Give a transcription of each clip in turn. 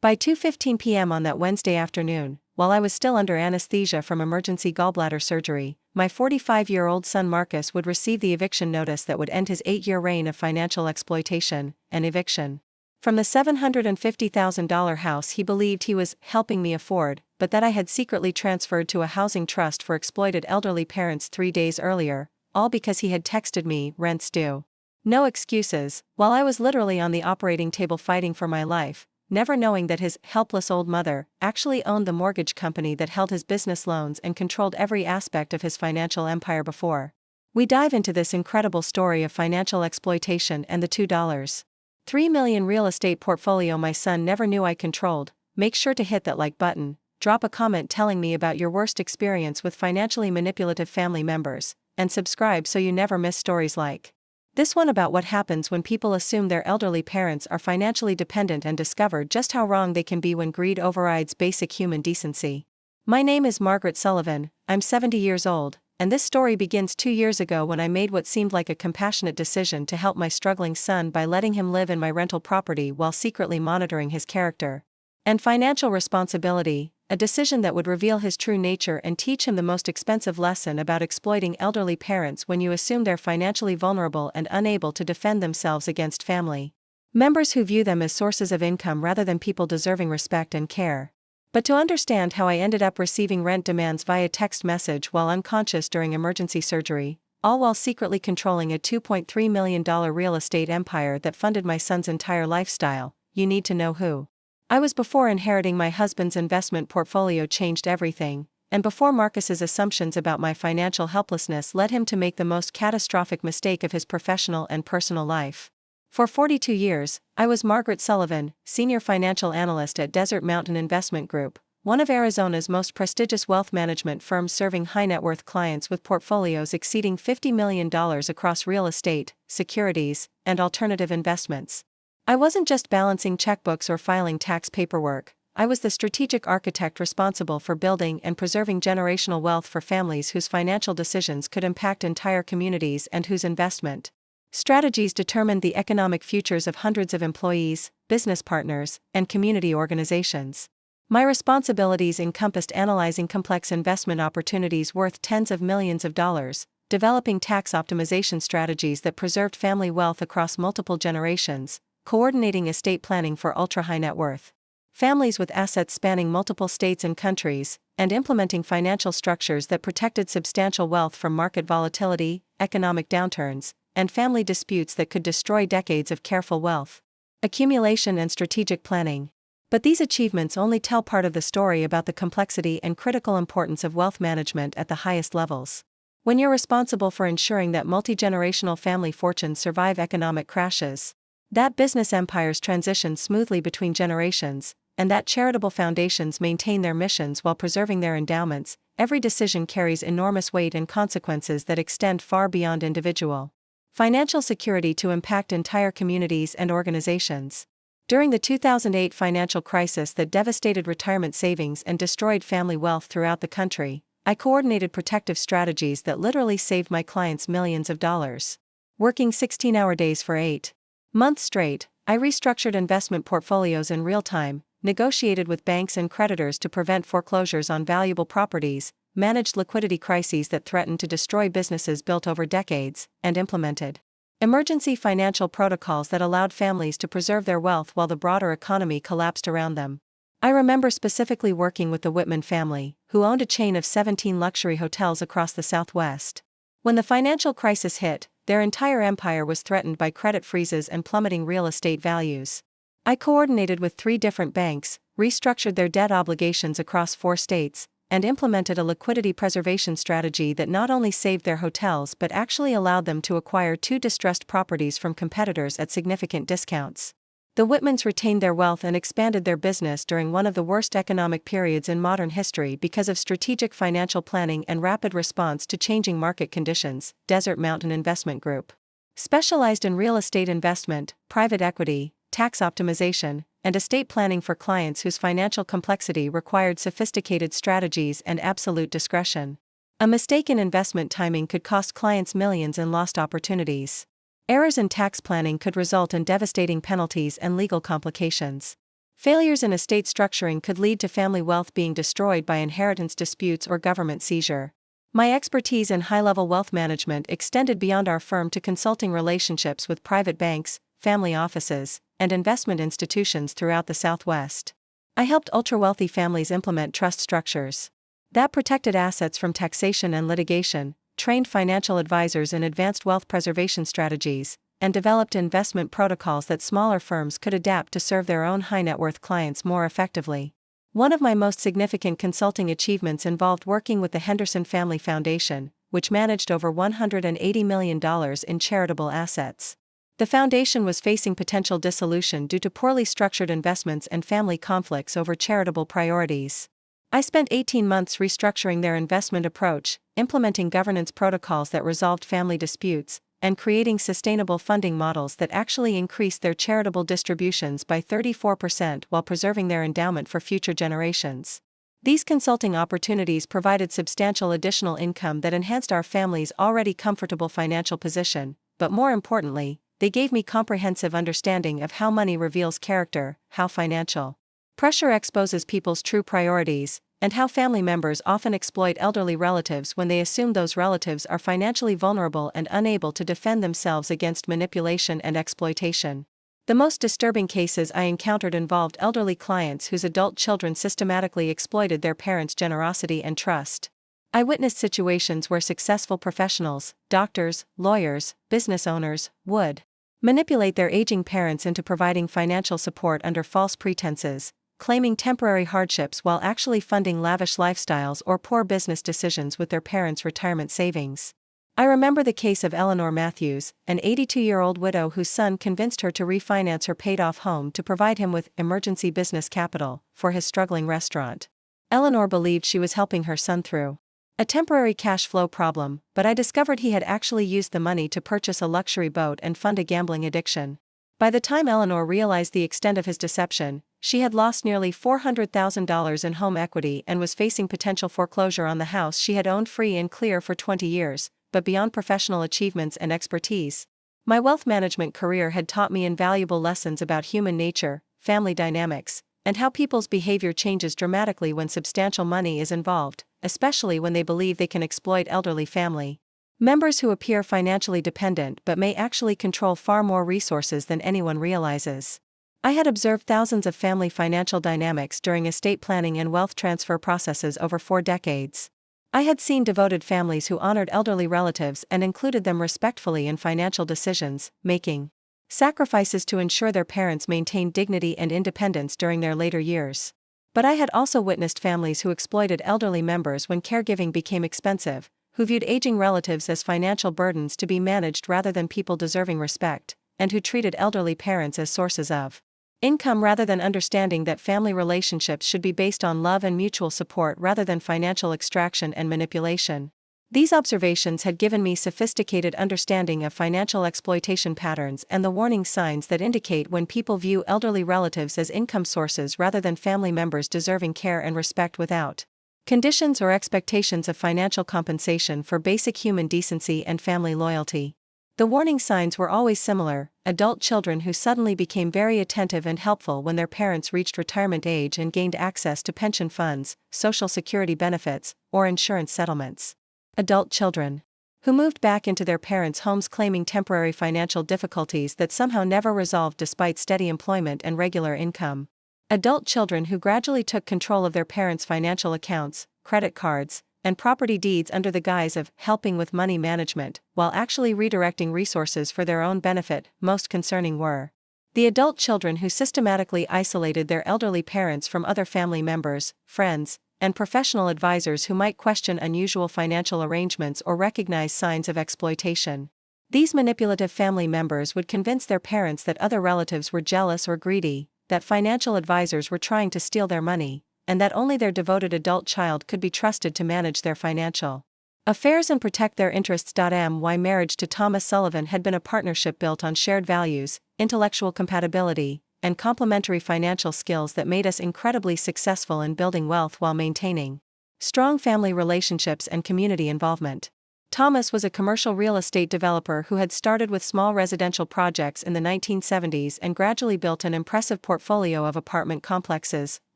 By 2:15 p.m. on that Wednesday afternoon, while I was still under anesthesia from emergency gallbladder surgery, my 45-year-old son Marcus would receive the eviction notice that would end his 8-year reign of financial exploitation, an eviction. From the $750,000 house he believed he was helping me afford, but that I had secretly transferred to a housing trust for exploited elderly parents 3 days earlier, all because he had texted me, "Rent's due." No excuses, while I was literally on the operating table fighting for my life, never knowing that his helpless old mother actually owned the mortgage company that held his business loans and controlled every aspect of his financial empire before. We dive into this incredible story of financial exploitation and the $2.3 million real estate portfolio my son never knew I controlled. Make sure to hit that like button, drop a comment telling me about your worst experience with financially manipulative family members, and subscribe so you never miss stories like this one about what happens when people assume their elderly parents are financially dependent and discover just how wrong they can be when greed overrides basic human decency. My name is Margaret Sullivan, I'm 70 years old, and this story begins 2 years ago when I made what seemed like a compassionate decision to help my struggling son by letting him live in my rental property while secretly monitoring his character and financial responsibility, a decision that would reveal his true nature and teach him the most expensive lesson about exploiting elderly parents when you assume they're financially vulnerable and unable to defend themselves against family members who view them as sources of income rather than people deserving respect and care. But to understand how I ended up receiving rent demands via text message while unconscious during emergency surgery, all while secretly controlling a $2.3 million real estate empire that funded my son's entire lifestyle, you need to know who I was before inheriting my husband's investment portfolio changed everything, and before Marcus's assumptions about my financial helplessness led him to make the most catastrophic mistake of his professional and personal life. For 42 years, I was Margaret Sullivan, Senior Financial Analyst at Desert Mountain Investment Group, one of Arizona's most prestigious wealth management firms serving high-net-worth clients with portfolios exceeding $50 million across real estate, securities, and alternative investments. I wasn't just balancing checkbooks or filing tax paperwork, I was the strategic architect responsible for building and preserving generational wealth for families whose financial decisions could impact entire communities and whose investment strategies determined the economic futures of hundreds of employees, business partners, and community organizations. My responsibilities encompassed analyzing complex investment opportunities worth tens of millions of dollars, developing tax optimization strategies that preserved family wealth across multiple generations, coordinating estate planning for ultra-high net worth families with assets spanning multiple states and countries, and implementing financial structures that protected substantial wealth from market volatility, economic downturns, and family disputes that could destroy decades of careful wealth accumulation and strategic planning. But these achievements only tell part of the story about the complexity and critical importance of wealth management at the highest levels. When you're responsible for ensuring that multi-generational family fortunes survive economic crashes, that business empires transition smoothly between generations, and that charitable foundations maintain their missions while preserving their endowments, every decision carries enormous weight and consequences that extend far beyond individual financial security to impact entire communities and organizations. During the 2008 financial crisis that devastated retirement savings and destroyed family wealth throughout the country, I coordinated protective strategies that literally saved my clients millions of dollars. Working 16-hour days for 8 months straight, I restructured investment portfolios in real time, negotiated with banks and creditors to prevent foreclosures on valuable properties, managed liquidity crises that threatened to destroy businesses built over decades, and implemented emergency financial protocols that allowed families to preserve their wealth while the broader economy collapsed around them. I remember specifically working with the Whitman family, who owned a chain of 17 luxury hotels across the Southwest. When the financial crisis hit, their entire empire was threatened by credit freezes and plummeting real estate values. I coordinated with 3 different banks, restructured their debt obligations across 4 states, and implemented a liquidity preservation strategy that not only saved their hotels but actually allowed them to acquire 2 distressed properties from competitors at significant discounts. The Whitmans retained their wealth and expanded their business during one of the worst economic periods in modern history because of strategic financial planning and rapid response to changing market conditions. Desert Mountain Investment Group specialized in real estate investment, private equity, tax optimization, and estate planning for clients whose financial complexity required sophisticated strategies and absolute discretion. A mistake in investment timing could cost clients millions in lost opportunities. Errors in tax planning could result in devastating penalties and legal complications. Failures in estate structuring could lead to family wealth being destroyed by inheritance disputes or government seizure. My expertise in high-level wealth management extended beyond our firm to consulting relationships with private banks, family offices, and investment institutions throughout the Southwest. I helped ultra-wealthy families implement trust structures that protected assets from taxation and litigation, trained financial advisors in advanced wealth preservation strategies, and developed investment protocols that smaller firms could adapt to serve their own high-net-worth clients more effectively. One of my most significant consulting achievements involved working with the Henderson Family Foundation, which managed over $180 million in charitable assets. The foundation was facing potential dissolution due to poorly structured investments and family conflicts over charitable priorities. I spent 18 months restructuring their investment approach, implementing governance protocols that resolved family disputes, and creating sustainable funding models that actually increased their charitable distributions by 34% while preserving their endowment for future generations. These consulting opportunities provided substantial additional income that enhanced our family's already comfortable financial position, but more importantly, they gave me comprehensive understanding of how money reveals character, how financial pressure exposes people's true priorities, and how family members often exploit elderly relatives when they assume those relatives are financially vulnerable and unable to defend themselves against manipulation and exploitation. The most disturbing cases I encountered involved elderly clients whose adult children systematically exploited their parents' generosity and trust. I witnessed situations where successful professionals, doctors, lawyers, business owners, would manipulate their aging parents into providing financial support under false pretenses, claiming temporary hardships while actually funding lavish lifestyles or poor business decisions with their parents' retirement savings. I remember the case of Eleanor Matthews, an 82-year-old widow whose son convinced her to refinance her paid-off home to provide him with emergency business capital for his struggling restaurant. Eleanor believed she was helping her son through a temporary cash flow problem, but I discovered he had actually used the money to purchase a luxury boat and fund a gambling addiction. By the time Eleanor realized the extent of his deception, she had lost nearly $400,000 in home equity and was facing potential foreclosure on the house she had owned free and clear for 20 years, but beyond professional achievements and expertise, my wealth management career had taught me invaluable lessons about human nature, family dynamics, and how people's behavior changes dramatically when substantial money is involved, especially when they believe they can exploit elderly family members who appear financially dependent but may actually control far more resources than anyone realizes. I had observed thousands of family financial dynamics during estate planning and wealth transfer processes over 4 decades. I had seen devoted families who honored elderly relatives and included them respectfully in financial decisions, making sacrifices to ensure their parents maintained dignity and independence during their later years. But I had also witnessed families who exploited elderly members when caregiving became expensive, who viewed aging relatives as financial burdens to be managed rather than people deserving respect, and who treated elderly parents as sources of income rather than understanding that family relationships should be based on love and mutual support rather than financial extraction and manipulation. These observations had given me sophisticated understanding of financial exploitation patterns and the warning signs that indicate when people view elderly relatives as income sources rather than family members deserving care and respect without conditions or expectations of financial compensation for basic human decency and family loyalty. The warning signs were always similar: adult children who suddenly became very attentive and helpful when their parents reached retirement age and gained access to pension funds, social security benefits, or insurance settlements. Adult children who moved back into their parents' homes claiming temporary financial difficulties that somehow never resolved despite steady employment and regular income. Adult children who gradually took control of their parents' financial accounts, credit cards, and property deeds under the guise of helping with money management, while actually redirecting resources for their own benefit. Most concerning were the adult children who systematically isolated their elderly parents from other family members, friends, and professional advisors who might question unusual financial arrangements or recognize signs of exploitation. These manipulative family members would convince their parents that other relatives were jealous or greedy, that financial advisors were trying to steal their money, and that only their devoted adult child could be trusted to manage their financial affairs and protect their interests. My marriage to Thomas Sullivan had been a partnership built on shared values, intellectual compatibility, and complementary financial skills that made us incredibly successful in building wealth while maintaining strong family relationships and community involvement. Thomas was a commercial real estate developer who had started with small residential projects in the 1970s and gradually built an impressive portfolio of apartment complexes,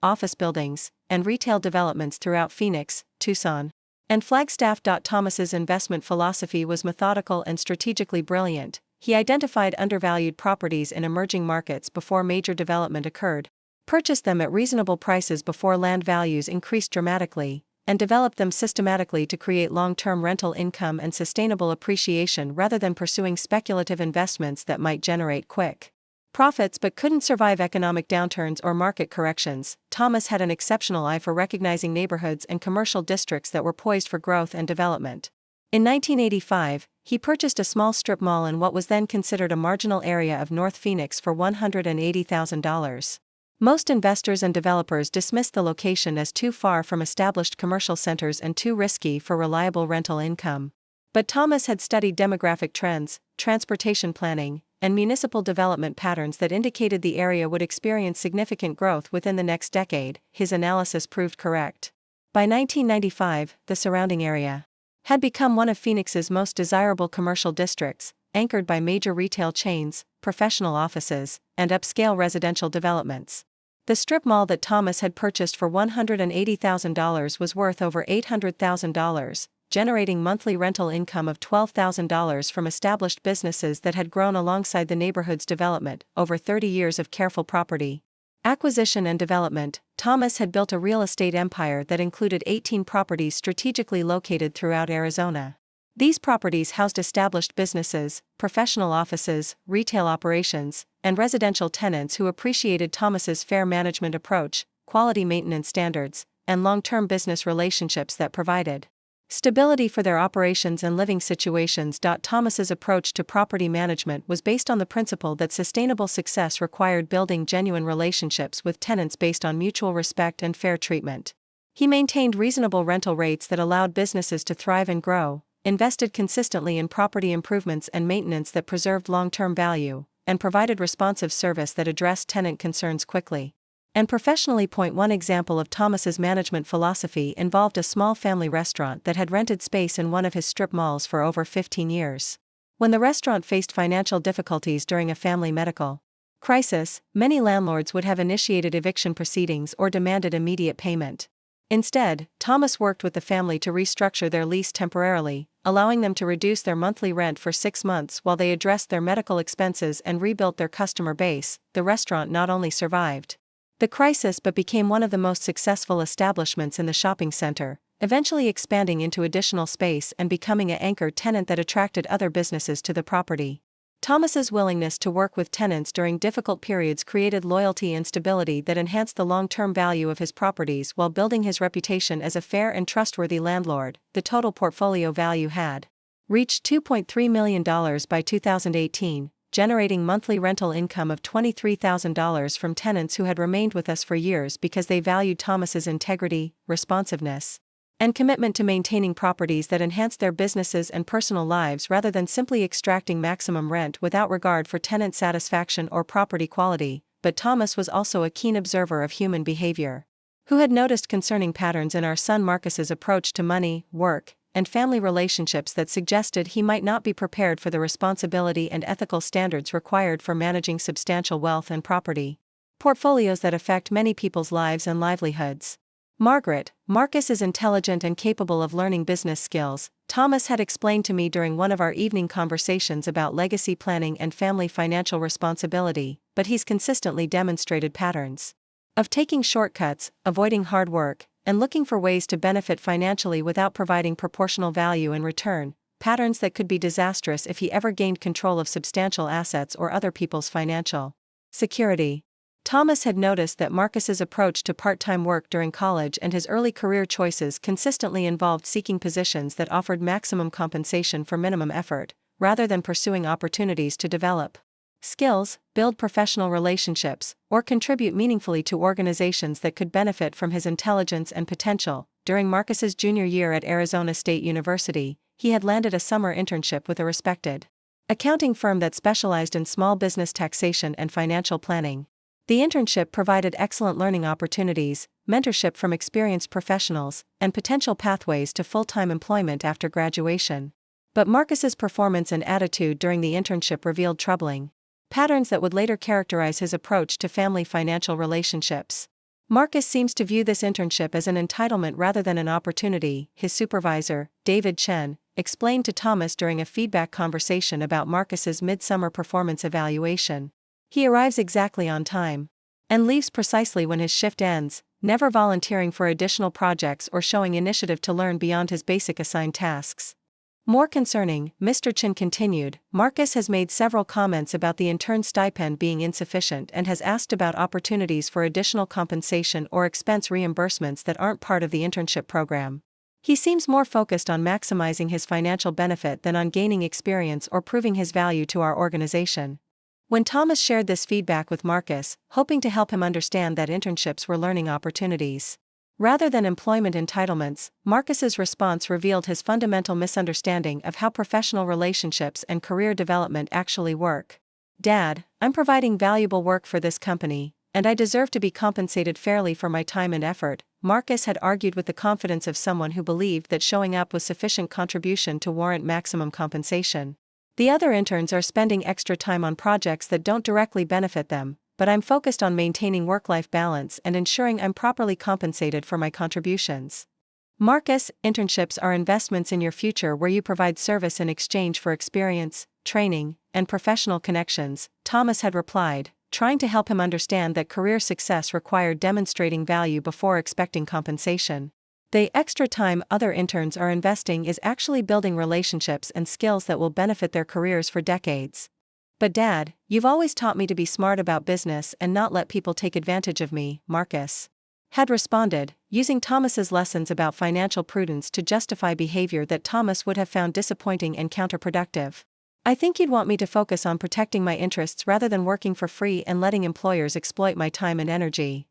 office buildings, and retail developments throughout Phoenix, Tucson, and Flagstaff. Thomas's investment philosophy was methodical and strategically brilliant. He identified undervalued properties in emerging markets before major development occurred, purchased them at reasonable prices before land values increased dramatically, and developed them systematically to create long-term rental income and sustainable appreciation rather than pursuing speculative investments that might generate quick profits but couldn't survive economic downturns or market corrections. Thomas had an exceptional eye for recognizing neighborhoods and commercial districts that were poised for growth and development. In 1985, he purchased a small strip mall in what was then considered a marginal area of North Phoenix for $180,000. Most investors and developers dismissed the location as too far from established commercial centers and too risky for reliable rental income. But Thomas had studied demographic trends, transportation planning, and municipal development patterns that indicated the area would experience significant growth within the next decade. His analysis proved correct. By 1995, the surrounding area had become one of Phoenix's most desirable commercial districts, anchored by major retail chains, professional offices, and upscale residential developments. The strip mall that Thomas had purchased for $180,000 was worth over $800,000, generating monthly rental income of $12,000 from established businesses that had grown alongside the neighborhood's development. Over 30 years of careful property acquisition and development, Thomas had built a real estate empire that included 18 properties strategically located throughout Arizona. These properties housed established businesses, professional offices, retail operations, and residential tenants who appreciated Thomas's fair management approach, quality maintenance standards, and long-term business relationships that provided stability for their operations and living situations. Thomas's approach to property management was based on the principle that sustainable success required building genuine relationships with tenants based on mutual respect and fair treatment. He maintained reasonable rental rates that allowed businesses to thrive and grow, invested consistently in property improvements and maintenance that preserved long-term value, and provided responsive service that addressed tenant concerns quickly and professionally. One example of Thomas's management philosophy involved a small family restaurant that had rented space in one of his strip malls for over 15 years. When the restaurant faced financial difficulties during a family medical crisis, many landlords would have initiated eviction proceedings or demanded immediate payment. Instead, Thomas worked with the family to restructure their lease temporarily, allowing them to reduce their monthly rent for 6 months while they addressed their medical expenses and rebuilt their customer base. The restaurant not only survived the crisis but became one of the most successful establishments in the shopping center, eventually expanding into additional space and becoming an anchor tenant that attracted other businesses to the property. Thomas's willingness to work with tenants during difficult periods created loyalty and stability that enhanced the long-term value of his properties while building his reputation as a fair and trustworthy landlord. The total portfolio value had reached $2.3 million by 2018, generating monthly rental income of $23,000 from tenants who had remained with us for years because they valued Thomas's integrity, responsiveness, and commitment to maintaining properties that enhanced their businesses and personal lives rather than simply extracting maximum rent without regard for tenant satisfaction or property quality. But Thomas was also a keen observer of human behavior, who had noticed concerning patterns in our son Marcus's approach to money, work, and family relationships that suggested he might not be prepared for the responsibility and ethical standards required for managing substantial wealth and property portfolios that affect many people's lives and livelihoods. Marcus is intelligent and capable of learning business skills, Thomas had explained to me during one of our evening conversations about legacy planning and family financial responsibility, but he's consistently demonstrated patterns of taking shortcuts, avoiding hard work, and looking for ways to benefit financially without providing proportional value in return, patterns that could be disastrous if he ever gained control of substantial assets or other people's financial security. Thomas had noticed that Marcus's approach to part-time work during college and his early career choices consistently involved seeking positions that offered maximum compensation for minimum effort, rather than pursuing opportunities to develop skills, build professional relationships, or contribute meaningfully to organizations that could benefit from his intelligence and potential. During Marcus's junior year at Arizona State University, he had landed a summer internship with a respected accounting firm that specialized in small business taxation and financial planning. The internship provided excellent learning opportunities, mentorship from experienced professionals, and potential pathways to full-time employment after graduation. But Marcus's performance and attitude during the internship revealed troubling patterns that would later characterize his approach to family financial relationships. Marcus seems to view this internship as an entitlement rather than an opportunity, his supervisor, David Chen, explained to Thomas during a feedback conversation about Marcus's midsummer performance evaluation. He arrives exactly on time and leaves precisely when his shift ends, never volunteering for additional projects or showing initiative to learn beyond his basic assigned tasks. More concerning, Mr. Chen continued, Marcus has made several comments about the intern stipend being insufficient and has asked about opportunities for additional compensation or expense reimbursements that aren't part of the internship program. He seems more focused on maximizing his financial benefit than on gaining experience or proving his value to our organization. When Thomas shared this feedback with Marcus, hoping to help him understand that internships were learning opportunities rather than employment entitlements, Marcus's response revealed his fundamental misunderstanding of how professional relationships and career development actually work. Dad, I'm providing valuable work for this company, and I deserve to be compensated fairly for my time and effort, Marcus had argued with the confidence of someone who believed that showing up was sufficient contribution to warrant maximum compensation. The other interns are spending extra time on projects that don't directly benefit them, but I'm focused on maintaining work-life balance and ensuring I'm properly compensated for my contributions. Marcus, internships are investments in your future where you provide service in exchange for experience, training, and professional connections, Thomas had replied, trying to help him understand that career success required demonstrating value before expecting compensation. The extra time other interns are investing is actually building relationships and skills that will benefit their careers for decades. But Dad, you've always taught me to be smart about business and not let people take advantage of me, Marcus had responded, using Thomas's lessons about financial prudence to justify behavior that Thomas would have found disappointing and counterproductive. I think you'd want me to focus on protecting my interests rather than working for free and letting employers exploit my time and energy.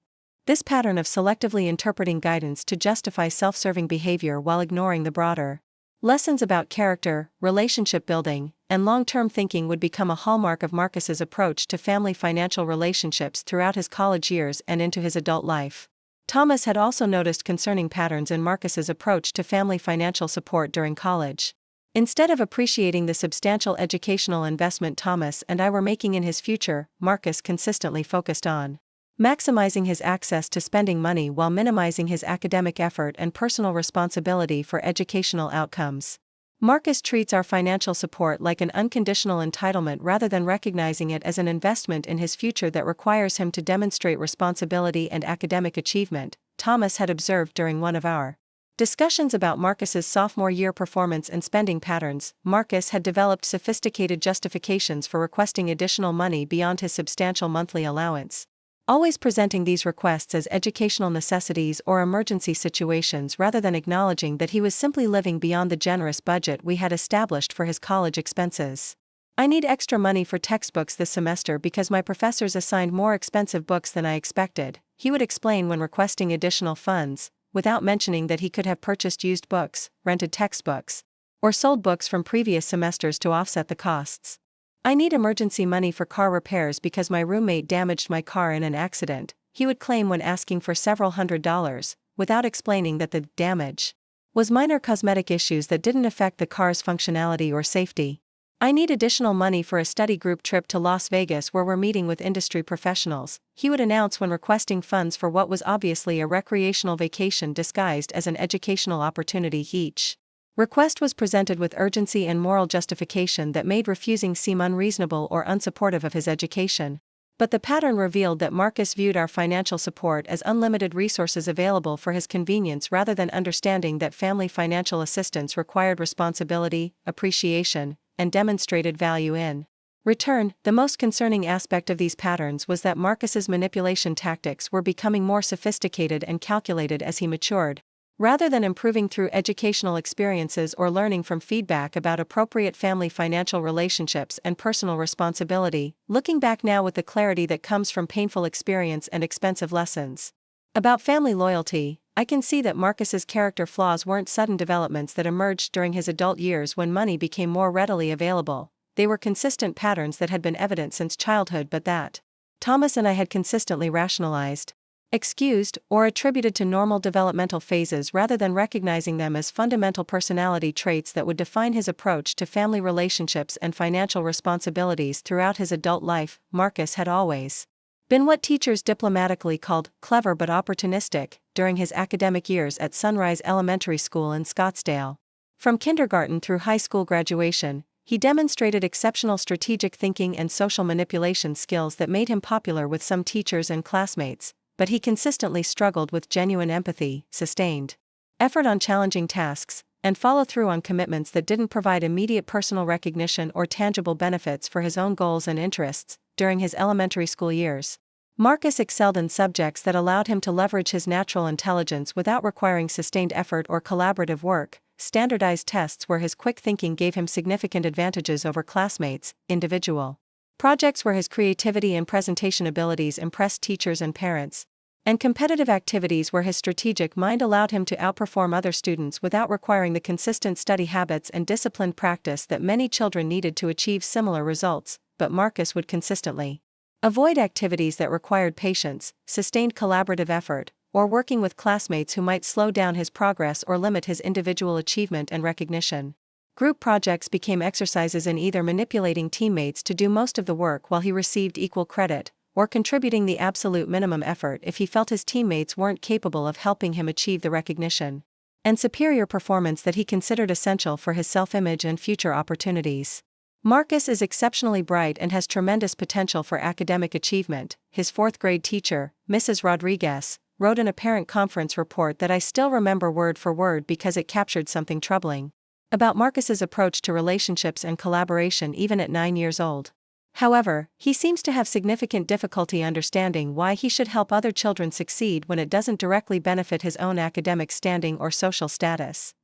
This pattern of selectively interpreting guidance to justify self-serving behavior while ignoring the broader lessons about character, relationship building, and long-term thinking would become a hallmark of Marcus's approach to family financial relationships throughout his college years and into his adult life. Thomas had also noticed concerning patterns in Marcus's approach to family financial support during college. Instead of appreciating the substantial educational investment Thomas and I were making in his future, Marcus consistently focused on maximizing his access to spending money while minimizing his academic effort and personal responsibility for educational outcomes. Marcus treats our financial support like an unconditional entitlement rather than recognizing it as an investment in his future that requires him to demonstrate responsibility and academic achievement, Thomas had observed during one of our discussions about Marcus's sophomore year performance and spending patterns. Marcus had developed sophisticated justifications for requesting additional money beyond his substantial monthly allowance, always presenting these requests as educational necessities or emergency situations rather than acknowledging that he was simply living beyond the generous budget we had established for his college expenses. I need extra money for textbooks this semester because my professors assigned more expensive books than I expected, he would explain when requesting additional funds, without mentioning that he could have purchased used books, rented textbooks, or sold books from previous semesters to offset the costs. I need emergency money for car repairs because my roommate damaged my car in an accident, he would claim when asking for several $100s, without explaining that the damage was minor cosmetic issues that didn't affect the car's functionality or safety. I need additional money for a study group trip to Las Vegas where we're meeting with industry professionals, he would announce when requesting funds for what was obviously a recreational vacation disguised as an educational opportunity. Each request was presented with urgency and moral justification that made refusing seem unreasonable or unsupportive of his education. But the pattern revealed that Marcus viewed our financial support as unlimited resources available for his convenience rather than understanding that family financial assistance required responsibility, appreciation, and demonstrated value in return. The most concerning aspect of these patterns was that Marcus's manipulation tactics were becoming more sophisticated and calculated as he matured. Rather than improving through educational experiences or learning from feedback about appropriate family financial relationships and personal responsibility, looking back now with the clarity that comes from painful experience and expensive lessons about family loyalty, I can see that Marcus's character flaws weren't sudden developments that emerged during his adult years when money became more readily available. They were consistent patterns that had been evident since childhood but that Thomas and I had consistently rationalized. excused, or attributed to normal developmental phases rather than recognizing them as fundamental personality traits that would define his approach to family relationships and financial responsibilities throughout his adult life. Marcus had always been what teachers diplomatically called clever but opportunistic during his academic years at Sunrise Elementary School in Scottsdale. From kindergarten through high school graduation, he demonstrated exceptional strategic thinking and social manipulation skills that made him popular with some teachers and classmates, but he consistently struggled with genuine empathy, sustained effort on challenging tasks, and follow-through on commitments that didn't provide immediate personal recognition or tangible benefits for his own goals and interests. During his elementary school years, Marcus excelled in subjects that allowed him to leverage his natural intelligence without requiring sustained effort or collaborative work. Standardized tests where his quick thinking gave him significant advantages over classmates. Individual projects where his creativity and presentation abilities impressed teachers and parents, and competitive activities where his strategic mind allowed him to outperform other students without requiring the consistent study habits and disciplined practice that many children needed to achieve similar results. But Marcus would consistently avoid activities that required patience, sustained collaborative effort, or working with classmates who might slow down his progress or limit his individual achievement and recognition. Group projects became exercises in either manipulating teammates to do most of the work while he received equal credit, or contributing the absolute minimum effort if he felt his teammates weren't capable of helping him achieve the recognition and superior performance that he considered essential for his self-image and future opportunities. Marcus is exceptionally bright and has tremendous potential for academic achievement. His fourth-grade teacher, Mrs. Rodriguez, wrote in a parent conference report that I still remember word for word because it captured something troubling about Marcus's approach to relationships and collaboration even at 9 years old. However, he seems to have significant difficulty understanding why he should help other children succeed when it doesn't directly benefit his own academic standing or social status.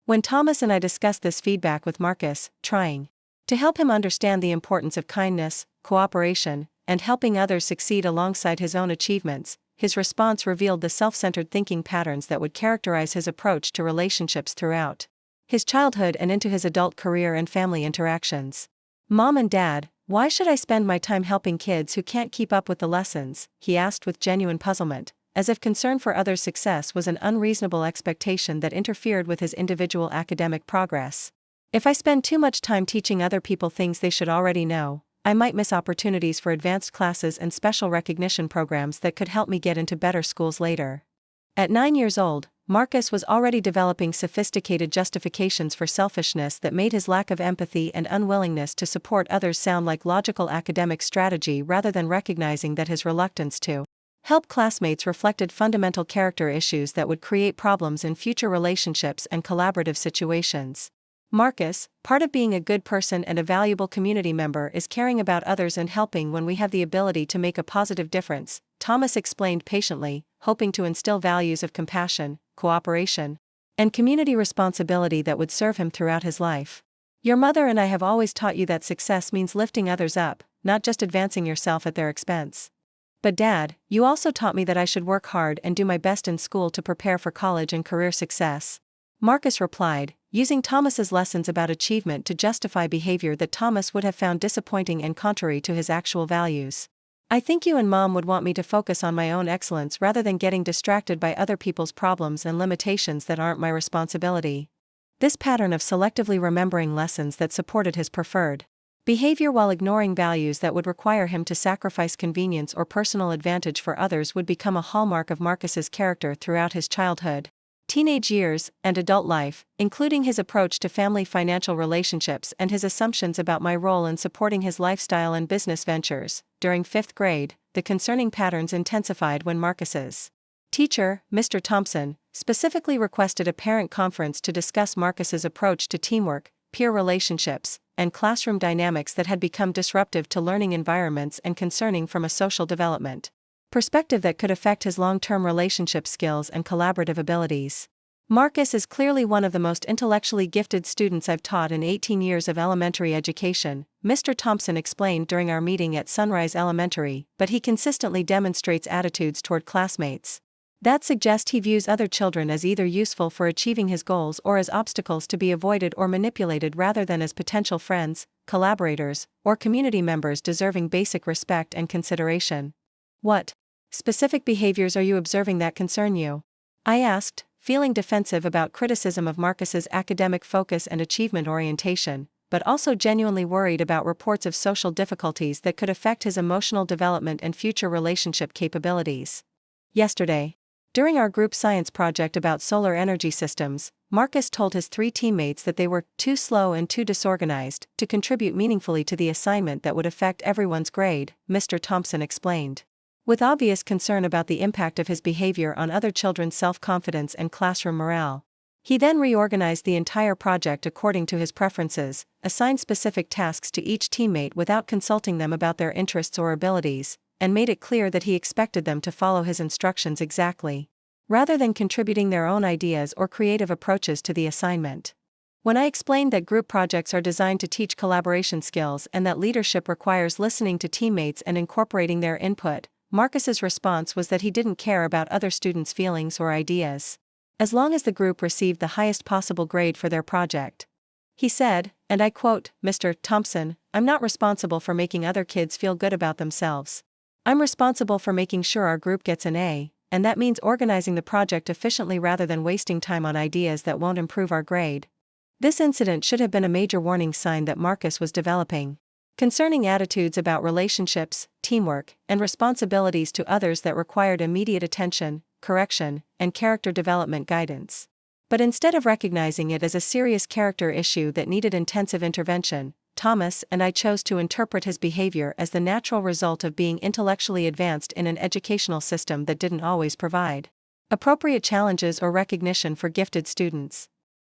When Thomas and I discussed this feedback with Marcus, trying to help him understand the importance of kindness, cooperation, and helping others succeed alongside his own achievements, his response revealed the self-centered thinking patterns that would characterize his approach to relationships throughout his childhood and into his adult career and family interactions. "Mom and Dad, why should I spend my time helping kids who can't keep up with the lessons?" he asked with genuine puzzlement, as if concern for others' success was an unreasonable expectation that interfered with his individual academic progress. "If I spend too much time teaching other people things they should already know, I might miss opportunities for advanced classes and special recognition programs that could help me get into better schools later." At 9 years old, Marcus was already developing sophisticated justifications for selfishness that made his lack of empathy and unwillingness to support others sound like logical academic strategy rather than recognizing that his reluctance to help classmates reflected fundamental character issues that would create problems in future relationships and collaborative situations. Marcus, part of being a good person and a valuable community member is caring about others and helping when we have the ability to make a positive difference, Thomas explained patiently, hoping to instill values of compassion, cooperation, and community responsibility that would serve him throughout his life. "Your mother and I have always taught you that success means lifting others up, not just advancing yourself at their expense. But Dad, you also taught me that I should work hard and do my best in school to prepare for college and career success," Marcus replied, using Thomas's lessons about achievement to justify behavior that Thomas would have found disappointing and contrary to his actual values. "I think you and Mom would want me to focus on my own excellence rather than getting distracted by other people's problems and limitations that aren't my responsibility." This pattern of selectively remembering lessons that supported his preferred behavior while ignoring values that would require him to sacrifice convenience or personal advantage for others would become a hallmark of Marcus's character throughout his childhood, teenage years, and adult life, including his approach to family financial relationships and his assumptions about my role in supporting his lifestyle and business ventures. During 5th grade, the concerning patterns intensified when Marcus's teacher, Mr. Thompson, specifically requested a parent conference to discuss Marcus's approach to teamwork, peer relationships, and classroom dynamics that had become disruptive to learning environments and concerning from a social development perspective that could affect his long-term relationship skills and collaborative abilities. "Marcus is clearly one of the most intellectually gifted students I've taught in 18 years of elementary education," Mr. Thompson explained during our meeting at Sunrise Elementary, "but he consistently demonstrates attitudes toward classmates that suggest he views other children as either useful for achieving his goals or as obstacles to be avoided or manipulated rather than as potential friends, collaborators, or community members deserving basic respect and consideration." What specific behaviors are you observing that concern you? I asked, feeling defensive about criticism of Marcus's academic focus and achievement orientation, but also genuinely worried about reports of social difficulties that could affect his emotional development and future relationship capabilities. Yesterday, during our group science project about solar energy systems, Marcus told his 3 teammates that they were too slow and too disorganized to contribute meaningfully to the assignment that would affect everyone's grade, Mr. Thompson explained. With obvious concern about the impact of his behavior on other children's self-confidence and classroom morale. He then reorganized the entire project according to his preferences, assigned specific tasks to each teammate without consulting them about their interests or abilities, and made it clear that he expected them to follow his instructions exactly, rather than contributing their own ideas or creative approaches to the assignment. When I explained that group projects are designed to teach collaboration skills and that leadership requires listening to teammates and incorporating their input, Marcus's response was that he didn't care about other students' feelings or ideas, as long as the group received the highest possible grade for their project. He said, and I quote, "Mr. Thompson, I'm not responsible for making other kids feel good about themselves. I'm responsible for making sure our group gets an A, and that means organizing the project efficiently rather than wasting time on ideas that won't improve our grade." This incident should have been a major warning sign that Marcus was developing concerning attitudes about relationships, teamwork, and responsibilities to others that required immediate attention, correction, and character development guidance. But instead of recognizing it as a serious character issue that needed intensive intervention, Thomas and I chose to interpret his behavior as the natural result of being intellectually advanced in an educational system that didn't always provide appropriate challenges or recognition for gifted students.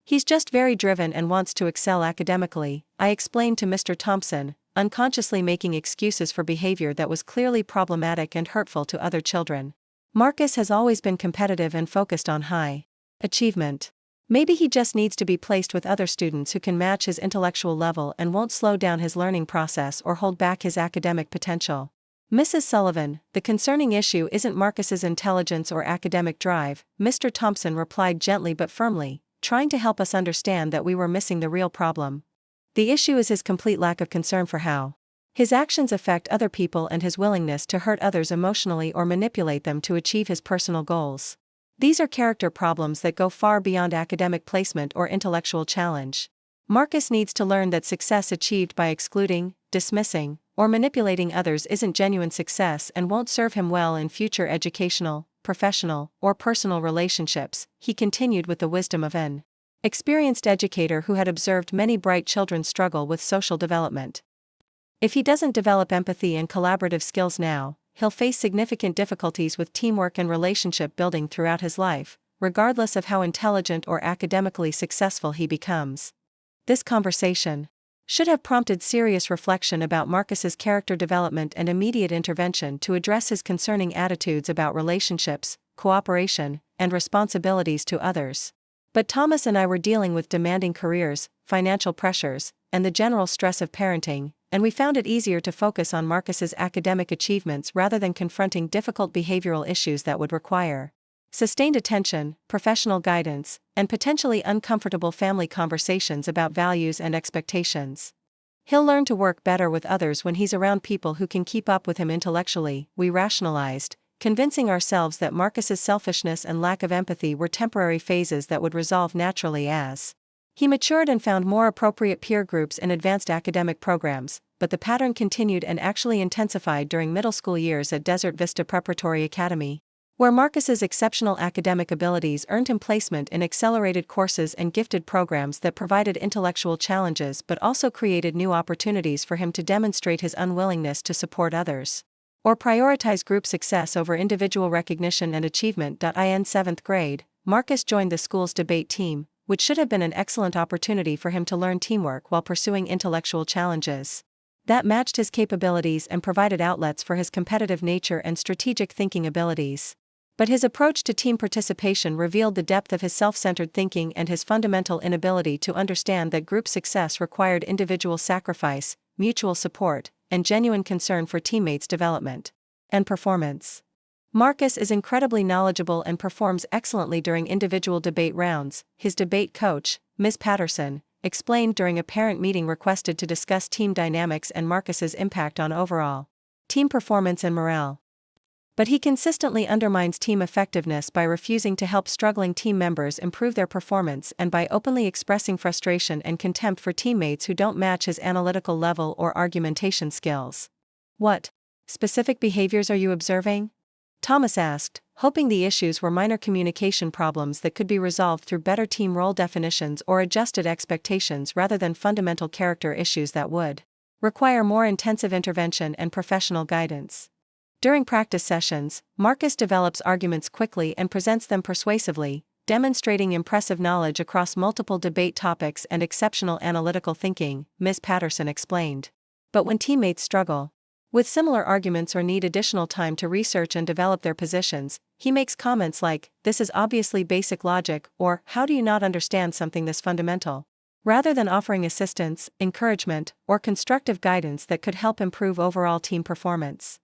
He's just very driven and wants to excel academically, I explained to Mr. Thompson, unconsciously making excuses for behavior that was clearly problematic and hurtful to other children. Marcus has always been competitive and focused on high achievement. Maybe he just needs to be placed with other students who can match his intellectual level and won't slow down his learning process or hold back his academic potential. Mrs. Sullivan, the concerning issue isn't Marcus's intelligence or academic drive, Mr. Thompson replied gently but firmly, trying to help us understand that we were missing the real problem. The issue is his complete lack of concern for how his actions affect other people and his willingness to hurt others emotionally or manipulate them to achieve his personal goals. These are character problems that go far beyond academic placement or intellectual challenge. Marcus needs to learn that success achieved by excluding, dismissing, or manipulating others isn't genuine success and won't serve him well in future educational, professional, or personal relationships, he continued with the wisdom of an experienced educator who had observed many bright children struggle with social development. If he doesn't develop empathy and collaborative skills now, he'll face significant difficulties with teamwork and relationship building throughout his life, regardless of how intelligent or academically successful he becomes. This conversation should have prompted serious reflection about Marcus's character development and immediate intervention to address his concerning attitudes about relationships, cooperation, and responsibilities to others. But Thomas and I were dealing with demanding careers, financial pressures, and the general stress of parenting, and we found it easier to focus on Marcus's academic achievements rather than confronting difficult behavioral issues that would require sustained attention, professional guidance, and potentially uncomfortable family conversations about values and expectations. He'll learn to work better with others when he's around people who can keep up with him intellectually, we rationalized, convincing ourselves that Marcus's selfishness and lack of empathy were temporary phases that would resolve naturally as he matured and found more appropriate peer groups and advanced academic programs, but the pattern continued and actually intensified during middle school years at Desert Vista Preparatory Academy, where Marcus's exceptional academic abilities earned him placement in accelerated courses and gifted programs that provided intellectual challenges but also created new opportunities for him to demonstrate his unwillingness to support others or prioritize group success over individual recognition and achievement. In 7th grade, Marcus joined the school's debate team, which should have been an excellent opportunity for him to learn teamwork while pursuing intellectual challenges that matched his capabilities and provided outlets for his competitive nature and strategic thinking abilities. But his approach to team participation revealed the depth of his self-centered thinking and his fundamental inability to understand that group success required individual sacrifice, mutual support, and genuine concern for teammates' development and performance. Marcus is incredibly knowledgeable and performs excellently during individual debate rounds, his debate coach, Ms. Patterson, explained during a parent meeting requested to discuss team dynamics and Marcus's impact on overall team performance and morale. But he consistently undermines team effectiveness by refusing to help struggling team members improve their performance and by openly expressing frustration and contempt for teammates who don't match his analytical level or argumentation skills. What specific behaviors are you observing? Thomas asked, hoping the issues were minor communication problems that could be resolved through better team role definitions or adjusted expectations rather than fundamental character issues that would require more intensive intervention and professional guidance. During practice sessions, Marcus develops arguments quickly and presents them persuasively, demonstrating impressive knowledge across multiple debate topics and exceptional analytical thinking, Ms. Patterson explained. But when teammates struggle with similar arguments or need additional time to research and develop their positions, he makes comments like, "This is obviously basic logic," or "How do you not understand something this fundamental?" rather than offering assistance, encouragement, or constructive guidance that could help improve overall team performance.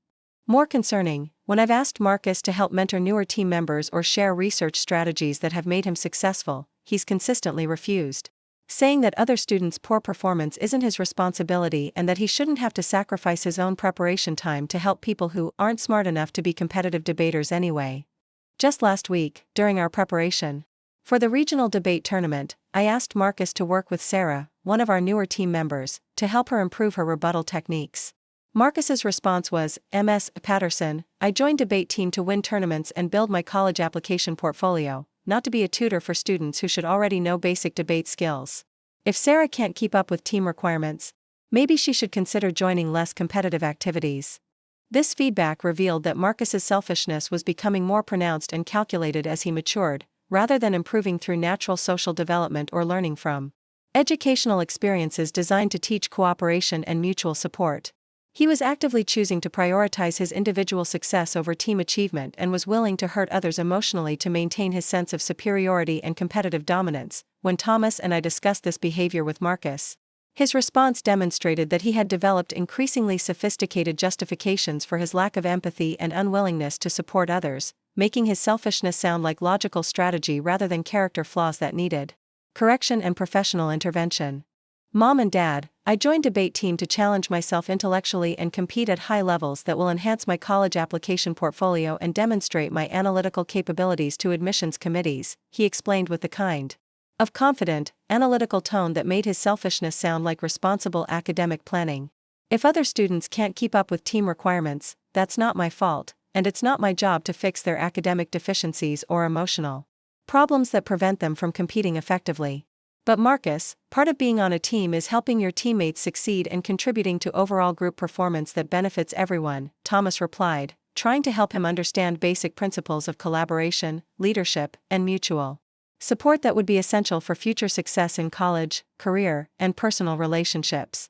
More concerning, when I've asked Marcus to help mentor newer team members or share research strategies that have made him successful, he's consistently refused, saying that other students' poor performance isn't his responsibility and that he shouldn't have to sacrifice his own preparation time to help people who aren't smart enough to be competitive debaters anyway. Just last week, during our preparation for the regional debate tournament, I asked Marcus to work with Sarah, one of our newer team members, to help her improve her rebuttal techniques. Marcus's response was, "Ms. Patterson, I joined debate team to win tournaments and build my college application portfolio, not to be a tutor for students who should already know basic debate skills. If Sarah can't keep up with team requirements, maybe she should consider joining less competitive activities." This feedback revealed that Marcus's selfishness was becoming more pronounced and calculated as he matured, rather than improving through natural social development or learning from educational experiences designed to teach cooperation and mutual support. He was actively choosing to prioritize his individual success over team achievement and was willing to hurt others emotionally to maintain his sense of superiority and competitive dominance. When Thomas and I discussed this behavior with Marcus, his response demonstrated that he had developed increasingly sophisticated justifications for his lack of empathy and unwillingness to support others, making his selfishness sound like logical strategy rather than character flaws that needed correction and professional intervention. Mom and Dad, I joined debate team to challenge myself intellectually and compete at high levels that will enhance my college application portfolio and demonstrate my analytical capabilities to admissions committees, he explained with the kind of confident, analytical tone that made his selfishness sound like responsible academic planning. If other students can't keep up with team requirements, that's not my fault, and it's not my job to fix their academic deficiencies or emotional problems that prevent them from competing effectively. But Marcus, part of being on a team is helping your teammates succeed and contributing to overall group performance that benefits everyone, Thomas replied, trying to help him understand basic principles of collaboration, leadership, and mutual support that would be essential for future success in college, career, and personal relationships.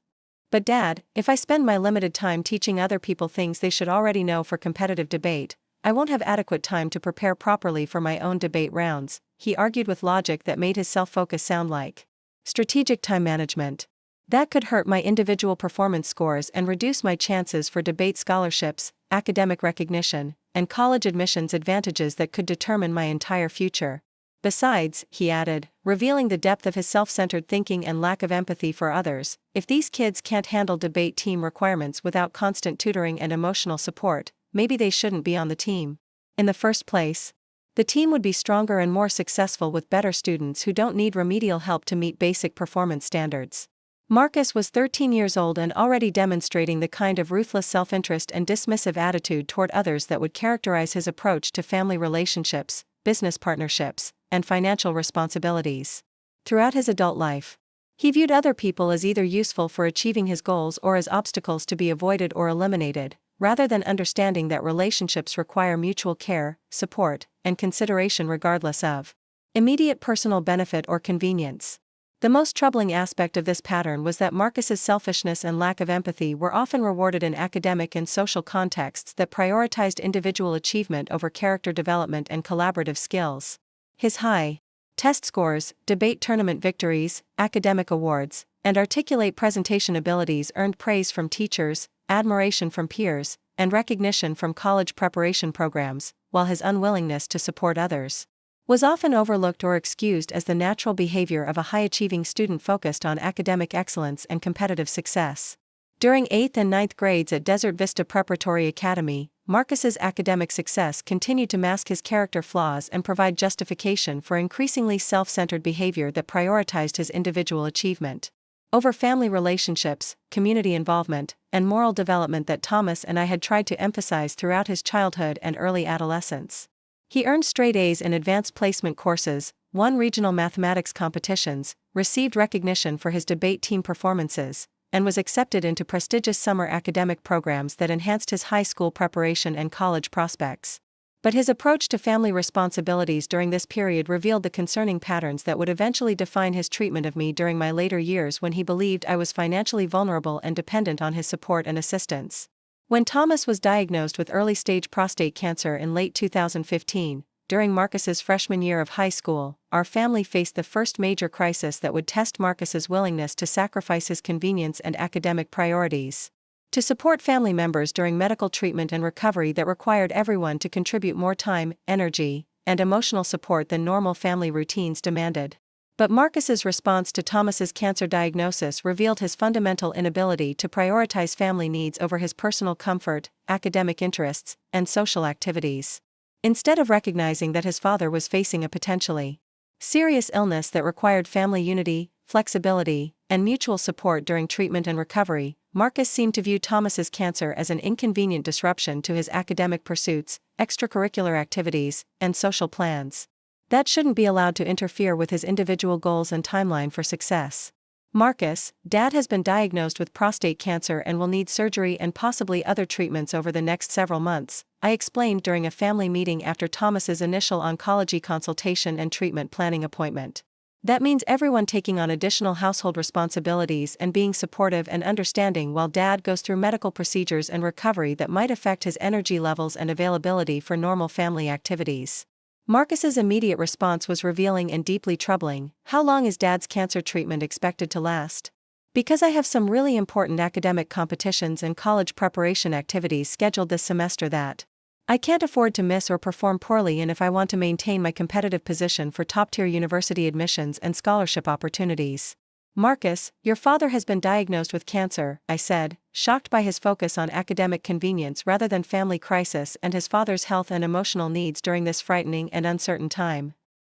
"But Dad, if I spend my limited time teaching other people things they should already know for competitive debate, I won't have adequate time to prepare properly for my own debate rounds," he argued with logic that made his self-focus sound like strategic time management. "That could hurt my individual performance scores and reduce my chances for debate scholarships, academic recognition, and college admissions advantages that could determine my entire future. Besides," he added, revealing the depth of his self-centered thinking and lack of empathy for others, "if these kids can't handle debate team requirements without constant tutoring and emotional support, maybe they shouldn't be on the team in the first place. The team would be stronger and more successful with better students who don't need remedial help to meet basic performance standards." Marcus was 13 years old and already demonstrating the kind of ruthless self-interest and dismissive attitude toward others that would characterize his approach to family relationships, business partnerships, and financial responsibilities. Throughout his adult life, he viewed other people as either useful for achieving his goals or as obstacles to be avoided or eliminated, rather than understanding that relationships require mutual care, support, and consideration regardless of immediate personal benefit or convenience. The most troubling aspect of this pattern was that Marcus's selfishness and lack of empathy were often rewarded in academic and social contexts that prioritized individual achievement over character development and collaborative skills. His high test scores, debate tournament victories, academic awards, and articulate presentation abilities earned praise from teachers, admiration from peers, and recognition from college preparation programs, while his unwillingness to support others was often overlooked or excused as the natural behavior of a high-achieving student focused on academic excellence and competitive success. During 8th and 9th grades at Desert Vista Preparatory Academy, Marcus's academic success continued to mask his character flaws and provide justification for increasingly self-centered behavior that prioritized his individual achievement over family relationships, community involvement, and moral development that Thomas and I had tried to emphasize throughout his childhood and early adolescence. He earned straight A's in advanced placement courses, won regional mathematics competitions, received recognition for his debate team performances, and was accepted into prestigious summer academic programs that enhanced his high school preparation and college prospects. But his approach to family responsibilities during this period revealed the concerning patterns that would eventually define his treatment of me during my later years when he believed I was financially vulnerable and dependent on his support and assistance. When Thomas was diagnosed with early-stage prostate cancer in late 2015, during Marcus's freshman year of high school, our family faced the first major crisis that would test Marcus's willingness to sacrifice his convenience and academic priorities to support family members during medical treatment and recovery that required everyone to contribute more time, energy, and emotional support than normal family routines demanded. But Marcus's response to Thomas's cancer diagnosis revealed his fundamental inability to prioritize family needs over his personal comfort, academic interests, and social activities. Instead of recognizing that his father was facing a potentially serious illness that required family unity, flexibility, and mutual support during treatment and recovery, Marcus seemed to view Thomas's cancer as an inconvenient disruption to his academic pursuits, extracurricular activities, and social plans that shouldn't be allowed to interfere with his individual goals and timeline for success. Marcus, Dad has been diagnosed with prostate cancer and will need surgery and possibly other treatments over the next several months, I explained during a family meeting after Thomas's initial oncology consultation and treatment planning appointment. That means everyone taking on additional household responsibilities and being supportive and understanding while Dad goes through medical procedures and recovery that might affect his energy levels and availability for normal family activities. Marcus's immediate response was revealing and deeply troubling. How long is Dad's cancer treatment expected to last? Because I have some really important academic competitions and college preparation activities scheduled this semester that I can't afford to miss or perform poorly in if I want to maintain my competitive position for top-tier university admissions and scholarship opportunities. Marcus, your father has been diagnosed with cancer, I said, shocked by his focus on academic convenience rather than family crisis and his father's health and emotional needs during this frightening and uncertain time.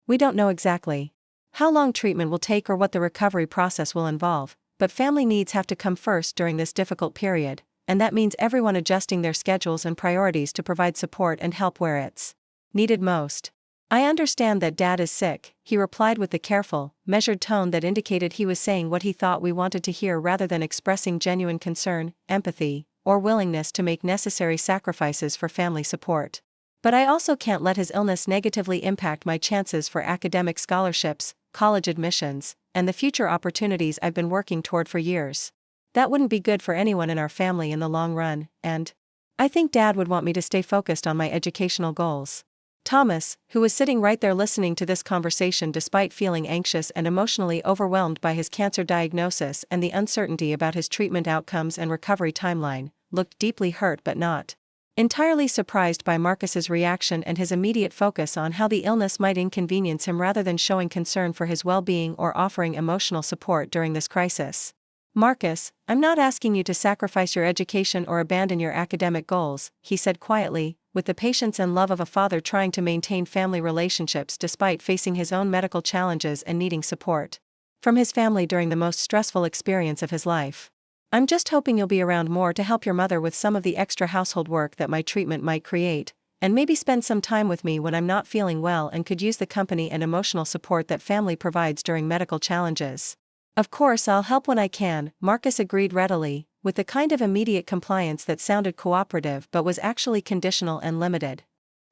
We don't know exactly how long treatment will take or what the recovery process will involve, but family needs have to come first during this difficult period, and that means everyone adjusting their schedules and priorities to provide support and help where it's needed most. I understand that Dad is sick, he replied with the careful, measured tone that indicated he was saying what he thought we wanted to hear rather than expressing genuine concern, empathy, or willingness to make necessary sacrifices for family support. But I also can't let his illness negatively impact my chances for academic scholarships, college admissions, and the future opportunities I've been working toward for years. That wouldn't be good for anyone in our family in the long run, and I think Dad would want me to stay focused on my educational goals. Thomas, who was sitting right there listening to this conversation despite feeling anxious and emotionally overwhelmed by his cancer diagnosis and the uncertainty about his treatment outcomes and recovery timeline, looked deeply hurt but not entirely surprised by Marcus's reaction and his immediate focus on how the illness might inconvenience him rather than showing concern for his well-being or offering emotional support during this crisis. Marcus, I'm not asking you to sacrifice your education or abandon your academic goals, he said quietly, with the patience and love of a father trying to maintain family relationships despite facing his own medical challenges and needing support from his family during the most stressful experience of his life. I'm just hoping you'll be around more to help your mother with some of the extra household work that my treatment might create, and maybe spend some time with me when I'm not feeling well and could use the company and emotional support that family provides during medical challenges. Of course, I'll help when I can, Marcus agreed readily, with the kind of immediate compliance that sounded cooperative but was actually conditional and limited.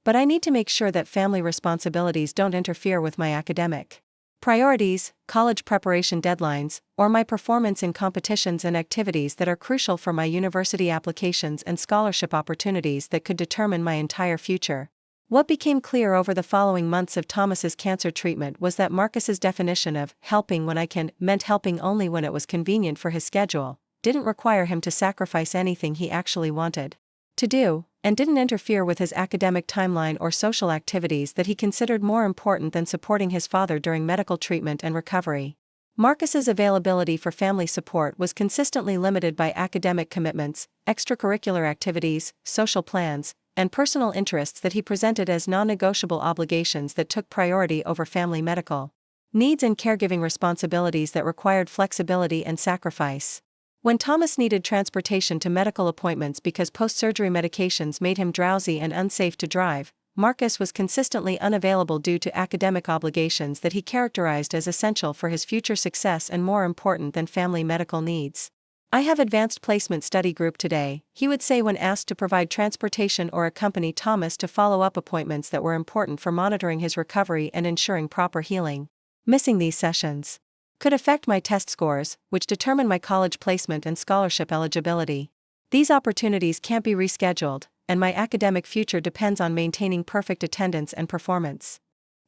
But I need to make sure that family responsibilities don't interfere with my academic priorities, college preparation deadlines, or my performance in competitions and activities that are crucial for my university applications and scholarship opportunities that could determine my entire future. What became clear over the following months of Thomas's cancer treatment was that Marcus's definition of helping when I can meant helping only when it was convenient for his schedule, didn't require him to sacrifice anything he actually wanted to do, and didn't interfere with his academic timeline or social activities that he considered more important than supporting his father during medical treatment and recovery. Marcus's availability for family support was consistently limited by academic commitments, extracurricular activities, social plans, and personal interests that he presented as non-negotiable obligations that took priority over family medical needs and caregiving responsibilities that required flexibility and sacrifice. When Thomas needed transportation to medical appointments because post-surgery medications made him drowsy and unsafe to drive, Marcus was consistently unavailable due to academic obligations that he characterized as essential for his future success and more important than family medical needs. "I have advanced placement study group today," he would say when asked to provide transportation or accompany Thomas to follow-up appointments that were important for monitoring his recovery and ensuring proper healing. "Missing these sessions could affect my test scores, which determine my college placement and scholarship eligibility. These opportunities can't be rescheduled, and my academic future depends on maintaining perfect attendance and performance.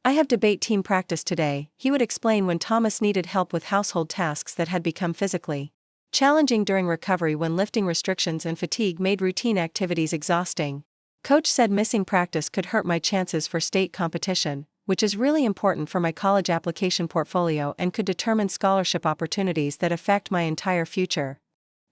I have debate team practice today," he would explain when Thomas needed help with household tasks that had become physically challenging during recovery when lifting restrictions and fatigue made routine activities exhausting. "Coach said missing practice could hurt my chances for state competition, which is really important for my college application portfolio and could determine scholarship opportunities that affect my entire future.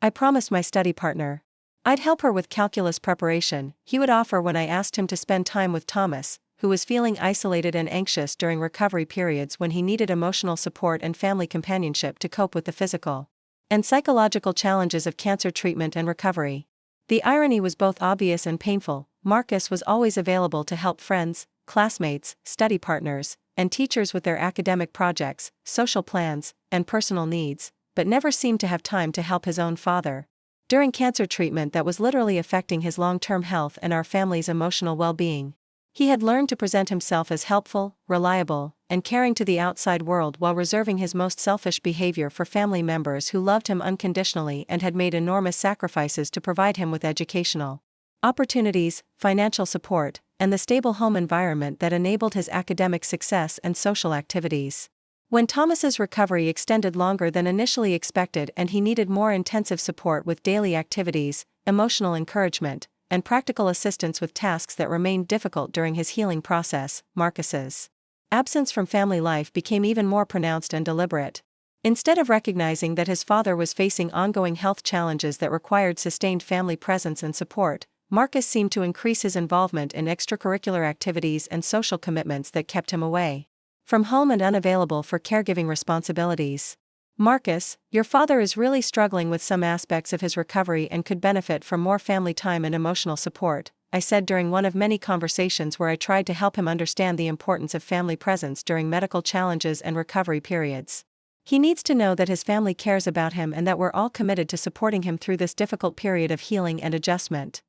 I promised my study partner I'd help her with calculus preparation," he would offer when I asked him to spend time with Thomas, who was feeling isolated and anxious during recovery periods when he needed emotional support and family companionship to cope with the physical and psychological challenges of cancer treatment and recovery. The irony was both obvious and painful. Marcus was always available to help friends, classmates, study partners, and teachers with their academic projects, social plans, and personal needs, but never seemed to have time to help his own father during cancer treatment that was literally affecting his long-term health and our family's emotional well-being. He had learned to present himself as helpful, reliable, and caring to the outside world while reserving his most selfish behavior for family members who loved him unconditionally and had made enormous sacrifices to provide him with educational opportunities, financial support, and the stable home environment that enabled his academic success and social activities. When Thomas's recovery extended longer than initially expected and he needed more intensive support with daily activities, emotional encouragement, and practical assistance with tasks that remained difficult during his healing process, Marcus's absence from family life became even more pronounced and deliberate. Instead of recognizing that his father was facing ongoing health challenges that required sustained family presence and support, Marcus seemed to increase his involvement in extracurricular activities and social commitments that kept him away from home and unavailable for caregiving responsibilities. "Marcus, your father is really struggling with some aspects of his recovery and could benefit from more family time and emotional support," I said during one of many conversations where I tried to help him understand the importance of family presence during medical challenges and recovery periods. "He needs to know that his family cares about him and that we're all committed to supporting him through this difficult period of healing and adjustment."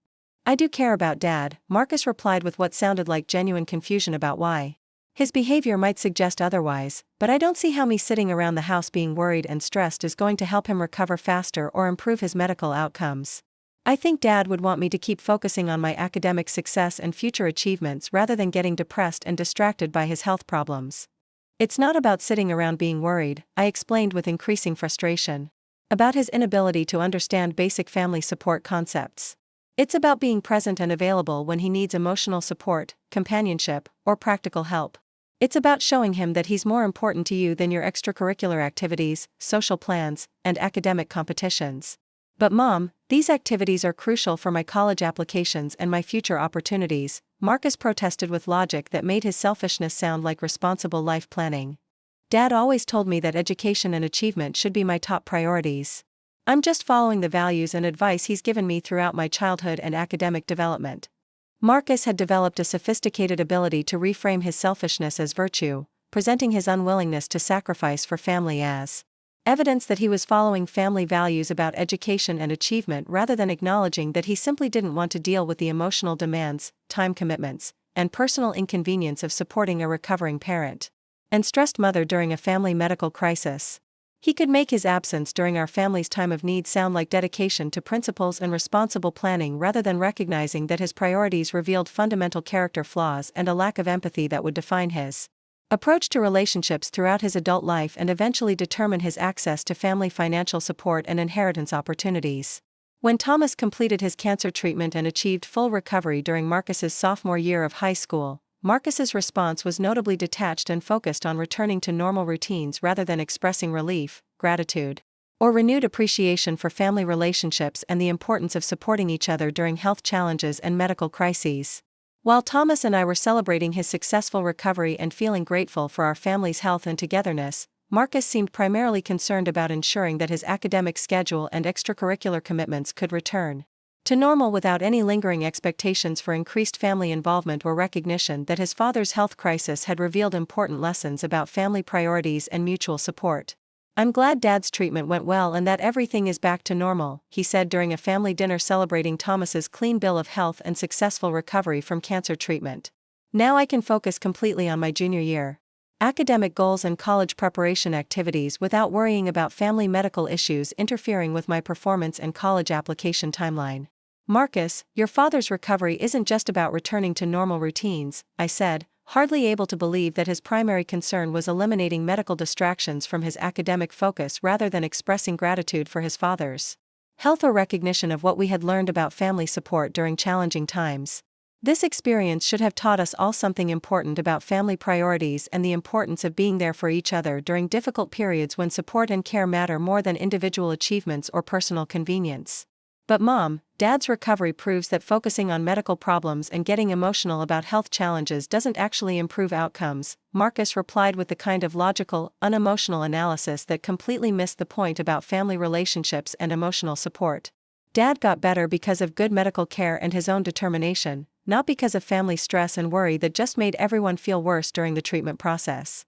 "I do care about Dad," Marcus replied with what sounded like genuine confusion about why his behavior might suggest otherwise, "but I don't see how me sitting around the house being worried and stressed is going to help him recover faster or improve his medical outcomes. I think Dad would want me to keep focusing on my academic success and future achievements rather than getting depressed and distracted by his health problems." "It's not about sitting around being worried," I explained with increasing frustration about his inability to understand basic family support concepts. "It's about being present and available when he needs emotional support, companionship, or practical help. It's about showing him that he's more important to you than your extracurricular activities, social plans, and academic competitions." "But Mom, these activities are crucial for my college applications and my future opportunities," Marcus protested with logic that made his selfishness sound like responsible life planning. "Dad always told me that education and achievement should be my top priorities. I'm just following the values and advice he's given me throughout my childhood and academic development." Marcus had developed a sophisticated ability to reframe his selfishness as virtue, presenting his unwillingness to sacrifice for family as evidence that he was following family values about education and achievement rather than acknowledging that he simply didn't want to deal with the emotional demands, time commitments, and personal inconvenience of supporting a recovering parent and stressed mother during a family medical crisis. He could make his absence during our family's time of need sound like dedication to principles and responsible planning rather than recognizing that his priorities revealed fundamental character flaws and a lack of empathy that would define his approach to relationships throughout his adult life and eventually determine his access to family financial support and inheritance opportunities. When Thomas completed his cancer treatment and achieved full recovery during Marcus's sophomore year of high school, Marcus's response was notably detached and focused on returning to normal routines rather than expressing relief, gratitude, or renewed appreciation for family relationships and the importance of supporting each other during health challenges and medical crises. While Thomas and I were celebrating his successful recovery and feeling grateful for our family's health and togetherness, Marcus seemed primarily concerned about ensuring that his academic schedule and extracurricular commitments could return to normal without any lingering expectations for increased family involvement or recognition that his father's health crisis had revealed important lessons about family priorities and mutual support. "I'm glad Dad's treatment went well and that everything is back to normal," he said during a family dinner celebrating Thomas's clean bill of health and successful recovery from cancer treatment. "Now I can focus completely on my junior year academic goals and college preparation activities without worrying about family medical issues interfering with my performance and college application timeline." "Marcus, your father's recovery isn't just about returning to normal routines," I said, hardly able to believe that his primary concern was eliminating medical distractions from his academic focus rather than expressing gratitude for his father's health or recognition of what we had learned about family support during challenging times. This experience should have taught us all something important about family priorities and the importance of being there for each other during difficult periods when support and care matter more than individual achievements or personal convenience. "But Mom, Dad's recovery proves that focusing on medical problems and getting emotional about health challenges doesn't actually improve outcomes," Marcus replied with the kind of logical, unemotional analysis that completely missed the point about family relationships and emotional support. "Dad got better because of good medical care and his own determination, not because of family stress and worry that just made everyone feel worse during the treatment process.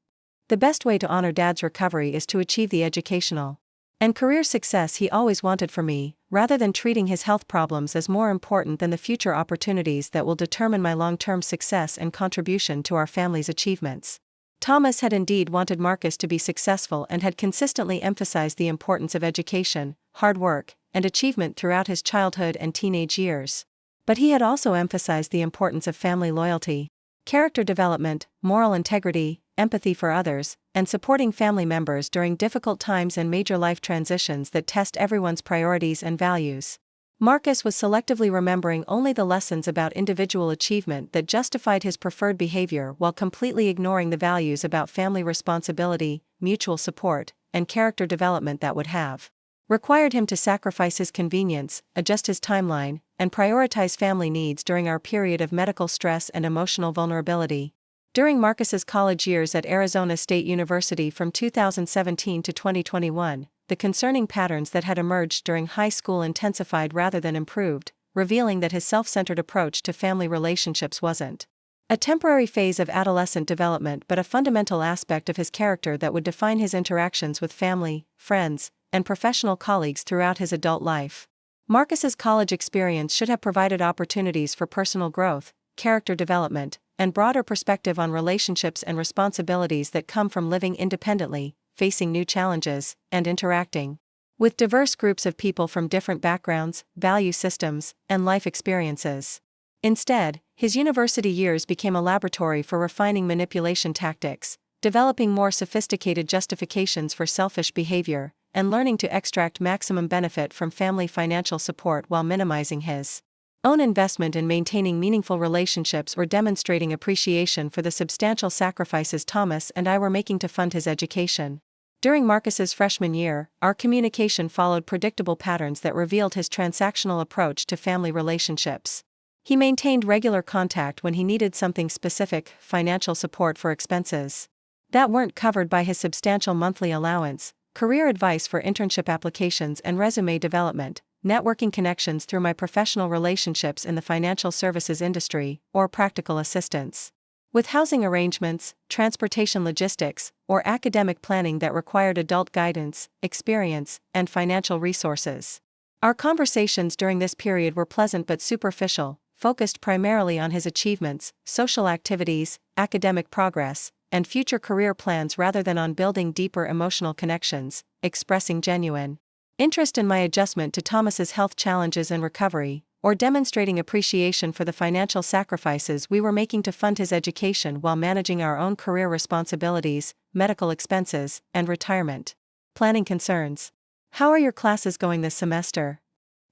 The best way to honor Dad's recovery is to achieve the educational and career success he always wanted for me, rather than treating his health problems as more important than the future opportunities that will determine my long-term success and contribution to our family's achievements." Thomas had indeed wanted Marcus to be successful and had consistently emphasized the importance of education, hard work, and achievement throughout his childhood and teenage years. But he had also emphasized the importance of family loyalty, character development, moral integrity, empathy for others, and supporting family members during difficult times and major life transitions that test everyone's priorities and values. Marcus was selectively remembering only the lessons about individual achievement that justified his preferred behavior while completely ignoring the values about family responsibility, mutual support, and character development that would have required him to sacrifice his convenience, adjust his timeline, and prioritize family needs during our period of medical stress and emotional vulnerability. During Marcus's college years at Arizona State University from 2017 to 2021, the concerning patterns that had emerged during high school intensified rather than improved, revealing that his self-centered approach to family relationships wasn't a temporary phase of adolescent development but a fundamental aspect of his character that would define his interactions with family, friends, and professional colleagues throughout his adult life. Marcus's college experience should have provided opportunities for personal growth, character development, and broader perspective on relationships and responsibilities that come from living independently, facing new challenges, and interacting with diverse groups of people from different backgrounds, value systems, and life experiences. Instead, his university years became a laboratory for refining manipulation tactics, developing more sophisticated justifications for selfish behavior, and learning to extract maximum benefit from family financial support while minimizing his own investment in maintaining meaningful relationships or demonstrating appreciation for the substantial sacrifices Thomas and I were making to fund his education. During Marcus's freshman year, our communication followed predictable patterns that revealed his transactional approach to family relationships. He maintained regular contact when he needed something specific, financial support for expenses that weren't covered by his substantial monthly allowance, career advice for internship applications and resume development, networking connections through my professional relationships in the financial services industry, or practical assistance with housing arrangements, transportation logistics, or academic planning that required adult guidance, experience, and financial resources. Our conversations during this period were pleasant but superficial, focused primarily on his achievements, social activities, academic progress, and future career plans rather than on building deeper emotional connections, expressing genuine interest in my adjustment to Thomas's health challenges and recovery, or demonstrating appreciation for the financial sacrifices we were making to fund his education while managing our own career responsibilities, medical expenses, and retirement planning concerns. "How are your classes going this semester?"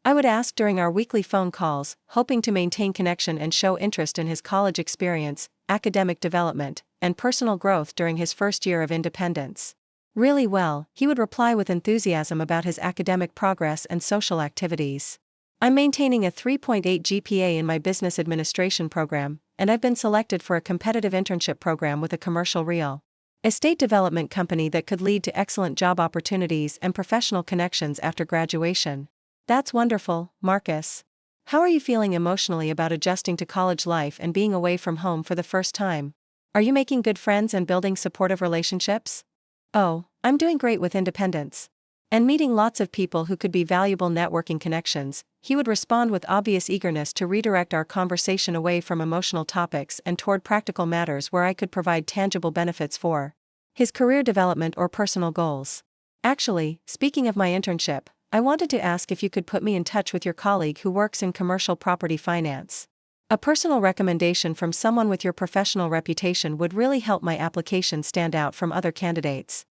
I would ask during our weekly phone calls, hoping to maintain connection and show interest in his college experience, academic development, and personal growth during his first year of independence. Really well, he would reply with enthusiasm about his academic progress and social activities. I'm maintaining a 3.8 GPA in my business administration program, and I've been selected for a competitive internship program with a commercial real estate development company that could lead to excellent job opportunities and professional connections after graduation. That's wonderful, Marcus. How are you feeling emotionally about adjusting to college life and being away from home for the first time? Are you making good friends and building supportive relationships? Oh, I'm doing great with independence. And meeting lots of people who could be valuable networking connections. He would respond with obvious eagerness to redirect our conversation away from emotional topics and toward practical matters where I could provide tangible benefits for his career development or personal goals. Actually, speaking of my internship, I wanted to ask if you could put me in touch with your colleague who works in commercial property finance. A personal recommendation from someone with your professional reputation would really help my application stand out from other candidates.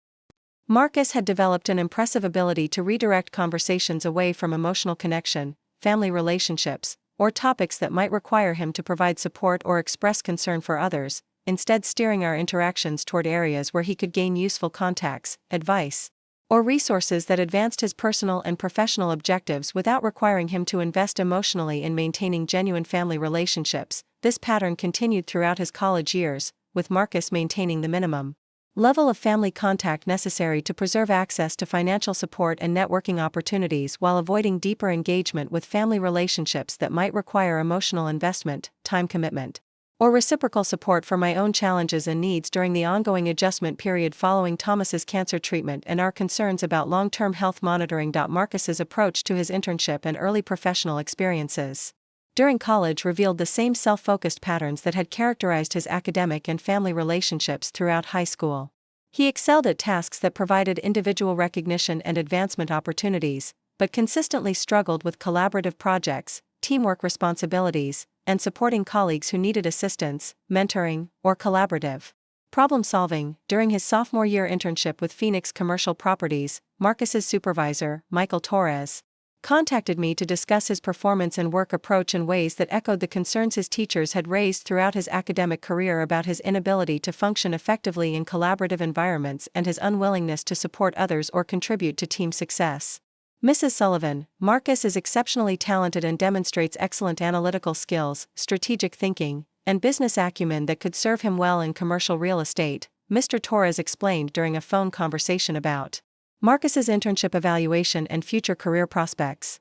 Marcus had developed an impressive ability to redirect conversations away from emotional connection, family relationships, or topics that might require him to provide support or express concern for others, instead steering our interactions toward areas where he could gain useful contacts, advice, or resources that advanced his personal and professional objectives without requiring him to invest emotionally in maintaining genuine family relationships. This pattern continued throughout his college years, with Marcus maintaining the minimum level of family contact necessary to preserve access to financial support and networking opportunities while avoiding deeper engagement with family relationships that might require emotional investment, time commitment, or reciprocal support for my own challenges and needs during the ongoing adjustment period following Thomas's cancer treatment and our concerns about long-term health monitoring. Marcus's approach to his internship and early professional experiences during college revealed the same self-focused patterns that had characterized his academic and family relationships throughout high school. He excelled at tasks that provided individual recognition and advancement opportunities, but consistently struggled with collaborative projects, teamwork responsibilities, and supporting colleagues who needed assistance, mentoring, or collaborative problem-solving. During his sophomore year internship with Phoenix Commercial Properties, Marcus's supervisor, Michael Torres, contacted me to discuss his performance and work approach in ways that echoed the concerns his teachers had raised throughout his academic career about his inability to function effectively in collaborative environments and his unwillingness to support others or contribute to team success. Mrs. Sullivan, Marcus is exceptionally talented and demonstrates excellent analytical skills, strategic thinking, and business acumen that could serve him well in commercial real estate, Mr. Torres explained during a phone conversation about Marcus's internship evaluation and future career prospects.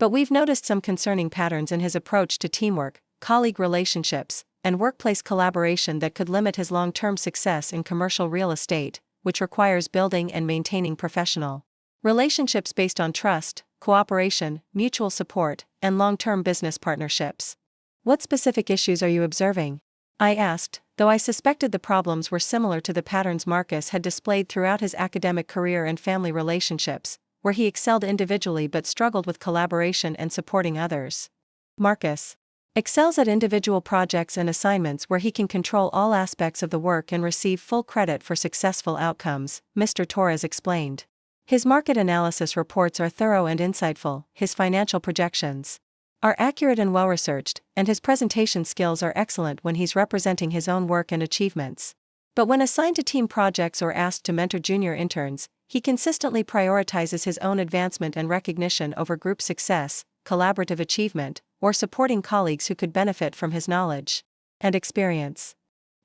But we've noticed some concerning patterns in his approach to teamwork, colleague relationships, and workplace collaboration that could limit his long-term success in commercial real estate, which requires building and maintaining professional relationships based on trust, cooperation, mutual support, and long-term business partnerships. What specific issues are you observing? I asked, though I suspected the problems were similar to the patterns Marcus had displayed throughout his academic career and family relationships, where he excelled individually but struggled with collaboration and supporting others. Marcus excels at individual projects and assignments where he can control all aspects of the work and receive full credit for successful outcomes, Mr. Torres explained. His market analysis reports are thorough and insightful, his financial projections are accurate and well-researched, and his presentation skills are excellent when he's representing his own work and achievements. But when assigned to team projects or asked to mentor junior interns, he consistently prioritizes his own advancement and recognition over group success, collaborative achievement, or supporting colleagues who could benefit from his knowledge and experience.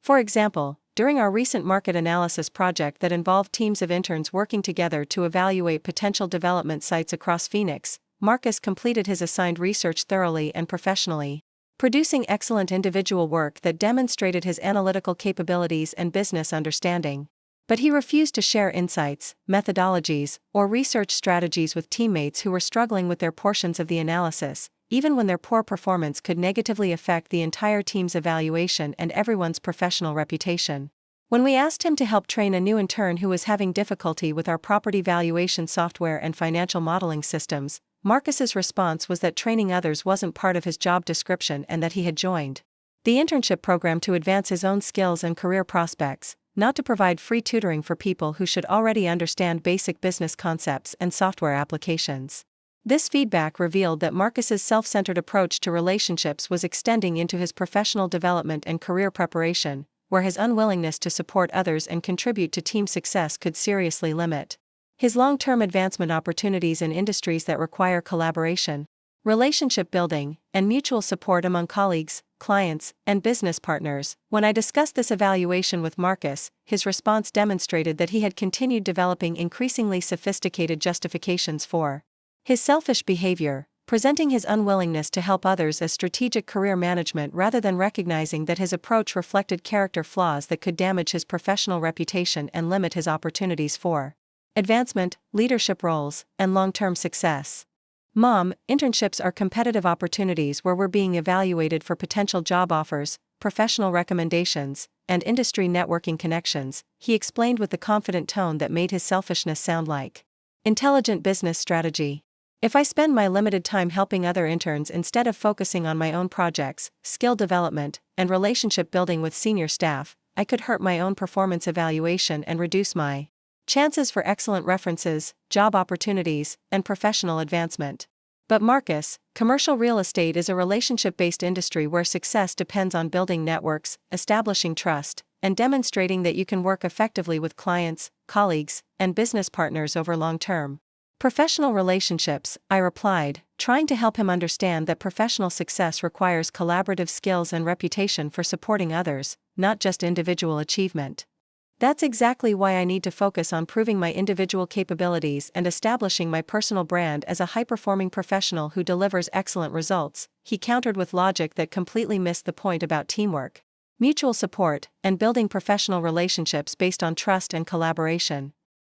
For example, during our recent market analysis project that involved teams of interns working together to evaluate potential development sites across Phoenix, Marcus completed his assigned research thoroughly and professionally, producing excellent individual work that demonstrated his analytical capabilities and business understanding. But he refused to share insights, methodologies, or research strategies with teammates who were struggling with their portions of the analysis, even when their poor performance could negatively affect the entire team's evaluation and everyone's professional reputation. When we asked him to help train a new intern who was having difficulty with our property valuation software and financial modeling systems, Marcus's response was that training others wasn't part of his job description and that he had joined the internship program to advance his own skills and career prospects, not to provide free tutoring for people who should already understand basic business concepts and software applications. This feedback revealed that Marcus's self-centered approach to relationships was extending into his professional development and career preparation, where his unwillingness to support others and contribute to team success could seriously limit his long-term advancement opportunities in industries that require collaboration, relationship building, and mutual support among colleagues, clients, and business partners. When I discussed this evaluation with Marcus, his response demonstrated that he had continued developing increasingly sophisticated justifications for his selfish behavior, presenting his unwillingness to help others as strategic career management rather than recognizing that his approach reflected character flaws that could damage his professional reputation and limit his opportunities for advancement, leadership roles, and long-term success. Mom, internships are competitive opportunities where we're being evaluated for potential job offers, professional recommendations, and industry networking connections, he explained with the confident tone that made his selfishness sound like intelligent business strategy. If I spend my limited time helping other interns instead of focusing on my own projects, skill development, and relationship building with senior staff, I could hurt my own performance evaluation and reduce my chances for excellent references, job opportunities, and professional advancement. But Marcus, commercial real estate is a relationship-based industry where success depends on building networks, establishing trust, and demonstrating that you can work effectively with clients, colleagues, and business partners over long-term professional relationships, I replied, trying to help him understand that professional success requires collaborative skills and reputation for supporting others, not just individual achievement. That's exactly why I need to focus on proving my individual capabilities and establishing my personal brand as a high-performing professional who delivers excellent results, he countered with logic that completely missed the point about teamwork, mutual support, and building professional relationships based on trust and collaboration.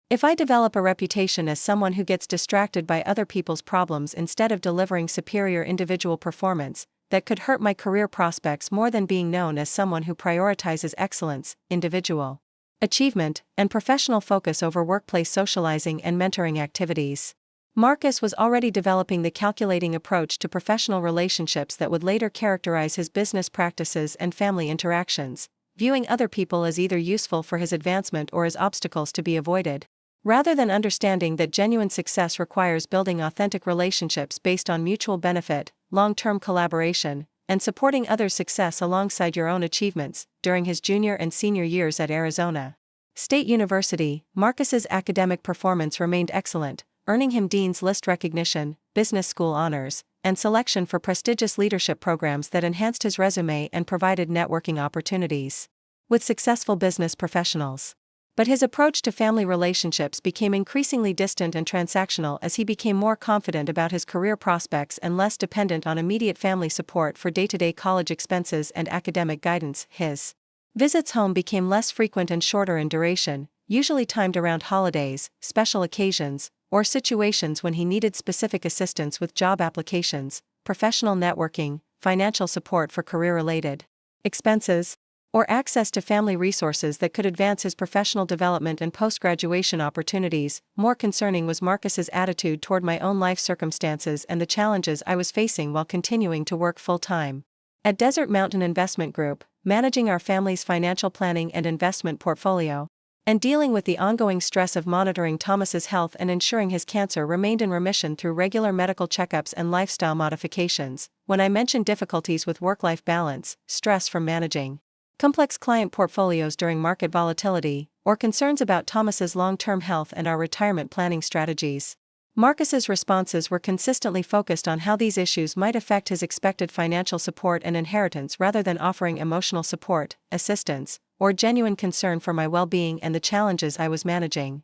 If I develop a reputation as someone who gets distracted by other people's problems instead of delivering superior individual performance, that could hurt my career prospects more than being known as someone who prioritizes excellence, individual achievement, and professional focus over workplace socializing and mentoring activities. Marcus was already developing the calculating approach to professional relationships that would later characterize his business practices and family interactions, viewing other people as either useful for his advancement or as obstacles to be avoided. Rather than understanding that genuine success requires building authentic relationships based on mutual benefit, long-term collaboration, and supporting others' success alongside your own achievements. During his junior and senior years at Arizona State University, Marcus's academic performance remained excellent, earning him Dean's List recognition, business school honors, and selection for prestigious leadership programs that enhanced his resume and provided networking opportunities with successful business professionals. But his approach to family relationships became increasingly distant and transactional as he became more confident about his career prospects and less dependent on immediate family support for day-to-day college expenses and academic guidance. His visits home became less frequent and shorter in duration, usually timed around holidays, special occasions, or situations when he needed specific assistance with job applications, professional networking, financial support for career-related expenses, or access to family resources that could advance his professional development and post-graduation opportunities. More concerning was Marcus's attitude toward my own life circumstances and the challenges I was facing while continuing to work full-time at Desert Mountain Investment Group, managing our family's financial planning and investment portfolio, and dealing with the ongoing stress of monitoring Thomas's health and ensuring his cancer remained in remission through regular medical checkups and lifestyle modifications. When I mentioned difficulties with work-life balance, stress from managing complex client portfolios during market volatility, or concerns about Thomas's long-term health and our retirement planning strategies, Marcus's responses were consistently focused on how these issues might affect his expected financial support and inheritance rather than offering emotional support, assistance, or genuine concern for my well-being and the challenges I was managing.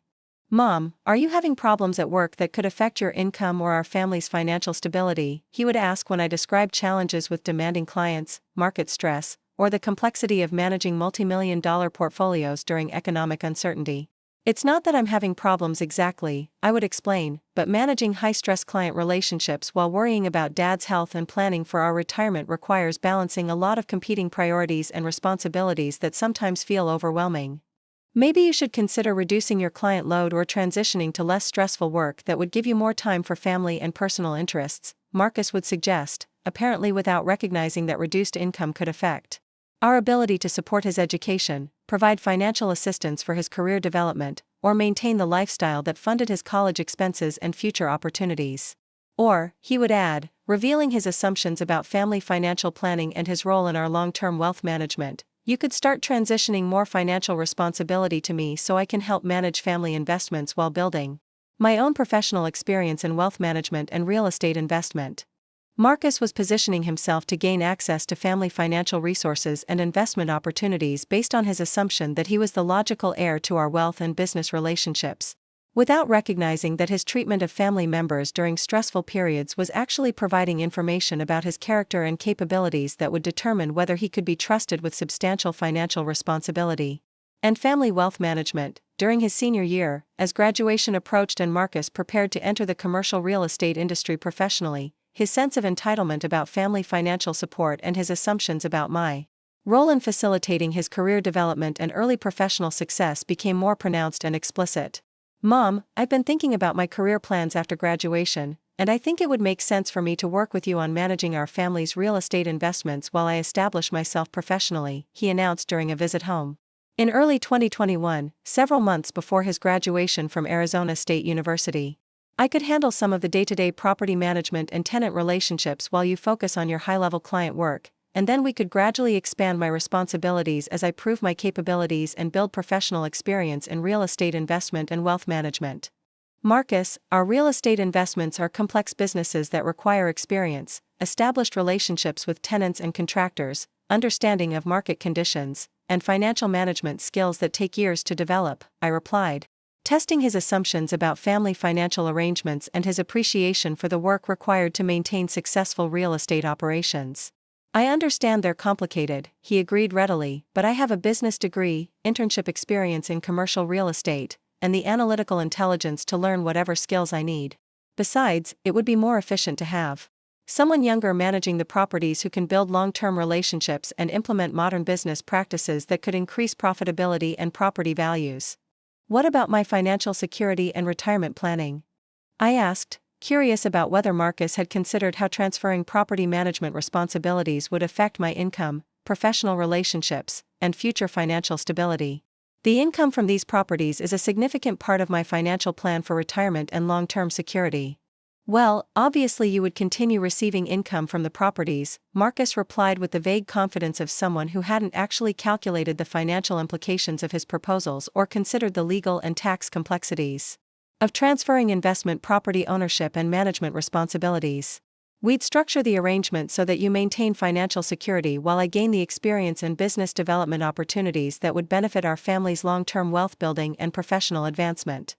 Mom, are you having problems at work that could affect your income or our family's financial stability? He would ask when I described challenges with demanding clients, market stress, or the complexity of managing multi-million-dollar portfolios during economic uncertainty. It's not that I'm having problems exactly, I would explain, but managing high-stress client relationships while worrying about Dad's health and planning for our retirement requires balancing a lot of competing priorities and responsibilities that sometimes feel overwhelming. Maybe you should consider reducing your client load or transitioning to less stressful work that would give you more time for family and personal interests, Marcus would suggest, apparently without recognizing that reduced income could affect our ability to support his education, provide financial assistance for his career development, or maintain the lifestyle that funded his college expenses and future opportunities. Or, he would add, revealing his assumptions about family financial planning and his role in our long-term wealth management, You could start transitioning more financial responsibility to me so I can help manage family investments while building my own professional experience in wealth management and real estate investment. Marcus was positioning himself to gain access to family financial resources and investment opportunities based on his assumption that he was the logical heir to our wealth and business relationships, without recognizing that his treatment of family members during stressful periods was actually providing information about his character and capabilities that would determine whether he could be trusted with substantial financial responsibility and family wealth management. During his senior year, as graduation approached and Marcus prepared to enter the commercial real estate industry professionally, his sense of entitlement about family financial support and his assumptions about my role in facilitating his career development and early professional success became more pronounced and explicit. "Mom, I've been thinking about my career plans after graduation, and I think it would make sense for me to work with you on managing our family's real estate investments while I establish myself professionally," he announced during a visit home in early 2021, several months before his graduation from Arizona State University. "I could handle some of the day-to-day property management and tenant relationships while you focus on your high-level client work, and then we could gradually expand my responsibilities as I prove my capabilities and build professional experience in real estate investment and wealth management." Marcus, our real estate investments are complex businesses that require experience, established relationships with tenants and contractors, understanding of market conditions, and financial management skills that take years to develop, I replied, testing his assumptions about family financial arrangements and his appreciation for the work required to maintain successful real estate operations. "I understand they're complicated," he agreed readily, "but I have a business degree, internship experience in commercial real estate, and the analytical intelligence to learn whatever skills I need. Besides, it would be more efficient to have someone younger managing the properties who can build long-term relationships and implement modern business practices that could increase profitability and property values." "What about my financial security and retirement planning?" I asked, curious about whether Marcus had considered how transferring property management responsibilities would affect my income, professional relationships, and future financial stability. "The income from these properties is a significant part of my financial plan for retirement and long-term security." "Well, obviously you would continue receiving income from the properties," Marcus replied with the vague confidence of someone who hadn't actually calculated the financial implications of his proposals or considered the legal and tax complexities of transferring investment property ownership and management responsibilities. "We'd structure the arrangement so that you maintain financial security while I gain the experience and business development opportunities that would benefit our family's long-term wealth building and professional advancement."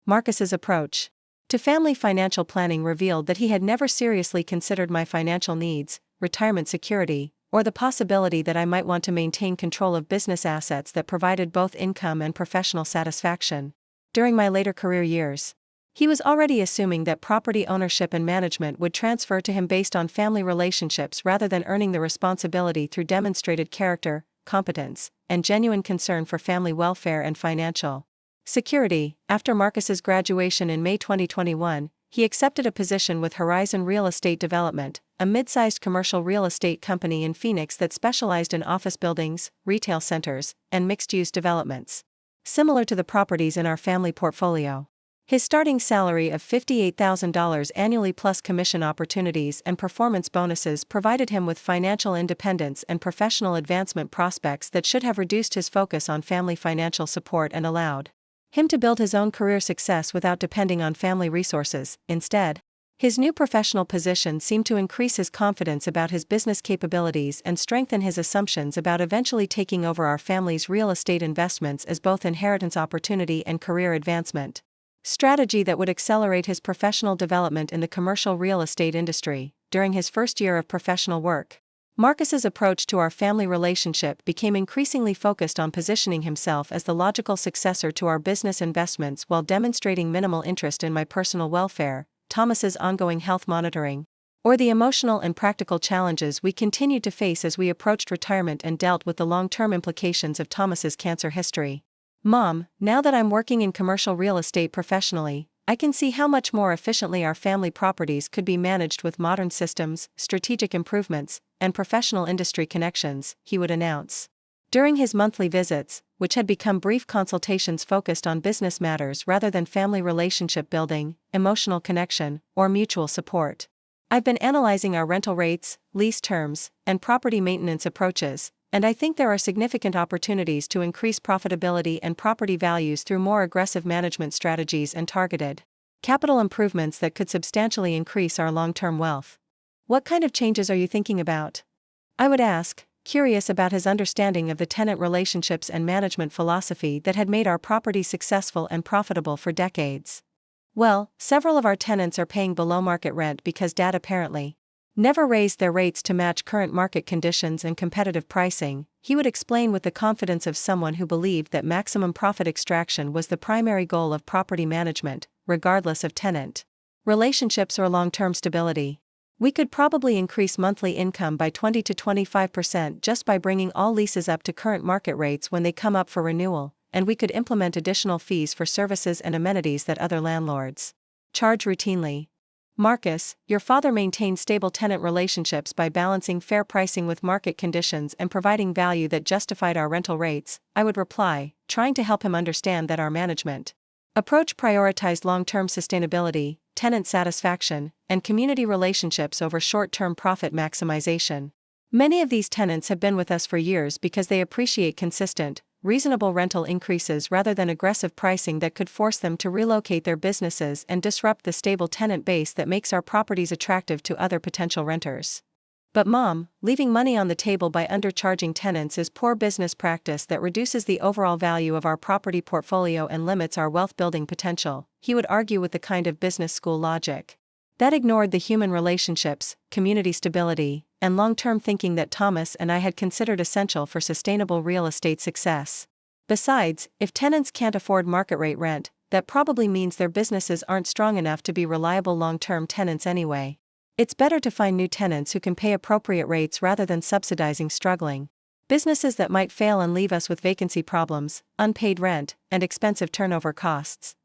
Marcus's approach to family financial planning revealed that he had never seriously considered my financial needs, retirement security, or the possibility that I might want to maintain control of business assets that provided both income and professional satisfaction. During my later career years, he was already assuming that property ownership and management would transfer to him based on family relationships rather than earning the responsibility through demonstrated character, competence, and genuine concern for family welfare and financial security. After Marcus's graduation in May 2021, he accepted a position with Horizon Real Estate Development, a mid-sized commercial real estate company in Phoenix that specialized in office buildings, retail centers, and mixed-use developments, similar to the properties in our family portfolio. His starting salary of $58,000 annually plus commission opportunities and performance bonuses provided him with financial independence and professional advancement prospects that should have reduced his focus on family financial support and allowed him to build his own career success without depending on family resources. Instead, his new professional position seemed to increase his confidence about his business capabilities and strengthen his assumptions about eventually taking over our family's real estate investments as both inheritance opportunity and career advancement strategy that would accelerate his professional development in the commercial real estate industry. During his first year of professional work, Marcus's approach to our family relationship became increasingly focused on positioning himself as the logical successor to our business investments while demonstrating minimal interest in my personal welfare, Thomas's ongoing health monitoring, or the emotional and practical challenges we continued to face as we approached retirement and dealt with the long-term implications of Thomas's cancer history. "Mom, now that I'm working in commercial real estate professionally, I can see how much more efficiently our family properties could be managed with modern systems, strategic improvements, and professional industry connections," he would announce. During his monthly visits, which had become brief consultations focused on business matters rather than family relationship building, emotional connection, or mutual support, "I've been analyzing our rental rates, lease terms, and property maintenance approaches, and I think there are significant opportunities to increase profitability and property values through more aggressive management strategies and targeted capital improvements that could substantially increase our long-term wealth. What kind of changes are you thinking about? I would ask, curious about his understanding of the tenant relationships and management philosophy that had made our property successful and profitable for decades. Well, several of our tenants are paying below market rent because Dad apparently never raised their rates to match current market conditions and competitive pricing, he would explain with the confidence of someone who believed that maximum profit extraction was the primary goal of property management, regardless of tenant relationships or long-term stability. We could probably increase monthly income by 20 to 25% just by bringing all leases up to current market rates when they come up for renewal, and we could implement additional fees for services and amenities that other landlords charge routinely. Marcus, your father maintained stable tenant relationships by balancing fair pricing with market conditions and providing value that justified our rental rates, I would reply, trying to help him understand that our management approach prioritized long-term sustainability, tenant satisfaction, and community relationships over short-term profit maximization. Many of these tenants have been with us for years because they appreciate consistent, reasonable rental increases rather than aggressive pricing that could force them to relocate their businesses and disrupt the stable tenant base that makes our properties attractive to other potential renters. But Mom, leaving money on the table by undercharging tenants is poor business practice that reduces the overall value of our property portfolio and limits our wealth-building potential, he would argue with the kind of business school logic that ignored the human relationships, community stability, and long-term thinking that Thomas and I had considered essential for sustainable real estate success. Besides, if tenants can't afford market-rate rent, that probably means their businesses aren't strong enough to be reliable long-term tenants anyway. It's better to find new tenants who can pay appropriate rates rather than subsidizing struggling businesses that might fail and leave us with vacancy problems, unpaid rent, and expensive turnover costs.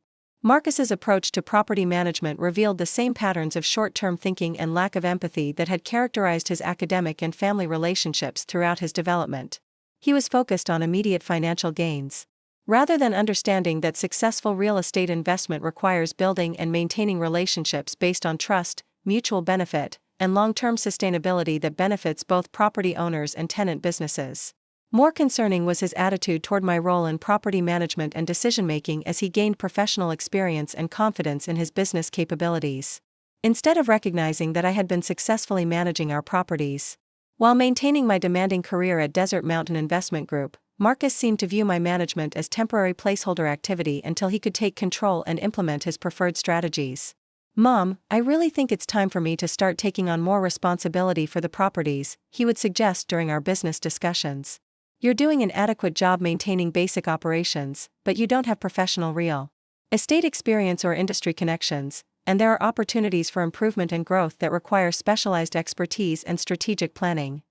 Marcus's approach to property management revealed the same patterns of short-term thinking and lack of empathy that had characterized his academic and family relationships throughout his development. He was focused on immediate financial gains, rather than understanding that successful real estate investment requires building and maintaining relationships based on trust, mutual benefit, and long-term sustainability that benefits both property owners and tenant businesses. More concerning was his attitude toward my role in property management and decision-making as he gained professional experience and confidence in his business capabilities. Instead of recognizing that I had been successfully managing our properties while maintaining my demanding career at Desert Mountain Investment Group, Marcus seemed to view my management as temporary placeholder activity until he could take control and implement his preferred strategies. Mom, I really think it's time for me to start taking on more responsibility for the properties, he would suggest during our business discussions. You're doing an adequate job maintaining basic operations, but you don't have professional real estate experience or industry connections, and there are opportunities for improvement and growth that require specialized expertise and strategic planning.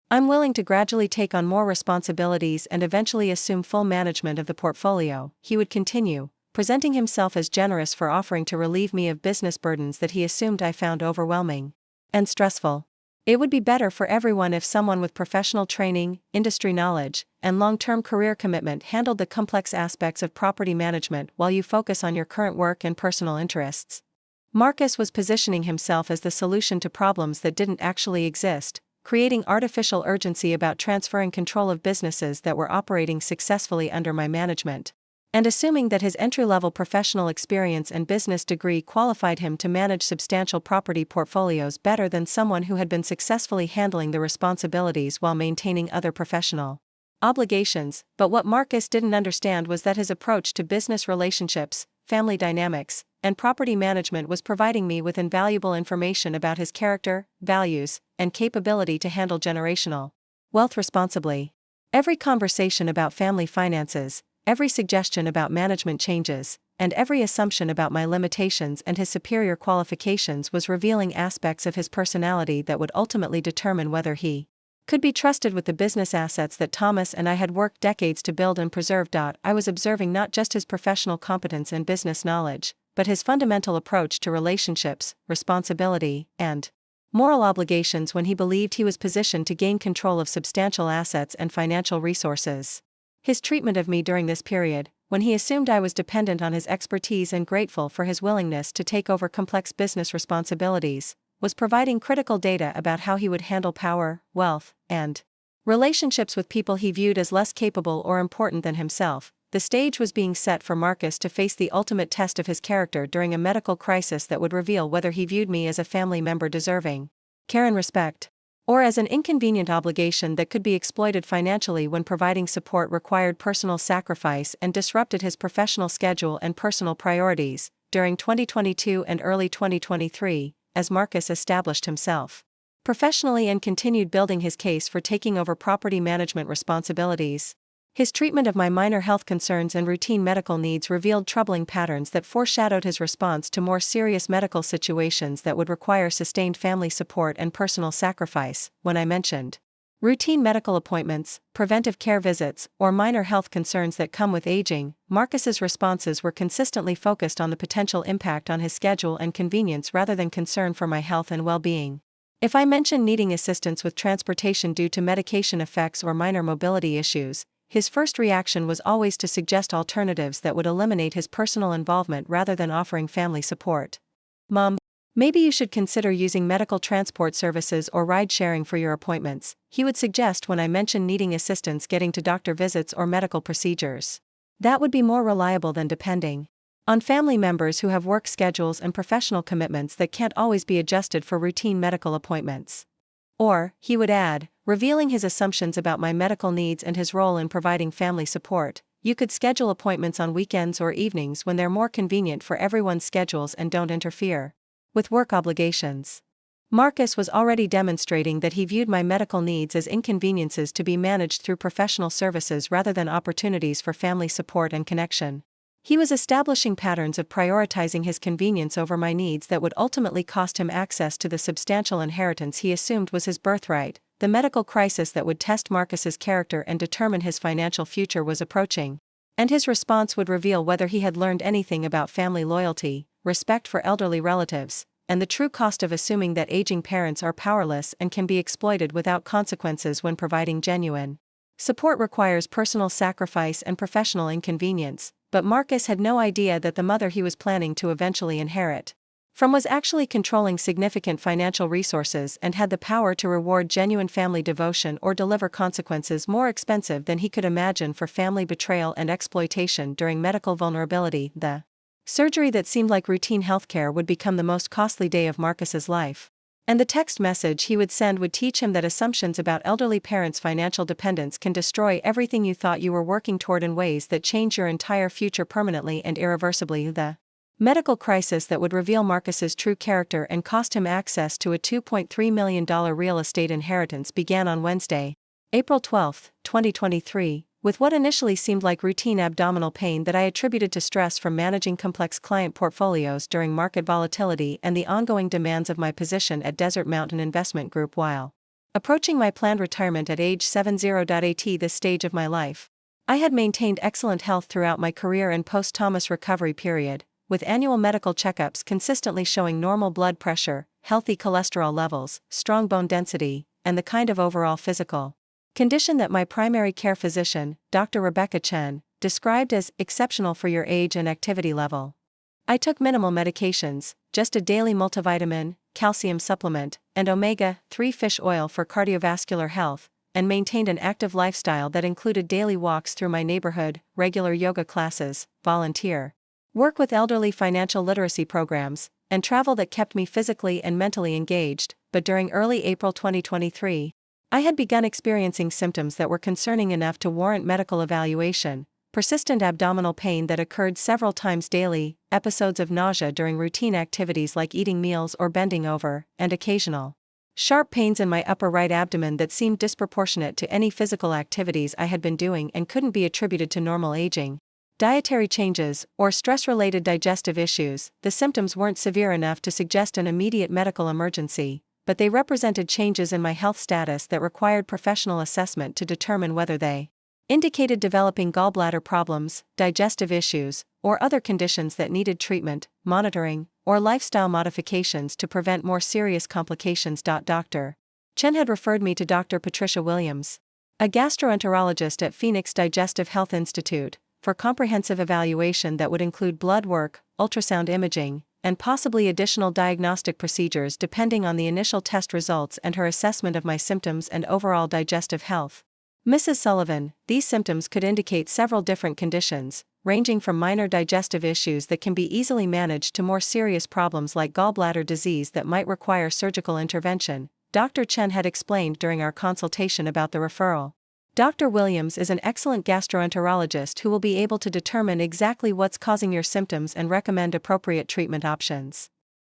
I'm willing to gradually take on more responsibilities and eventually assume full management of the portfolio, he would continue, presenting himself as generous for offering to relieve me of business burdens that he assumed I found overwhelming and stressful. It would be better for everyone if someone with professional training, industry knowledge, and long-term career commitment handled the complex aspects of property management while you focus on your current work and personal interests. Marcus was positioning himself as the solution to problems that didn't actually exist, creating artificial urgency about transferring control of businesses that were operating successfully under my management, and assuming that his entry-level professional experience and business degree qualified him to manage substantial property portfolios better than someone who had been successfully handling the responsibilities while maintaining other professional obligations. But what Marcus didn't understand was that his approach to business relationships, family dynamics, and property management was providing me with invaluable information about his character, values, and capability to handle generational wealth responsibly. Every conversation about family finances, every suggestion about management changes, and every assumption about my limitations and his superior qualifications was revealing aspects of his personality that would ultimately determine whether he could be trusted with the business assets that Thomas and I had worked decades to build and preserve. I was observing not just his professional competence and business knowledge, but his fundamental approach to relationships, responsibility, and moral obligations when he believed he was positioned to gain control of substantial assets and financial resources. His treatment of me during this period, when he assumed I was dependent on his expertise and grateful for his willingness to take over complex business responsibilities, was providing critical data about how he would handle power, wealth, and relationships with people he viewed as less capable or important than himself. The stage was being set for Marcus to face the ultimate test of his character during a medical crisis that would reveal whether he viewed me as a family member deserving care and respect, or as an inconvenient obligation that could be exploited financially when providing support required personal sacrifice and disrupted his professional schedule and personal priorities. During 2022 and early 2023, as Marcus established himself professionally and continued building his case for taking over property management responsibilities, his treatment of my minor health concerns and routine medical needs revealed troubling patterns that foreshadowed his response to more serious medical situations that would require sustained family support and personal sacrifice. When I mentioned routine medical appointments, preventive care visits, or minor health concerns that come with aging, Marcus's responses were consistently focused on the potential impact on his schedule and convenience rather than concern for my health and well-being. If I mentioned needing assistance with transportation due to medication effects or minor mobility issues, his first reaction was always to suggest alternatives that would eliminate his personal involvement rather than offering family support. "Mom, maybe you should consider using medical transport services or ride-sharing for your appointments," he would suggest when I mentioned needing assistance getting to doctor visits or medical procedures. "That would be more reliable than depending on family members who have work schedules and professional commitments that can't always be adjusted for routine medical appointments." Or, he would add, revealing his assumptions about my medical needs and his role in providing family support, "You could schedule appointments on weekends or evenings when they're more convenient for everyone's schedules and don't interfere with work obligations." Marcus was already demonstrating that he viewed my medical needs as inconveniences to be managed through professional services rather than opportunities for family support and connection. He was establishing patterns of prioritizing his convenience over my needs that would ultimately cost him access to the substantial inheritance he assumed was his birthright. The medical crisis that would test Marcus's character and determine his financial future was approaching, and his response would reveal whether he had learned anything about family loyalty, respect for elderly relatives, and the true cost of assuming that aging parents are powerless and can be exploited without consequences when providing genuine support requires personal sacrifice and professional inconvenience. But Marcus had no idea that the mother he was planning to eventually inherit from was actually controlling significant financial resources and had the power to reward genuine family devotion or deliver consequences more expensive than he could imagine for family betrayal and exploitation during medical vulnerability. The surgery that seemed like routine healthcare would become the most costly day of Marcus's life. And the text message he would send would teach him that assumptions about elderly parents' financial dependence can destroy everything you thought you were working toward in ways that change your entire future permanently and irreversibly. The medical crisis that would reveal Marcus's true character and cost him access to a $2.3 million real estate inheritance began on Wednesday, April 12, 2023, with what initially seemed like routine abdominal pain that I attributed to stress from managing complex client portfolios during market volatility and the ongoing demands of my position at Desert Mountain Investment Group while approaching my planned retirement at age 70. This stage of my life, I had maintained excellent health throughout my career and post-Thomas recovery period, with annual medical checkups consistently showing normal blood pressure, healthy cholesterol levels, strong bone density, and the kind of overall physical condition that my primary care physician, Dr. Rebecca Chen, described as exceptional for your age and activity level. I took minimal medications, just a daily multivitamin, calcium supplement, and omega-3 fish oil for cardiovascular health, and maintained an active lifestyle that included daily walks through my neighborhood, regular yoga classes, volunteer work with elderly financial literacy programs, and travel that kept me physically and mentally engaged. But during early April 2023, I had begun experiencing symptoms that were concerning enough to warrant medical evaluation: persistent abdominal pain that occurred several times daily, episodes of nausea during routine activities like eating meals or bending over, and occasional sharp pains in my upper right abdomen that seemed disproportionate to any physical activities I had been doing and couldn't be attributed to normal aging, dietary changes, or stress-related digestive issues. The symptoms weren't severe enough to suggest an immediate medical emergency, but they represented changes in my health status that required professional assessment to determine whether they indicated developing gallbladder problems, digestive issues, or other conditions that needed treatment, monitoring, or lifestyle modifications to prevent more serious complications. Dr. Chen had referred me to Dr. Patricia Williams, a gastroenterologist at Phoenix Digestive Health Institute, for comprehensive evaluation that would include blood work, ultrasound imaging, and possibly additional diagnostic procedures depending on the initial test results and her assessment of my symptoms and overall digestive health. Mrs. Sullivan, these symptoms could indicate several different conditions, ranging from minor digestive issues that can be easily managed to more serious problems like gallbladder disease that might require surgical intervention, Dr. Chen had explained during our consultation about the referral. Dr. Williams is an excellent gastroenterologist who will be able to determine exactly what's causing your symptoms and recommend appropriate treatment options.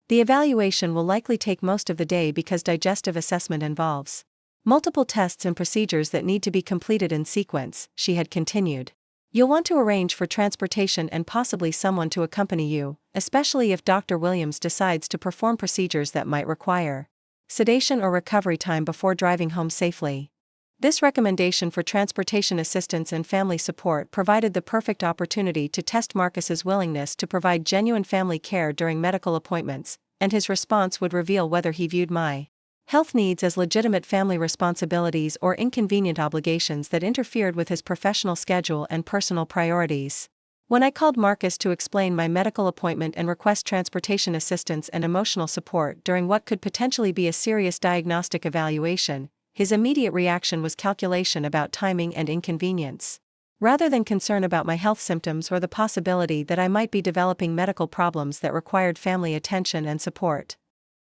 The evaluation will likely take most of the day because digestive assessment involves multiple tests and procedures that need to be completed in sequence, she had continued. You'll want to arrange for transportation and possibly someone to accompany you, especially if Dr. Williams decides to perform procedures that might require sedation or recovery time before driving home safely. This recommendation for transportation assistance and family support provided the perfect opportunity to test Marcus's willingness to provide genuine family care during medical appointments, and his response would reveal whether he viewed my health needs as legitimate family responsibilities or inconvenient obligations that interfered with his professional schedule and personal priorities. When I called Marcus to explain my medical appointment and request transportation assistance and emotional support during what could potentially be a serious diagnostic evaluation, his immediate reaction was calculation about timing and inconvenience. Rather than concern about my health symptoms or the possibility that I might be developing medical problems that required family attention and support.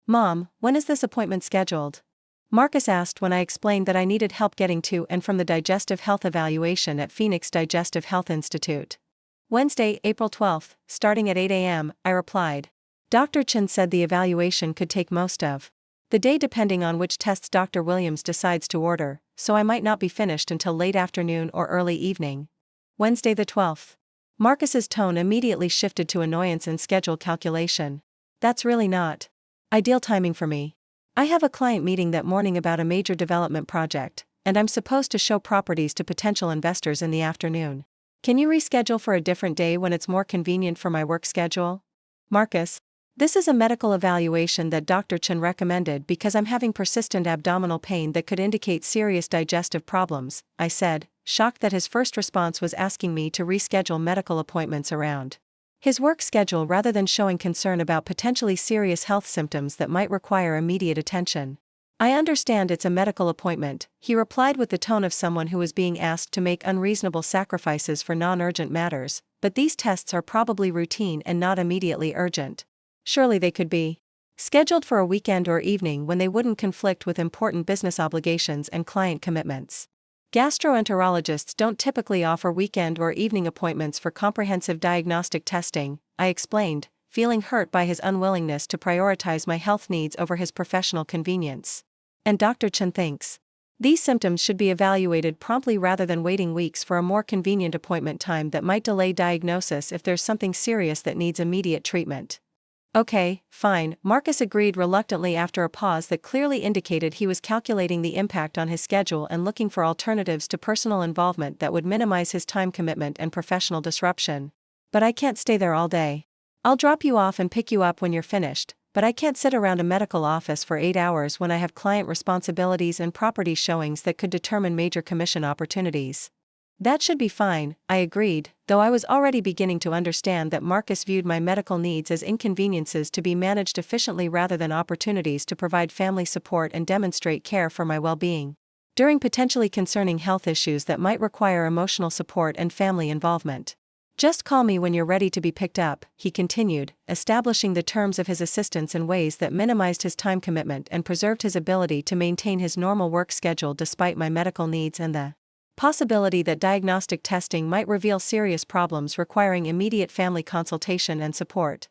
"Mom, when is this appointment scheduled?" Marcus asked when I explained that I needed help getting to and from the digestive health evaluation at Phoenix Digestive Health Institute. "Wednesday, April 12th, starting at 8 a.m., I replied. Dr. Chen said the evaluation could take most of the day depending on which tests Dr. Williams decides to order, so I might not be finished until late afternoon or early evening. Wednesday the 12th. Marcus's tone immediately shifted to annoyance and schedule calculation. That's really not ideal timing for me. I have a client meeting that morning about a major development project, and I'm supposed to show properties to potential investors in the afternoon. Can you reschedule for a different day when it's more convenient for my work schedule? Marcus, this is a medical evaluation that Dr. Chen recommended because I'm having persistent abdominal pain that could indicate serious digestive problems, I said, shocked that his first response was asking me to reschedule medical appointments around his work schedule rather than showing concern about potentially serious health symptoms that might require immediate attention. "I understand it's a medical appointment," he replied with the tone of someone who is being asked to make unreasonable sacrifices for non-urgent matters, "but these tests are probably routine and not immediately urgent. Surely they could be scheduled for a weekend or evening when they wouldn't conflict with important business obligations and client commitments." Gastroenterologists don't typically offer weekend or evening appointments for comprehensive diagnostic testing, I explained, feeling hurt by his unwillingness to prioritize my health needs over his professional convenience. And Dr. Chen thinks these symptoms should be evaluated promptly rather than waiting weeks for a more convenient appointment time that might delay diagnosis if there's something serious that needs immediate treatment. Okay, fine, Marcus agreed reluctantly after a pause that clearly indicated he was calculating the impact on his schedule and looking for alternatives to personal involvement that would minimize his time commitment and professional disruption. "But I can't stay there all day. I'll drop you off and pick you up when you're finished, but I can't sit around a medical office for 8 hours when I have client responsibilities and property showings that could determine major commission opportunities." "That should be fine," I agreed, though I was already beginning to understand that Marcus viewed my medical needs as inconveniences to be managed efficiently rather than opportunities to provide family support and demonstrate care for my well-being during potentially concerning health issues that might require emotional support and family involvement. "Just call me when you're ready to be picked up," he continued, establishing the terms of his assistance in ways that minimized his time commitment and preserved his ability to maintain his normal work schedule despite my medical needs and the possibility that diagnostic testing might reveal serious problems requiring immediate family consultation and support.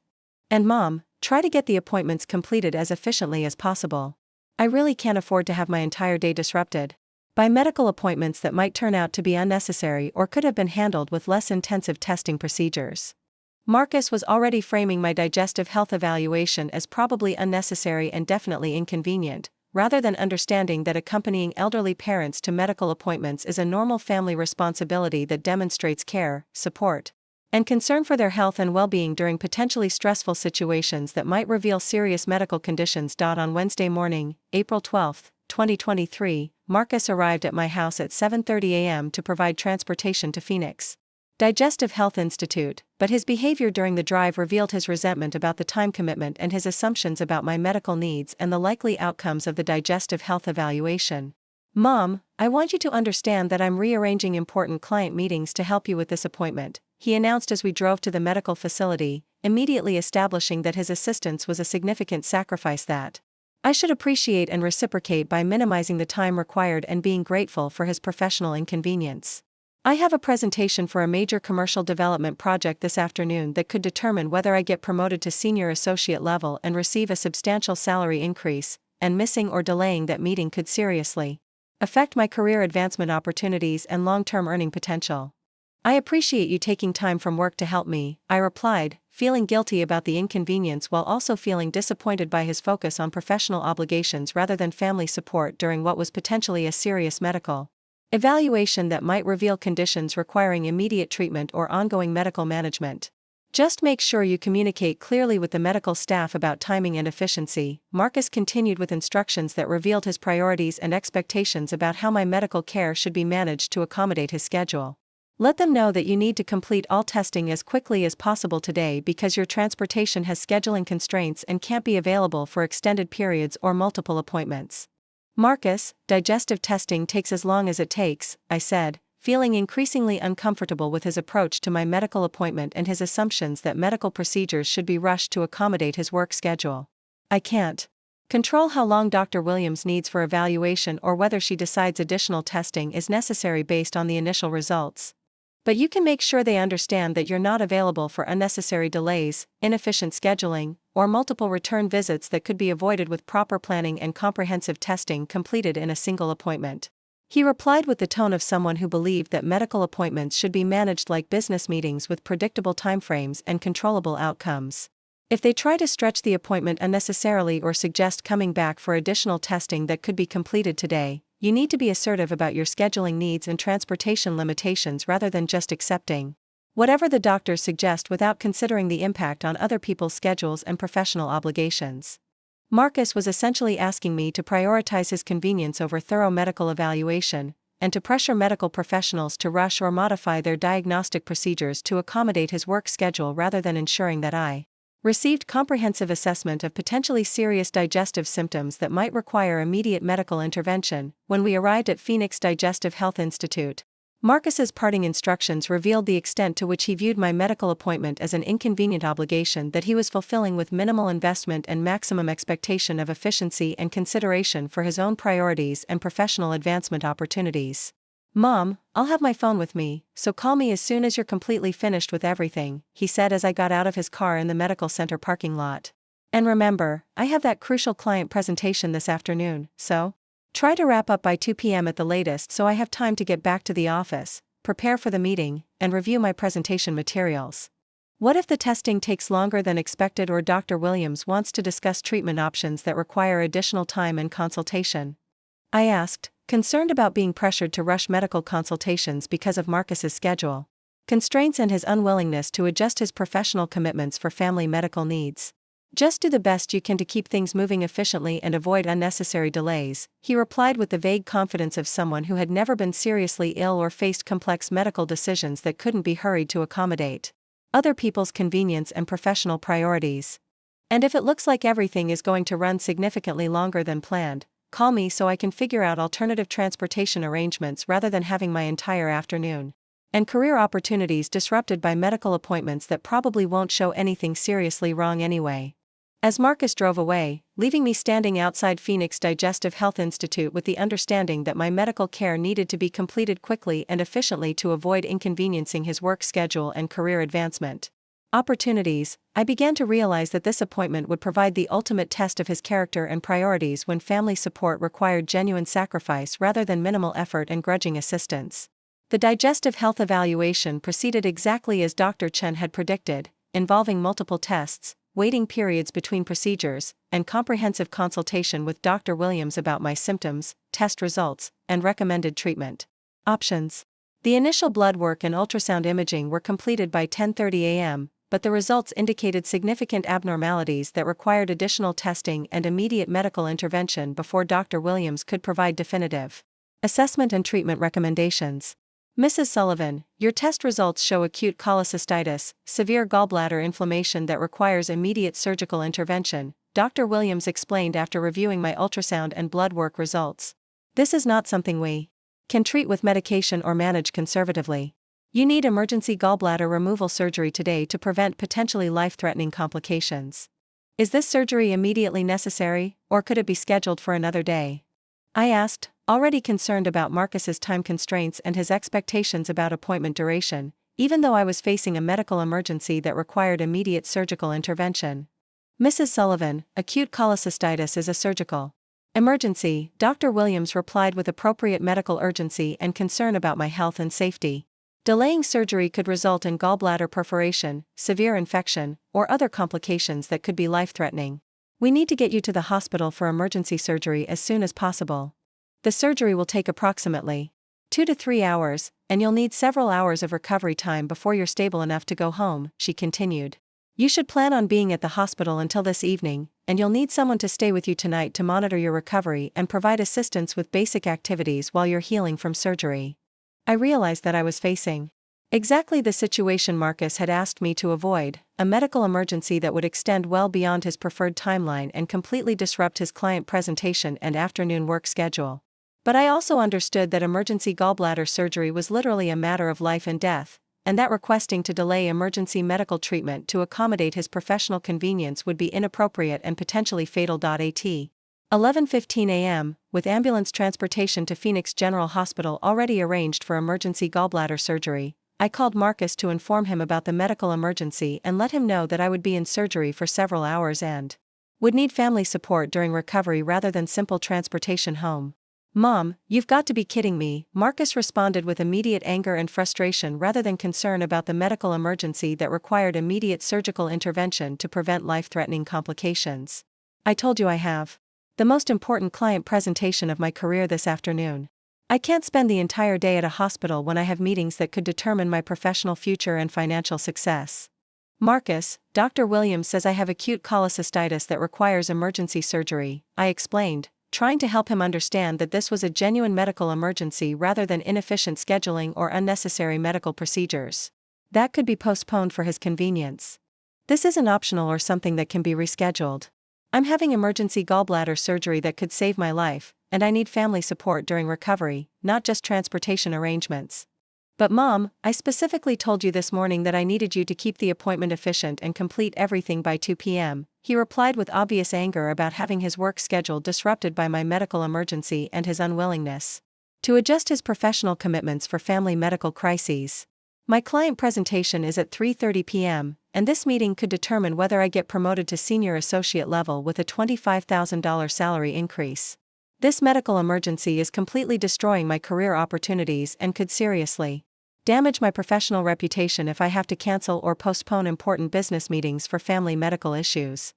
"And Mom, try to get the appointments completed as efficiently as possible. I really can't afford to have my entire day disrupted by medical appointments that might turn out to be unnecessary or could have been handled with less intensive testing procedures." Marcus was already framing my digestive health evaluation as probably unnecessary and definitely inconvenient, rather than understanding that accompanying elderly parents to medical appointments is a normal family responsibility that demonstrates care, support, and concern for their health and well-being during potentially stressful situations that might reveal serious medical conditions. On Wednesday morning, April 12, 2023, Marcus arrived at my house at 7:30 a.m. to provide transportation to Phoenix Digestive Health Institute, but his behavior during the drive revealed his resentment about the time commitment and his assumptions about my medical needs and the likely outcomes of the digestive health evaluation. "Mom, I want you to understand that I'm rearranging important client meetings to help you with this appointment," he announced as we drove to the medical facility, immediately establishing that his assistance was a significant sacrifice that I should appreciate and reciprocate by minimizing the time required and being grateful for his professional inconvenience. "I have a presentation for a major commercial development project this afternoon that could determine whether I get promoted to senior associate level and receive a substantial salary increase, and missing or delaying that meeting could seriously affect my career advancement opportunities and long-term earning potential. I appreciate you taking time from work to help me," I replied, feeling guilty about the inconvenience while also feeling disappointed by his focus on professional obligations rather than family support during what was potentially a serious medical evaluation that might reveal conditions requiring immediate treatment or ongoing medical management. "Just make sure you communicate clearly with the medical staff about timing and efficiency," Marcus continued with instructions that revealed his priorities and expectations about how my medical care should be managed to accommodate his schedule. "Let them know that you need to complete all testing as quickly as possible today because your transportation has scheduling constraints and can't be available for extended periods or multiple appointments." "Marcus, digestive testing takes as long as it takes," I said, feeling increasingly uncomfortable with his approach to my medical appointment and his assumptions that medical procedures should be rushed to accommodate his work schedule. "I can't control how long Dr. Williams needs for evaluation or whether she decides additional testing is necessary based on the initial results. But you can make sure they understand that you're not available for unnecessary delays, inefficient scheduling, or multiple return visits that could be avoided with proper planning and comprehensive testing completed in a single appointment." He replied with the tone of someone who believed that medical appointments should be managed like business meetings with predictable timeframes and controllable outcomes. "If they try to stretch the appointment unnecessarily or suggest coming back for additional testing that could be completed today, you need to be assertive about your scheduling needs and transportation limitations rather than just accepting whatever the doctors suggest without considering the impact on other people's schedules and professional obligations." Marcus was essentially asking me to prioritize his convenience over thorough medical evaluation, and to pressure medical professionals to rush or modify their diagnostic procedures to accommodate his work schedule rather than ensuring that I received comprehensive assessment of potentially serious digestive symptoms that might require immediate medical intervention. When we arrived at Phoenix Digestive Health Institute, Marcus's parting instructions revealed the extent to which he viewed my medical appointment as an inconvenient obligation that he was fulfilling with minimal investment and maximum expectation of efficiency and consideration for his own priorities and professional advancement opportunities. "Mom, I'll have my phone with me, so call me as soon as you're completely finished with everything," he said as I got out of his car in the medical center parking lot. "And remember, I have that crucial client presentation this afternoon, so try to wrap up by 2 p.m. at the latest so I have time to get back to the office, prepare for the meeting, and review my presentation materials. What if the testing takes longer than expected or Dr. Williams wants to discuss treatment options that require additional time and consultation?" I asked, concerned about being pressured to rush medical consultations because of Marcus's schedule constraints and his unwillingness to adjust his professional commitments for family medical needs. "Just do the best you can to keep things moving efficiently and avoid unnecessary delays," he replied with the vague confidence of someone who had never been seriously ill or faced complex medical decisions that couldn't be hurried to accommodate other people's convenience and professional priorities. "And if it looks like everything is going to run significantly longer than planned, call me so I can figure out alternative transportation arrangements rather than having my entire afternoon and career opportunities disrupted by medical appointments that probably won't show anything seriously wrong anyway." As Marcus drove away, leaving me standing outside Phoenix Digestive Health Institute with the understanding that my medical care needed to be completed quickly and efficiently to avoid inconveniencing his work schedule and career advancement opportunities, I began to realize that this appointment would provide the ultimate test of his character and priorities when family support required genuine sacrifice rather than minimal effort and grudging assistance. The digestive health evaluation proceeded exactly as Dr. Chen had predicted, involving multiple tests, waiting periods between procedures, and comprehensive consultation with Dr. Williams about my symptoms, test results, and recommended treatment options. The initial blood work and ultrasound imaging were completed by 10:30 a.m., but the results indicated significant abnormalities that required additional testing and immediate medical intervention before Dr. Williams could provide definitive assessment and treatment recommendations. Mrs. Sullivan, your test results show acute cholecystitis, severe gallbladder inflammation that requires immediate surgical intervention, Dr. Williams explained after reviewing my ultrasound and blood work results. This is not something we can treat with medication or manage conservatively. You need emergency gallbladder removal surgery today to prevent potentially life-threatening complications. Is this surgery immediately necessary, or could it be scheduled for another day? I asked, already concerned about Marcus's time constraints and his expectations about appointment duration, even though I was facing a medical emergency that required immediate surgical intervention. Mrs. Sullivan, acute cholecystitis is a surgical emergency, Dr. Williams replied with appropriate medical urgency and concern about my health and safety. Delaying surgery could result in gallbladder perforation, severe infection, or other complications that could be life-threatening. We need to get you to the hospital for emergency surgery as soon as possible. The surgery will take approximately 2 to 3 hours, and you'll need several hours of recovery time before you're stable enough to go home, she continued. You should plan on being at the hospital until this evening, and you'll need someone to stay with you tonight to monitor your recovery and provide assistance with basic activities while you're healing from surgery. I realized that I was facing exactly the situation Marcus had asked me to avoid, a medical emergency that would extend well beyond his preferred timeline and completely disrupt his client presentation and afternoon work schedule. But I also understood that emergency gallbladder surgery was literally a matter of life and death, and that requesting to delay emergency medical treatment to accommodate his professional convenience would be inappropriate and potentially fatal. At 11:15 a.m., with ambulance transportation to Phoenix General Hospital already arranged for emergency gallbladder surgery, I called Marcus to inform him about the medical emergency and let him know that I would be in surgery for several hours and would need family support during recovery rather than simple transportation home. Mom, you've got to be kidding me, Marcus responded with immediate anger and frustration rather than concern about the medical emergency that required immediate surgical intervention to prevent life-threatening complications. I told you I have the most important client presentation of my career this afternoon. I can't spend the entire day at a hospital when I have meetings that could determine my professional future and financial success. Marcus, Dr. Williams says I have acute cholecystitis that requires emergency surgery, I explained, trying to help him understand that this was a genuine medical emergency rather than inefficient scheduling or unnecessary medical procedures that could be postponed for his convenience. This isn't optional or something that can be rescheduled. I'm having emergency gallbladder surgery that could save my life, and I need family support during recovery, not just transportation arrangements. But Mom, I specifically told you this morning that I needed you to keep the appointment efficient and complete everything by 2 p.m., he replied with obvious anger about having his work schedule disrupted by my medical emergency and his unwillingness to adjust his professional commitments for family medical crises. My client presentation is at 3:30 p.m., and this meeting could determine whether I get promoted to senior associate level with a $25,000 salary increase. This medical emergency is completely destroying my career opportunities and could seriously damage my professional reputation if I have to cancel or postpone important business meetings for family medical issues.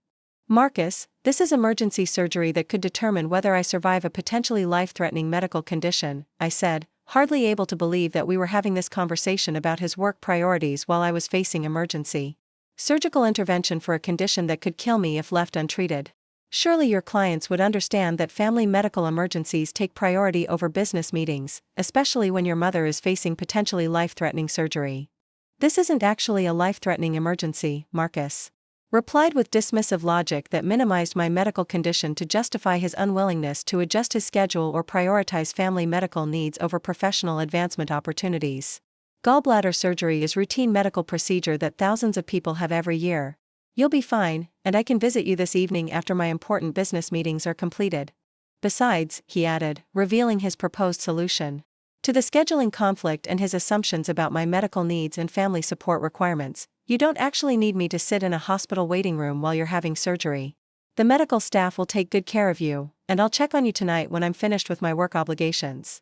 Marcus, this is emergency surgery that could determine whether I survive a potentially life-threatening medical condition, I said, hardly able to believe that we were having this conversation about his work priorities while I was facing emergency surgical intervention for a condition that could kill me if left untreated. Surely your clients would understand that family medical emergencies take priority over business meetings, especially when your mother is facing potentially life-threatening surgery. This isn't actually a life-threatening emergency, Marcus replied with dismissive logic that minimized my medical condition to justify his unwillingness to adjust his schedule or prioritize family medical needs over professional advancement opportunities. Gallbladder surgery is routine medical procedure that thousands of people have every year. You'll be fine, and I can visit you this evening after my important business meetings are completed. Besides, he added, revealing his proposed solution to the scheduling conflict and his assumptions about my medical needs and family support requirements, you don't actually need me to sit in a hospital waiting room while you're having surgery. The medical staff will take good care of you, and I'll check on you tonight when I'm finished with my work obligations.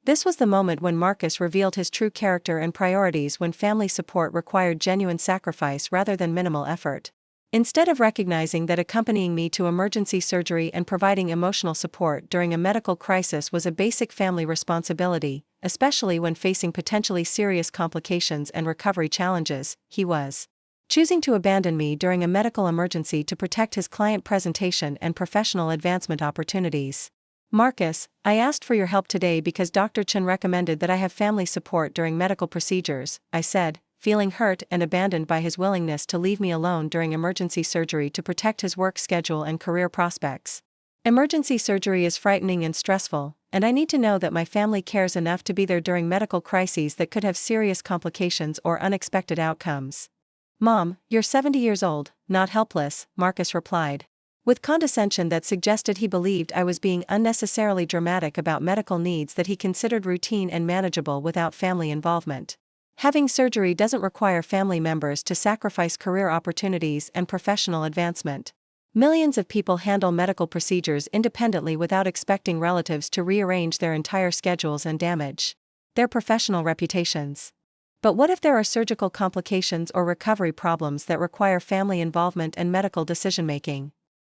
This was the moment when Marcus revealed his true character and priorities when family support required genuine sacrifice rather than minimal effort. Instead of recognizing that accompanying me to emergency surgery and providing emotional support during a medical crisis was a basic family responsibility, especially when facing potentially serious complications and recovery challenges, he was choosing to abandon me during a medical emergency to protect his client presentation and professional advancement opportunities. Marcus, I asked for your help today because Dr. Chen recommended that I have family support during medical procedures, I said, feeling hurt and abandoned by his willingness to leave me alone during emergency surgery to protect his work schedule and career prospects. Emergency surgery is frightening and stressful, and I need to know that my family cares enough to be there during medical crises that could have serious complications or unexpected outcomes. Mom, you're 70 years old, not helpless, Marcus replied, with condescension that suggested he believed I was being unnecessarily dramatic about medical needs that he considered routine and manageable without family involvement. Having surgery doesn't require family members to sacrifice career opportunities and professional advancement. Millions of people handle medical procedures independently without expecting relatives to rearrange their entire schedules and damage their professional reputations. But what if there are surgical complications or recovery problems that require family involvement and medical decision-making?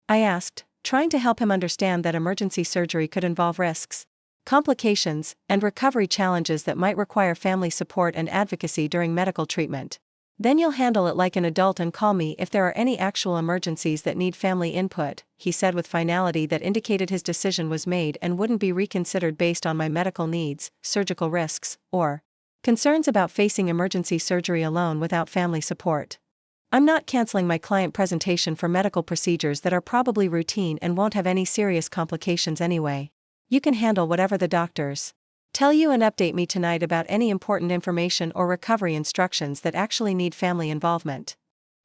I asked, trying to help him understand that emergency surgery could involve risks, complications, and recovery challenges that might require family support and advocacy during medical treatment. Then you'll handle it like an adult and call me if there are any actual emergencies that need family input, he said with finality that indicated his decision was made and wouldn't be reconsidered based on my medical needs, surgical risks, or concerns about facing emergency surgery alone without family support. I'm not canceling my client presentation for medical procedures that are probably routine and won't have any serious complications anyway. You can handle whatever the doctors tell you and update me tonight about any important information or recovery instructions that actually need family involvement.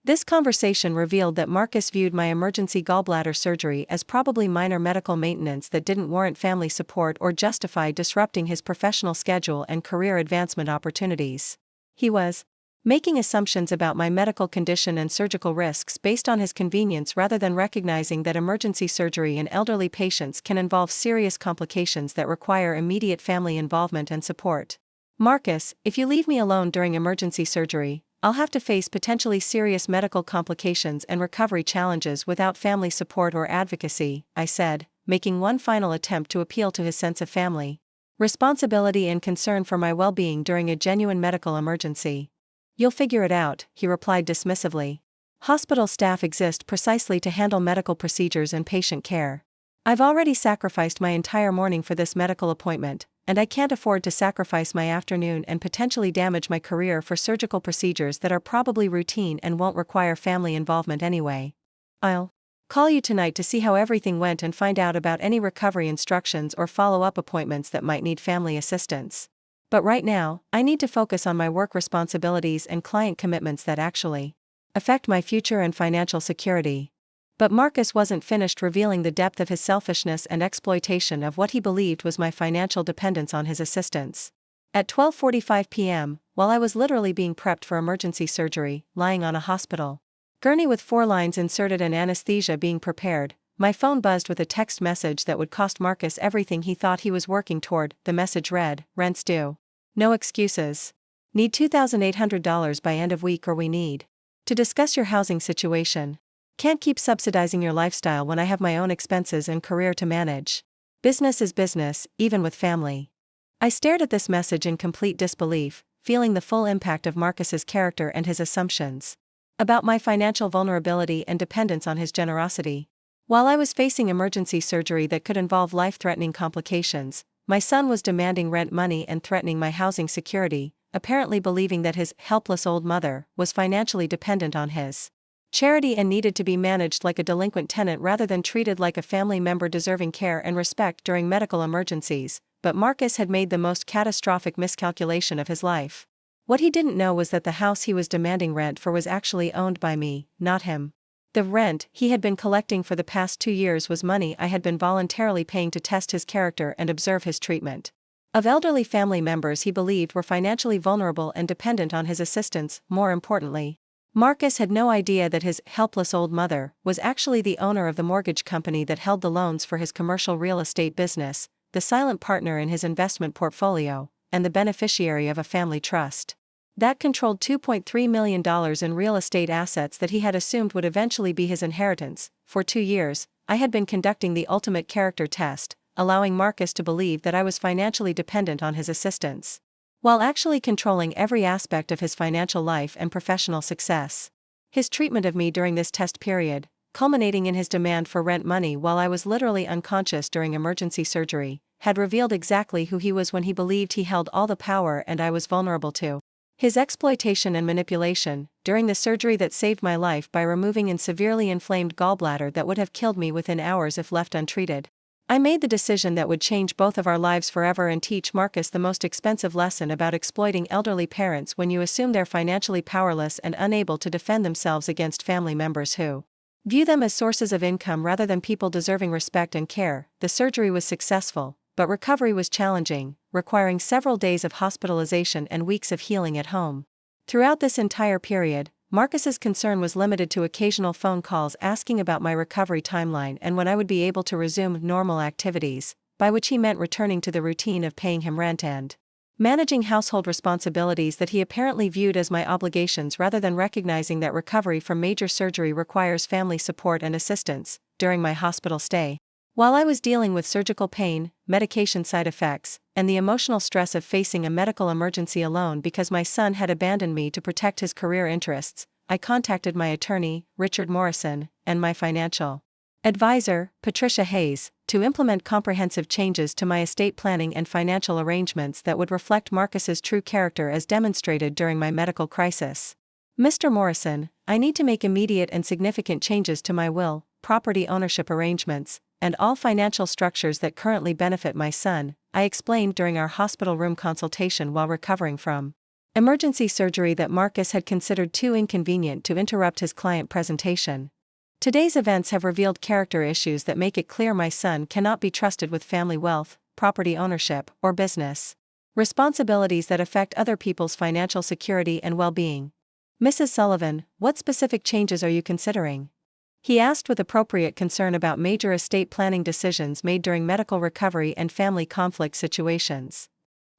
This conversation revealed that Marcus viewed my emergency gallbladder surgery as probably minor medical maintenance that didn't warrant family support or justify disrupting his professional schedule and career advancement opportunities. He was making assumptions about my medical condition and surgical risks based on his convenience rather than recognizing that emergency surgery in elderly patients can involve serious complications that require immediate family involvement and support. Marcus, if you leave me alone during emergency surgery, I'll have to face potentially serious medical complications and recovery challenges without family support or advocacy, I said, making one final attempt to appeal to his sense of family responsibility and concern for my well-being during a genuine medical emergency. You'll figure it out, he replied dismissively. Hospital staff exist precisely to handle medical procedures and patient care. I've already sacrificed my entire morning for this medical appointment, and I can't afford to sacrifice my afternoon and potentially damage my career for surgical procedures that are probably routine and won't require family involvement anyway. I'll call you tonight to see how everything went and find out about any recovery instructions or follow-up appointments that might need family assistance. But right now, I need to focus on my work responsibilities and client commitments that actually affect my future and financial security. But Marcus wasn't finished revealing the depth of his selfishness and exploitation of what he believed was my financial dependence on his assistance. At 12:45 p.m., while I was literally being prepped for emergency surgery, lying on a hospital gurney with 4 lines inserted and anesthesia being prepared, my phone buzzed with a text message that would cost Marcus everything he thought he was working toward. The message read, "Rent's due. No excuses. Need $2,800 by end of week or we need to discuss your housing situation. Can't keep subsidizing your lifestyle when I have my own expenses and career to manage. Business is business, even with family." I stared at this message in complete disbelief, feeling the full impact of Marcus's character and his assumptions about my financial vulnerability and dependence on his generosity. While I was facing emergency surgery that could involve life-threatening complications, my son was demanding rent money and threatening my housing security, apparently believing that his helpless old mother was financially dependent on his charity and needed to be managed like a delinquent tenant rather than treated like a family member deserving care and respect during medical emergencies. But Marcus had made the most catastrophic miscalculation of his life. What he didn't know was that the house he was demanding rent for was actually owned by me, not him. The rent he had been collecting for the past 2 years was money I had been voluntarily paying to test his character and observe his treatment of elderly family members he believed were financially vulnerable and dependent on his assistance. More importantly, Marcus had no idea that his helpless old mother was actually the owner of the mortgage company that held the loans for his commercial real estate business, the silent partner in his investment portfolio, and the beneficiary of a family trust that controlled $2.3 million in real estate assets that he had assumed would eventually be his inheritance. For 2 years, I had been conducting the ultimate character test, allowing Marcus to believe that I was financially dependent on his assistance, while actually controlling every aspect of his financial life and professional success. His treatment of me during this test period culminating in his demand for rent money while I was literally unconscious during emergency surgery, had revealed exactly who he was when he believed he held all the power and I was vulnerable to his exploitation and manipulation. During the surgery that saved my life by removing a severely inflamed gallbladder that would have killed me within hours if left untreated, I made the decision that would change both of our lives forever and teach Marcus the most expensive lesson about exploiting elderly parents when you assume they're financially powerless and unable to defend themselves against family members who view them as sources of income rather than people deserving respect and care. The surgery was successful, but recovery was challenging, requiring several days of hospitalization and weeks of healing at home. Throughout this entire period, Marcus's concern was limited to occasional phone calls asking about my recovery timeline and when I would be able to resume normal activities, by which he meant returning to the routine of paying him rent and managing household responsibilities that he apparently viewed as my obligations rather than recognizing that recovery from major surgery requires family support and assistance. During my hospital stay, while I was dealing with surgical pain, medication side effects, and the emotional stress of facing a medical emergency alone because my son had abandoned me to protect his career interests, I contacted my attorney, Richard Morrison, and my financial advisor, Patricia Hayes, to implement comprehensive changes to my estate planning and financial arrangements that would reflect Marcus's true character as demonstrated during my medical crisis. Mr. Morrison, I need to make immediate and significant changes to my will, property ownership arrangements, and all financial structures that currently benefit my son, I explained during our hospital room consultation while recovering from emergency surgery that Marcus had considered too inconvenient to interrupt his client presentation. Today's events have revealed character issues that make it clear my son cannot be trusted with family wealth, property ownership, or business responsibilities that affect other people's financial security and well-being. Mrs. Sullivan, what specific changes are you considering? He asked with appropriate concern about major estate planning decisions made during medical recovery and family conflict situations.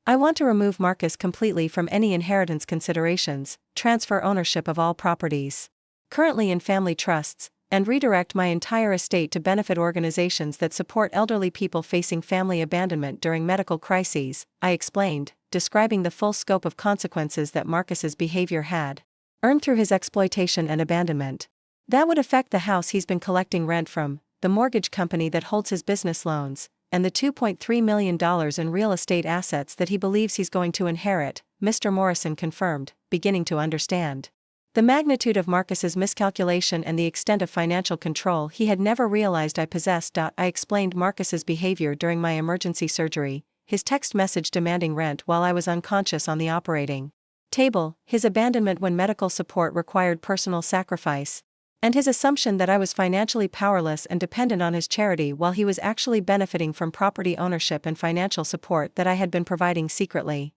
I want to remove Marcus completely from any inheritance considerations, transfer ownership of all properties currently in family trusts, and redirect my entire estate to benefit organizations that support elderly people facing family abandonment during medical crises, I explained, describing the full scope of consequences that Marcus's behavior had earned through his exploitation and abandonment. That would affect the house he's been collecting rent from, the mortgage company that holds his business loans, and the $2.3 million in real estate assets that he believes he's going to inherit, Mr. Morrison confirmed, beginning to understand the magnitude of Marcus's miscalculation and the extent of financial control he had never realized I possessed. I explained Marcus's behavior during my emergency surgery, his text message demanding rent while I was unconscious on the operating table, his abandonment when medical support required personal sacrifice, and his assumption that I was financially powerless and dependent on his charity while he was actually benefiting from property ownership and financial support that I had been providing secretly.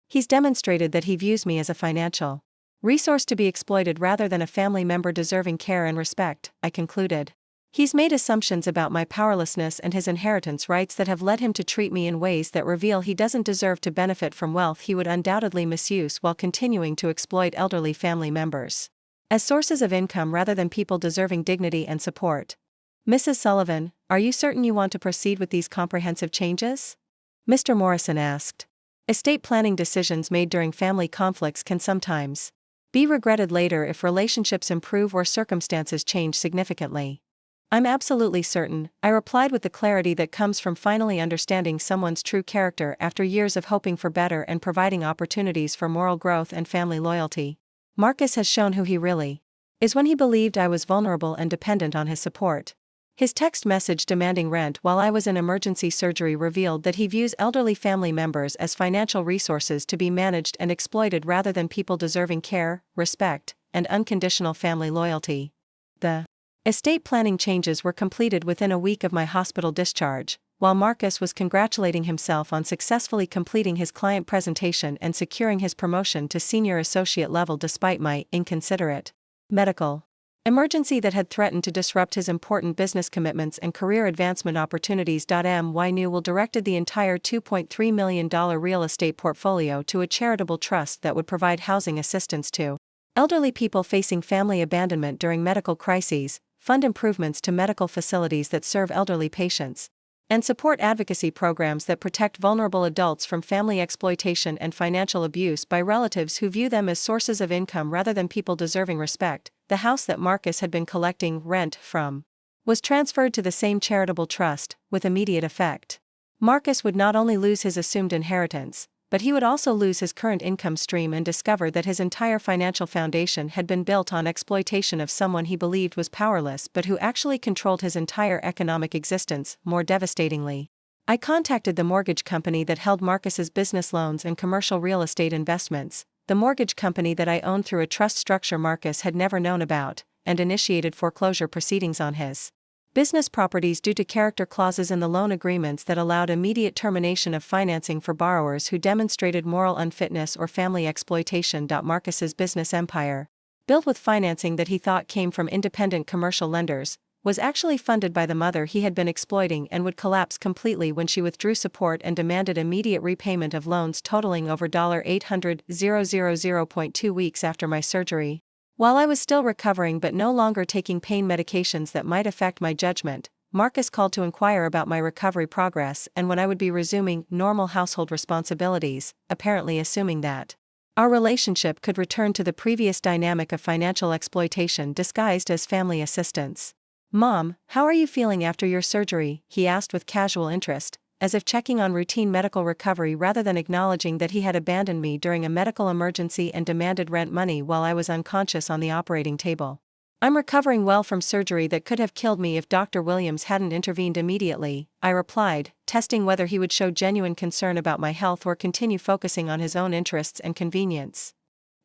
He's demonstrated that he views me as a financial resource to be exploited rather than a family member deserving care and respect, I concluded. He's made assumptions about my powerlessness and his inheritance rights that have led him to treat me in ways that reveal he doesn't deserve to benefit from wealth he would undoubtedly misuse while continuing to exploit elderly family members as sources of income rather than people deserving dignity and support. Mrs. Sullivan, are you certain you want to proceed with these comprehensive changes? Mr. Morrison asked. Estate planning decisions made during family conflicts can sometimes be regretted later if relationships improve or circumstances change significantly. I'm absolutely certain, I replied with the clarity that comes from finally understanding someone's true character after years of hoping for better and providing opportunities for moral growth and family loyalty. Marcus has shown who he really is when he believed I was vulnerable and dependent on his support. His text message demanding rent while I was in emergency surgery revealed that he views elderly family members as financial resources to be managed and exploited rather than people deserving care, respect, and unconditional family loyalty. The estate planning changes were completed within a week of my hospital discharge, while Marcus was congratulating himself on successfully completing his client presentation and securing his promotion to senior associate level despite my inconsiderate medical emergency that had threatened to disrupt his important business commitments and career advancement opportunities. My Newell directed the entire $2.3 million real estate portfolio to a charitable trust that would provide housing assistance to elderly people facing family abandonment during medical crises, fund improvements to medical facilities that serve elderly patients, and support advocacy programs that protect vulnerable adults from family exploitation and financial abuse by relatives who view them as sources of income rather than people deserving respect. the house that Marcus had been collecting rent from was transferred to the same charitable trust, with immediate effect. Marcus would not only lose his assumed inheritance, but he would also lose his current income stream and discover that his entire financial foundation had been built on exploitation of someone he believed was powerless but who actually controlled his entire economic existence. More devastatingly, I contacted the mortgage company that held Marcus's business loans and commercial real estate investments, the mortgage company that I owned through a trust structure Marcus had never known about, and initiated foreclosure proceedings on his business properties due to character clauses in the loan agreements that allowed immediate termination of financing for borrowers who demonstrated moral unfitness or family exploitation. Marcus's business empire, built with financing that he thought came from independent commercial lenders, was actually funded by the mother he had been exploiting and would collapse completely when she withdrew support and demanded immediate repayment of loans totaling over $800,000 2 weeks after my surgery. While I was still recovering but no longer taking pain medications that might affect my judgment, Marcus called to inquire about my recovery progress and when I would be resuming normal household responsibilities, apparently assuming that our relationship could return to the previous dynamic of financial exploitation disguised as family assistance. "Mom, how are you feeling after your surgery?" he asked with casual interest, as if checking on routine medical recovery rather than acknowledging that he had abandoned me during a medical emergency and demanded rent money while I was unconscious on the operating table. "I'm recovering well from surgery that could have killed me if Dr. Williams hadn't intervened immediately," I replied, testing whether he would show genuine concern about my health or continue focusing on his own interests and convenience.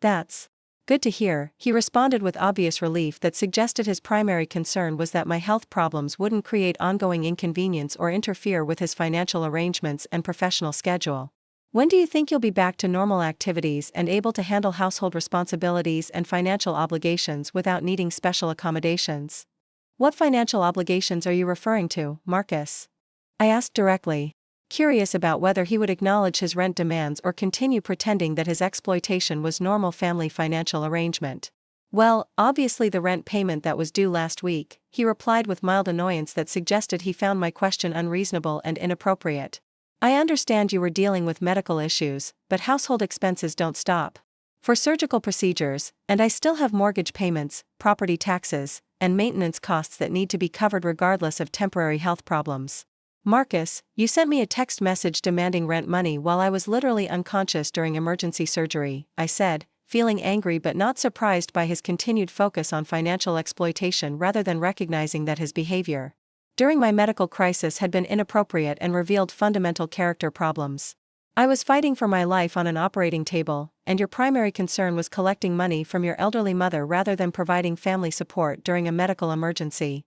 "That's good to hear," he responded with obvious relief that suggested his primary concern was that my health problems wouldn't create ongoing inconvenience or interfere with his financial arrangements and professional schedule. "When do you think you'll be back to normal activities and able to handle household responsibilities and financial obligations without needing special accommodations?" "What financial obligations are you referring to, Marcus?" I asked directly, curious about whether he would acknowledge his rent demands or continue pretending that his exploitation was normal family financial arrangement. "Well, obviously the rent payment that was due last week," he replied with mild annoyance that suggested he found my question unreasonable and inappropriate. "I understand you were dealing with medical issues, but household expenses don't stop for surgical procedures, and I still have mortgage payments, property taxes, and maintenance costs that need to be covered regardless of temporary health problems." "Marcus, you sent me a text message demanding rent money while I was literally unconscious during emergency surgery," I said, feeling angry but not surprised by his continued focus on financial exploitation rather than recognizing that his behavior during my medical crisis had been inappropriate and revealed fundamental character problems. "I was fighting for my life on an operating table, and your primary concern was collecting money from your elderly mother rather than providing family support during a medical emergency."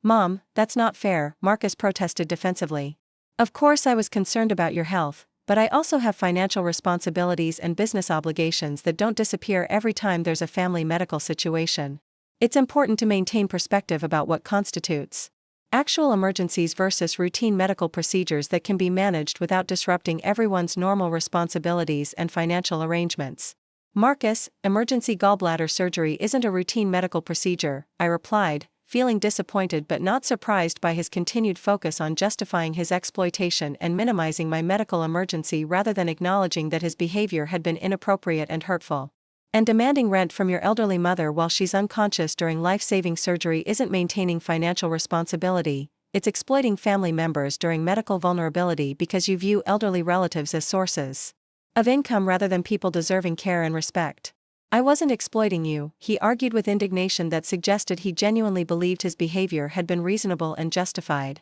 "Mom, that's not fair," Marcus protested defensively. "Of course I was concerned about your health, but I also have financial responsibilities and business obligations that don't disappear every time there's a family medical situation. It's important to maintain perspective about what constitutes actual emergencies versus routine medical procedures that can be managed without disrupting everyone's normal responsibilities and financial arrangements." "Marcus, emergency gallbladder surgery isn't a routine medical procedure," I replied, feeling disappointed but not surprised by his continued focus on justifying his exploitation and minimizing my medical emergency rather than acknowledging that his behavior had been inappropriate and hurtful. "And demanding rent from your elderly mother while she's unconscious during life-saving surgery isn't maintaining financial responsibility, it's exploiting family members during medical vulnerability because you view elderly relatives as sources of income rather than people deserving care and respect." "I wasn't exploiting you," he argued with indignation that suggested he genuinely believed his behavior had been reasonable and justified.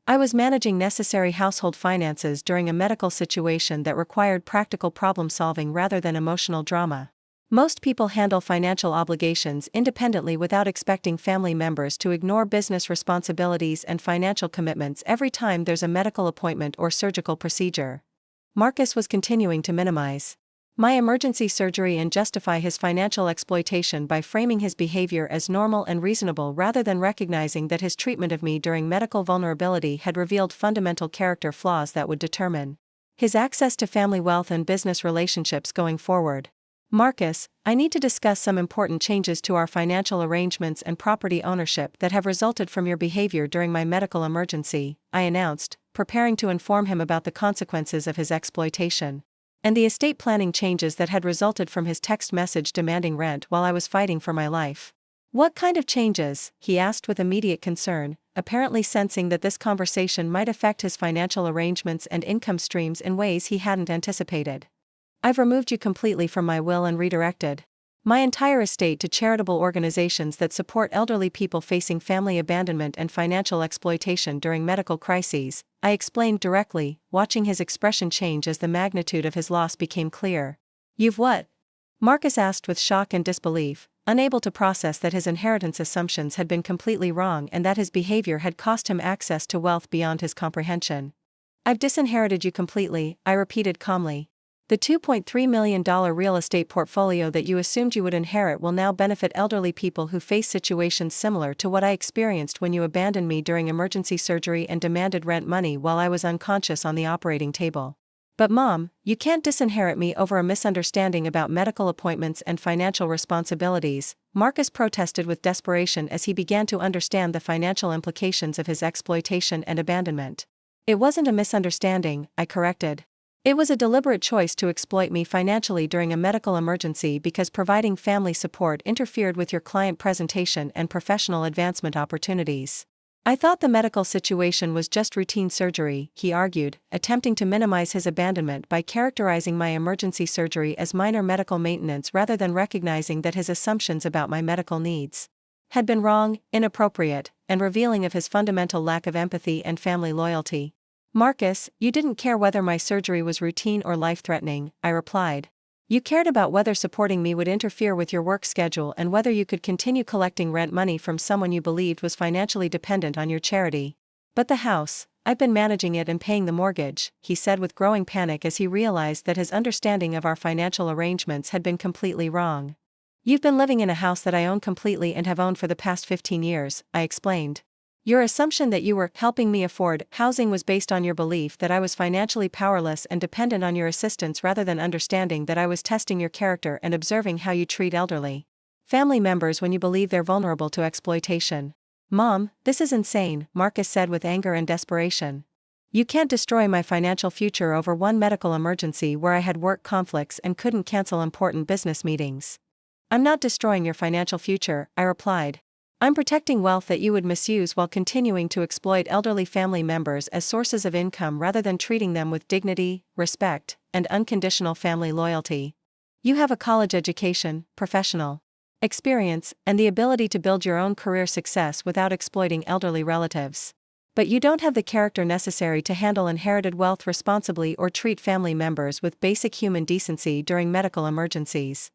"I was managing necessary household finances during a medical situation that required practical problem-solving rather than emotional drama. Most people handle financial obligations independently without expecting family members to ignore business responsibilities and financial commitments every time there's a medical appointment or surgical procedure." Marcus was continuing to minimize my emergency surgery and justify his financial exploitation by framing his behavior as normal and reasonable rather than recognizing that his treatment of me during medical vulnerability had revealed fundamental character flaws that would determine his access to family wealth and business relationships going forward. "Marcus, I need to discuss some important changes to our financial arrangements and property ownership that have resulted from your behavior during my medical emergency," I announced, preparing to inform him about the consequences of his exploitation and the estate planning changes that had resulted from his text message demanding rent while I was fighting for my life. What kind of changes? He asked with immediate concern, apparently sensing that this conversation might affect his financial arrangements and income streams in ways he hadn't anticipated. I've removed you completely from my will and redirected my entire estate to charitable organizations that support elderly people facing family abandonment and financial exploitation during medical crises, I explained directly, watching his expression change as the magnitude of his loss became clear. You've what? Marcus asked with shock and disbelief, unable to process that his inheritance assumptions had been completely wrong and that his behavior had cost him access to wealth beyond his comprehension. I've disinherited you completely, I repeated calmly. The $2.3 million real estate portfolio that you assumed you would inherit will now benefit elderly people who face situations similar to what I experienced when you abandoned me during emergency surgery and demanded rent money while I was unconscious on the operating table. But Mom, you can't disinherit me over a misunderstanding about medical appointments and financial responsibilities, Marcus protested with desperation as he began to understand the financial implications of his exploitation and abandonment. It wasn't a misunderstanding, I corrected. It was a deliberate choice to exploit me financially during a medical emergency because providing family support interfered with your client presentation and professional advancement opportunities. I thought the medical situation was just routine surgery, he argued, attempting to minimize his abandonment by characterizing my emergency surgery as minor medical maintenance rather than recognizing that his assumptions about my medical needs had been wrong, inappropriate, and revealing of his fundamental lack of empathy and family loyalty. Marcus, you didn't care whether my surgery was routine or life-threatening, I replied. You cared about whether supporting me would interfere with your work schedule and whether you could continue collecting rent money from someone you believed was financially dependent on your charity. But the house, I've been managing it and paying the mortgage, he said with growing panic as he realized that his understanding of our financial arrangements had been completely wrong. You've been living in a house that I own completely and have owned for the past 15 years, I explained. Your assumption that you were helping me afford housing was based on your belief that I was financially powerless and dependent on your assistance rather than understanding that I was testing your character and observing how you treat elderly family members when you believe they're vulnerable to exploitation. Mom, this is insane, Marcus said with anger and desperation. You can't destroy my financial future over one medical emergency where I had work conflicts and couldn't cancel important business meetings. I'm not destroying your financial future, I replied. I'm protecting wealth that you would misuse while continuing to exploit elderly family members as sources of income rather than treating them with dignity, respect, and unconditional family loyalty. You have a college education, professional experience, and the ability to build your own career success without exploiting elderly relatives. But you don't have the character necessary to handle inherited wealth responsibly or treat family members with basic human decency during medical emergencies.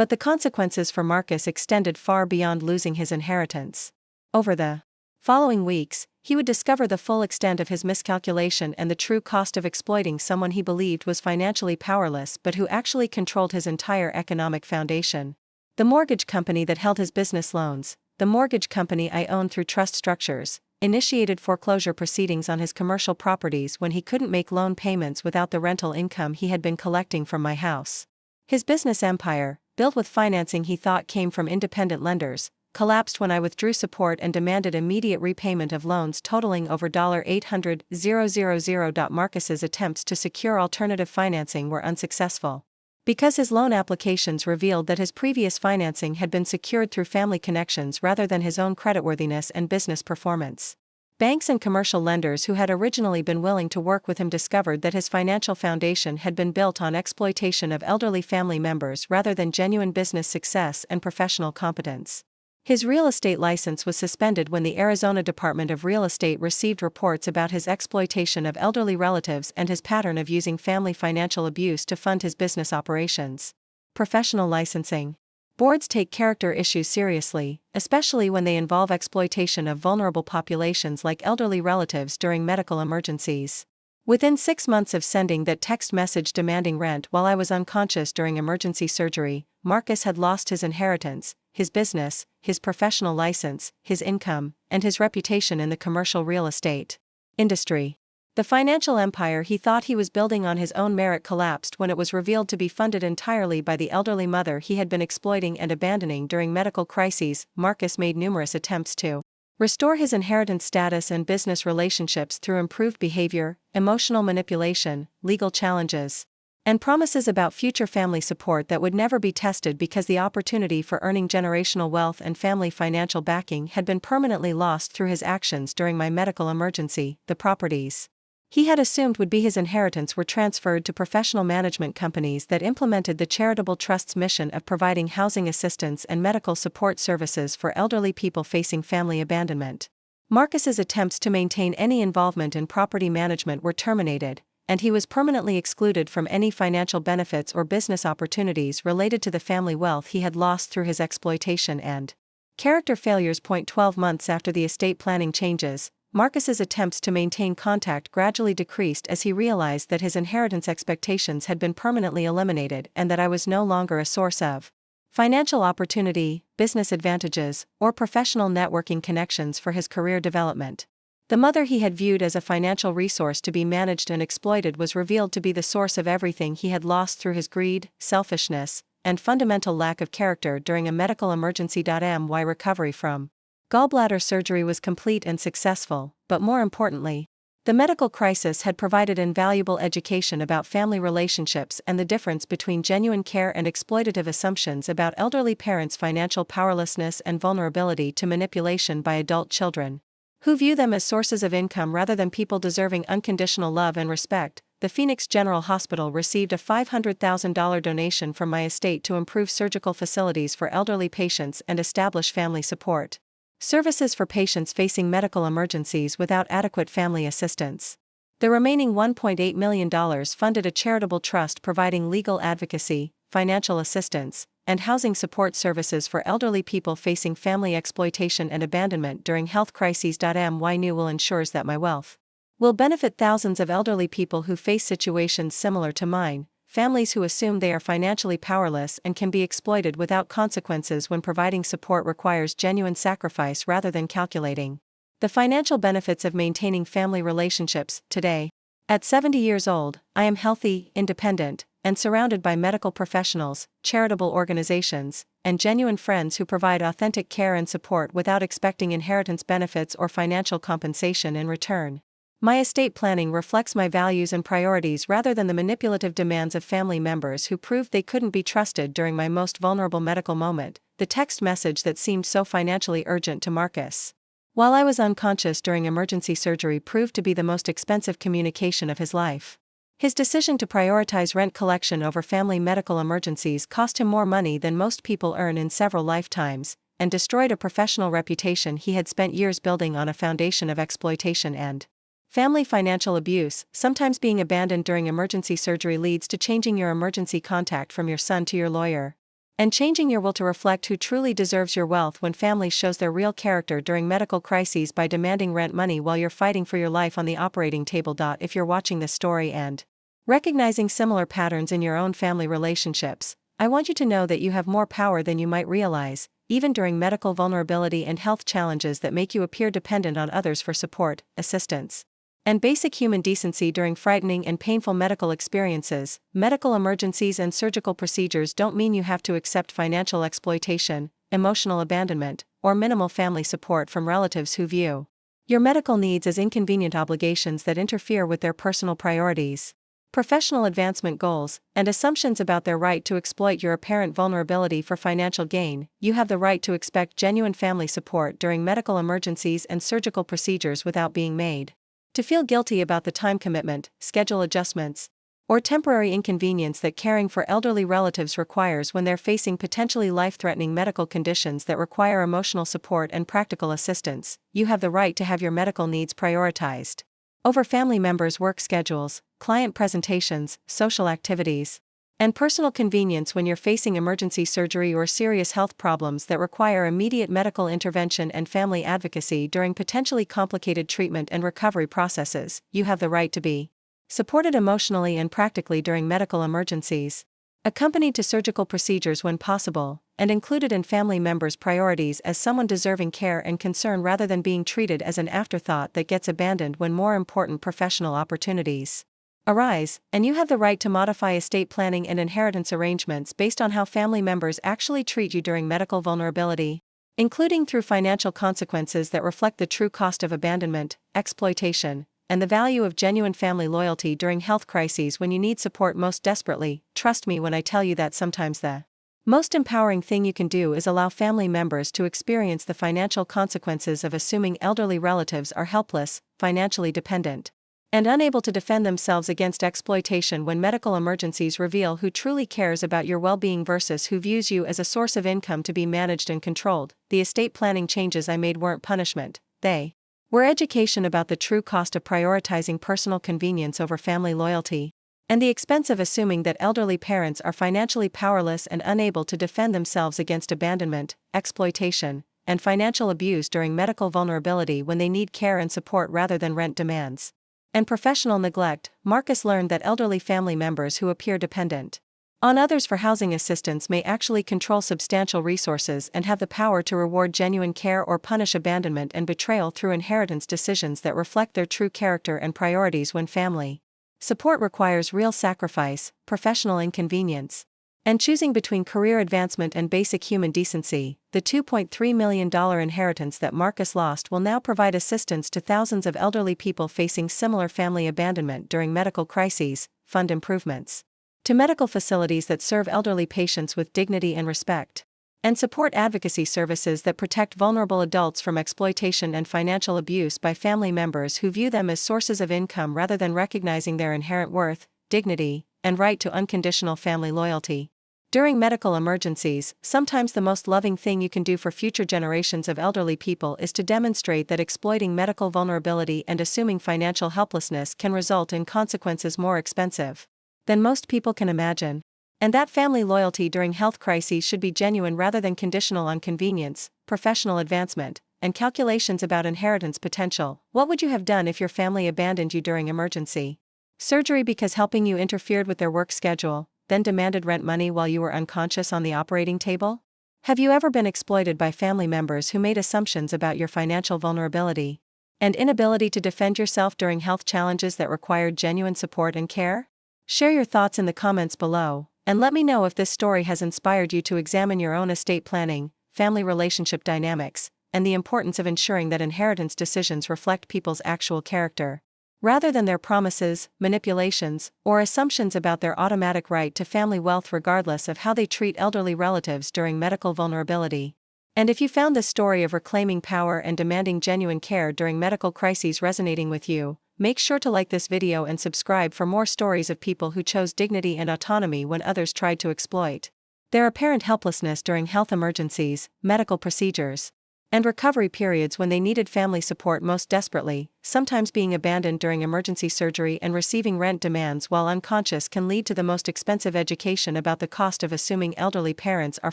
But the consequences for Marcus extended far beyond losing his inheritance. Over the following weeks, he would discover the full extent of his miscalculation and the true cost of exploiting someone he believed was financially powerless but who actually controlled his entire economic foundation. The mortgage company that held his business loans, the mortgage company I owned through trust structures, initiated foreclosure proceedings on his commercial properties when he couldn't make loan payments without the rental income he had been collecting from my house. His business empire, built with financing he thought came from independent lenders, collapsed when I withdrew support and demanded immediate repayment of loans totaling over $800,000. Marcus's attempts to secure alternative financing were unsuccessful. Because his loan applications revealed that his previous financing had been secured through family connections rather than his own creditworthiness and business performance. Banks and commercial lenders who had originally been willing to work with him discovered that his financial foundation had been built on exploitation of elderly family members rather than genuine business success and professional competence. His real estate license was suspended when the Arizona Department of Real Estate received reports about his exploitation of elderly relatives and his pattern of using family financial abuse to fund his business operations. Professional licensing. Boards take character issues seriously, especially when they involve exploitation of vulnerable populations like elderly relatives during medical emergencies. Within 6 months of sending that text message demanding rent while I was unconscious during emergency surgery, Marcus had lost his inheritance, his business, his professional license, his income, and his reputation in the commercial real estate industry. The financial empire he thought he was building on his own merit collapsed when it was revealed to be funded entirely by the elderly mother he had been exploiting and abandoning during medical crises. Marcus made numerous attempts to restore his inheritance status and business relationships through improved behavior, emotional manipulation, legal challenges, and promises about future family support that would never be tested because the opportunity for earning generational wealth and family financial backing had been permanently lost through his actions during my medical emergency. The properties he had assumed would be his inheritance were transferred to professional management companies that implemented the charitable trust's mission of providing housing assistance and medical support services for elderly people facing family abandonment. Marcus's attempts to maintain any involvement in property management were terminated, and he was permanently excluded from any financial benefits or business opportunities related to the family wealth he had lost through his exploitation and character failures. 12 months after the estate planning changes, Marcus's attempts to maintain contact gradually decreased as he realized that his inheritance expectations had been permanently eliminated and that I was no longer a source of financial opportunity, business advantages, or professional networking connections for his career development. The mother he had viewed as a financial resource to be managed and exploited was revealed to be the source of everything he had lost through his greed, selfishness, and fundamental lack of character during a medical emergency. My recovery from gallbladder surgery was complete and successful, but more importantly, the medical crisis had provided invaluable education about family relationships and the difference between genuine care and exploitative assumptions about elderly parents' financial powerlessness and vulnerability to manipulation by adult children, who view them as sources of income rather than people deserving unconditional love and respect. The Phoenix General Hospital received a $500,000 donation from my estate to improve surgical facilities for elderly patients and establish family support services for patients facing medical emergencies without adequate family assistance. The remaining $1.8 million funded a charitable trust providing legal advocacy, financial assistance, and housing support services for elderly people facing family exploitation and abandonment during health crises. My new will ensures that my wealth will benefit thousands of elderly people who face situations similar to mine, families who assume they are financially powerless and can be exploited without consequences when providing support requires genuine sacrifice rather than calculating the financial benefits of maintaining family relationships. Today, at 70 years old, I am healthy, independent, and surrounded by medical professionals, charitable organizations, and genuine friends who provide authentic care and support without expecting inheritance benefits or financial compensation in return. My estate planning reflects my values and priorities rather than the manipulative demands of family members who proved they couldn't be trusted during my most vulnerable medical moment. The text message that seemed so financially urgent to Marcus, while I was unconscious during emergency surgery, proved to be the most expensive communication of his life. His decision to prioritize rent collection over family medical emergencies cost him more money than most people earn in several lifetimes, and destroyed a professional reputation he had spent years building on a foundation of exploitation and family financial abuse. Sometimes being abandoned during emergency surgery leads to changing your emergency contact from your son to your lawyer, and changing your will to reflect who truly deserves your wealth when family shows their real character during medical crises by demanding rent money while you're fighting for your life on the operating table. If you're watching this story and recognizing similar patterns in your own family relationships, I want you to know that you have more power than you might realize, even during medical vulnerability and health challenges that make you appear dependent on others for support, assistance, and basic human decency. During frightening and painful medical experiences, medical emergencies and surgical procedures don't mean you have to accept financial exploitation, emotional abandonment, or minimal family support from relatives who view your medical needs as inconvenient obligations that interfere with their personal priorities, professional advancement goals, and assumptions about their right to exploit your apparent vulnerability for financial gain. You have the right to expect genuine family support during medical emergencies and surgical procedures without being made to feel guilty about the time commitment, schedule adjustments, or temporary inconvenience that caring for elderly relatives requires when they're facing potentially life-threatening medical conditions that require emotional support and practical assistance. You have the right to have your medical needs prioritized over family members' work schedules, client presentations, social activities, and personal convenience when you're facing emergency surgery or serious health problems that require immediate medical intervention and family advocacy during potentially complicated treatment and recovery processes. You have the right to be supported emotionally and practically during medical emergencies, accompanied to surgical procedures when possible, and included in family members' priorities as someone deserving care and concern rather than being treated as an afterthought that gets abandoned when more important professional opportunities arise. And you have the right to modify estate planning and inheritance arrangements based on how family members actually treat you during medical vulnerability, including through financial consequences that reflect the true cost of abandonment, exploitation, and the value of genuine family loyalty during health crises when you need support most desperately. Trust me when I tell you that sometimes the most empowering thing you can do is allow family members to experience the financial consequences of assuming elderly relatives are helpless, financially dependent, and unable to defend themselves against exploitation when medical emergencies reveal who truly cares about your well-being versus who views you as a source of income to be managed and controlled. The estate planning changes I made weren't punishment, they were education about the true cost of prioritizing personal convenience over family loyalty, and the expense of assuming that elderly parents are financially powerless and unable to defend themselves against abandonment, exploitation, and financial abuse during medical vulnerability when they need care and support rather than rent demands and professional neglect. Marcus learned that elderly family members who appear dependent on others for housing assistance may actually control substantial resources and have the power to reward genuine care or punish abandonment and betrayal through inheritance decisions that reflect their true character and priorities. When family support requires real sacrifice, professional inconvenience, and choosing between career advancement and basic human decency, the $2.3 million inheritance that Marcus lost will now provide assistance to thousands of elderly people facing similar family abandonment during medical crises, fund improvements to medical facilities that serve elderly patients with dignity and respect, and support advocacy services that protect vulnerable adults from exploitation and financial abuse by family members who view them as sources of income rather than recognizing their inherent worth, dignity, and right to unconditional family loyalty. During medical emergencies, sometimes the most loving thing you can do for future generations of elderly people is to demonstrate that exploiting medical vulnerability and assuming financial helplessness can result in consequences more expensive than most people can imagine, and that family loyalty during health crises should be genuine rather than conditional on convenience, professional advancement, and calculations about inheritance potential. What would you have done if your family abandoned you during emergency surgery because helping you interfered with their work schedule, then demanded rent money while you were unconscious on the operating table? Have you ever been exploited by family members who made assumptions about your financial vulnerability and inability to defend yourself during health challenges that required genuine support and care? Share your thoughts in the comments below, and let me know if this story has inspired you to examine your own estate planning, family relationship dynamics, and the importance of ensuring that inheritance decisions reflect people's actual character, rather than their promises, manipulations, or assumptions about their automatic right to family wealth regardless of how they treat elderly relatives during medical vulnerability. And if you found this story of reclaiming power and demanding genuine care during medical crises resonating with you, make sure to like this video and subscribe for more stories of people who chose dignity and autonomy when others tried to exploit their apparent helplessness during health emergencies, medical procedures, and recovery periods when they needed family support most desperately. Sometimes being abandoned during emergency surgery and receiving rent demands while unconscious can lead to the most expensive education about the cost of assuming elderly parents are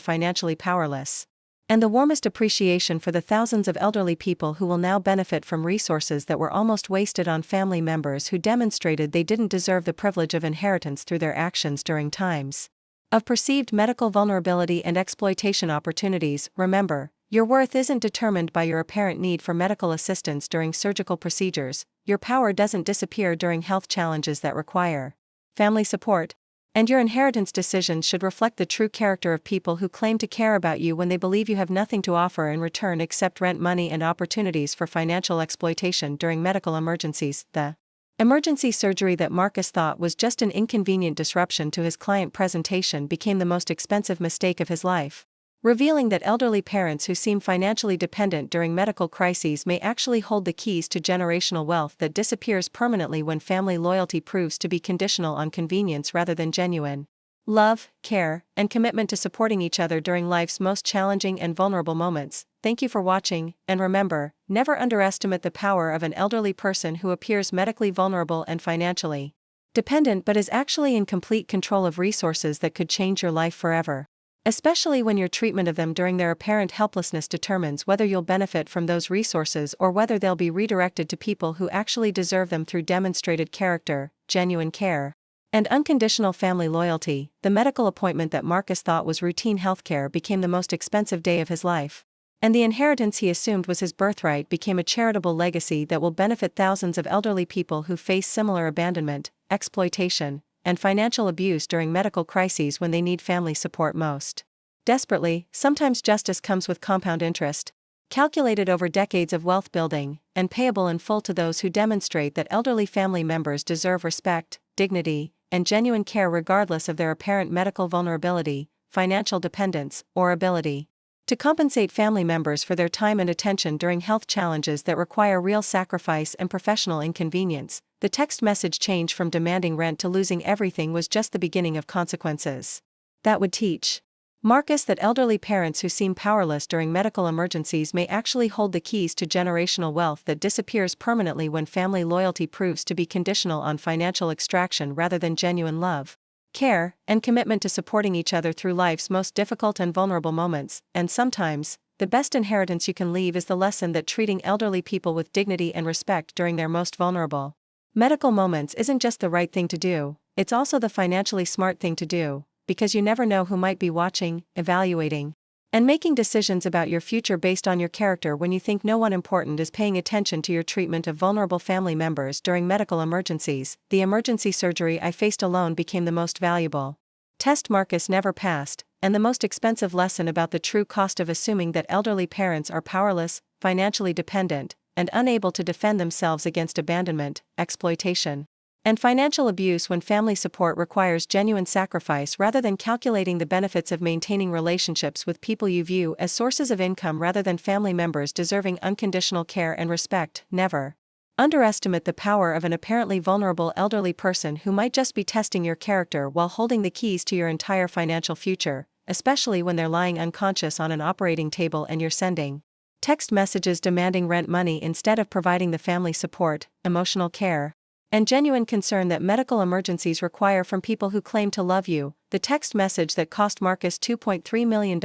financially powerless, and the warmest appreciation for the thousands of elderly people who will now benefit from resources that were almost wasted on family members who demonstrated they didn't deserve the privilege of inheritance through their actions during times of perceived medical vulnerability and exploitation opportunities. Remember, your worth isn't determined by your apparent need for medical assistance during surgical procedures. Your power doesn't disappear during health challenges that require family support, and your inheritance decisions should reflect the true character of people who claim to care about you when they believe you have nothing to offer in return except rent money and opportunities for financial exploitation during medical emergencies. The emergency surgery that Marcus thought was just an inconvenient disruption to his client presentation became the most expensive mistake of his life, revealing that elderly parents who seem financially dependent during medical crises may actually hold the keys to generational wealth that disappears permanently when family loyalty proves to be conditional on convenience rather than genuine love, care, and commitment to supporting each other during life's most challenging and vulnerable moments. Thank you for watching, and remember, never underestimate the power of an elderly person who appears medically vulnerable and financially dependent but is actually in complete control of resources that could change your life forever, especially when your treatment of them during their apparent helplessness determines whether you'll benefit from those resources or whether they'll be redirected to people who actually deserve them through demonstrated character, genuine care, and unconditional family loyalty. The medical appointment that Marcus thought was routine healthcare became the most expensive day of his life, and the inheritance he assumed was his birthright became a charitable legacy that will benefit thousands of elderly people who face similar abandonment, exploitation, and financial abuse during medical crises when they need family support most desperately. Sometimes justice comes with compound interest. calculated over decades of wealth building, and payable in full to those who demonstrate that elderly family members deserve respect, dignity, and genuine care regardless of their apparent medical vulnerability, financial dependence, or ability. To compensate family members for their time and attention during health challenges that require real sacrifice and professional inconvenience, the text message change from demanding rent to losing everything was just the beginning of consequences. That would teach Marcus that elderly parents who seem powerless during medical emergencies may actually hold the keys to generational wealth that disappears permanently when family loyalty proves to be conditional on financial extraction rather than genuine love, care, and commitment to supporting each other through life's most difficult and vulnerable moments. And sometimes, the best inheritance you can leave is the lesson that treating elderly people with dignity and respect during their most vulnerable medical moments isn't just the right thing to do, it's also the financially smart thing to do, because you never know who might be watching, evaluating, and making decisions about your future based on your character when you think no one important is paying attention to your treatment of vulnerable family members during medical emergencies. The emergency surgery I faced alone became the most valuable test Marcus never passed, and the most expensive lesson about the true cost of assuming that elderly parents are powerless, financially dependent, and unable to defend themselves against abandonment, exploitation, and financial abuse when family support requires genuine sacrifice rather than calculating the benefits of maintaining relationships with people you view as sources of income rather than family members deserving unconditional care and respect. Never underestimate the power of an apparently vulnerable elderly person who might just be testing your character while holding the keys to your entire financial future, especially when they're lying unconscious on an operating table and you're sending text messages demanding rent money instead of providing the family support, emotional care, and genuine concern that medical emergencies require from people who claim to love you. The text message that cost Marcus $2.3 million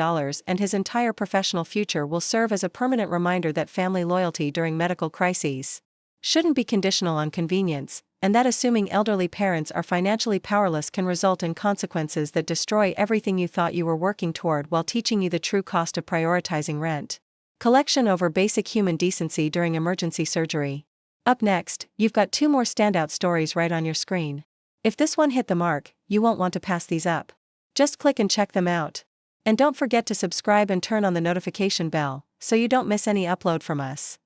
and his entire professional future will serve as a permanent reminder that family loyalty during medical crises shouldn't be conditional on convenience, and that assuming elderly parents are financially powerless can result in consequences that destroy everything you thought you were working toward while teaching you the true cost of prioritizing rent collection over basic human decency during emergency surgery. Up next, you've got two more standout stories right on your screen. If this one hit the mark, you won't want to pass these up. Just click and check them out. And don't forget to subscribe and turn on the notification bell, so you don't miss any upload from us.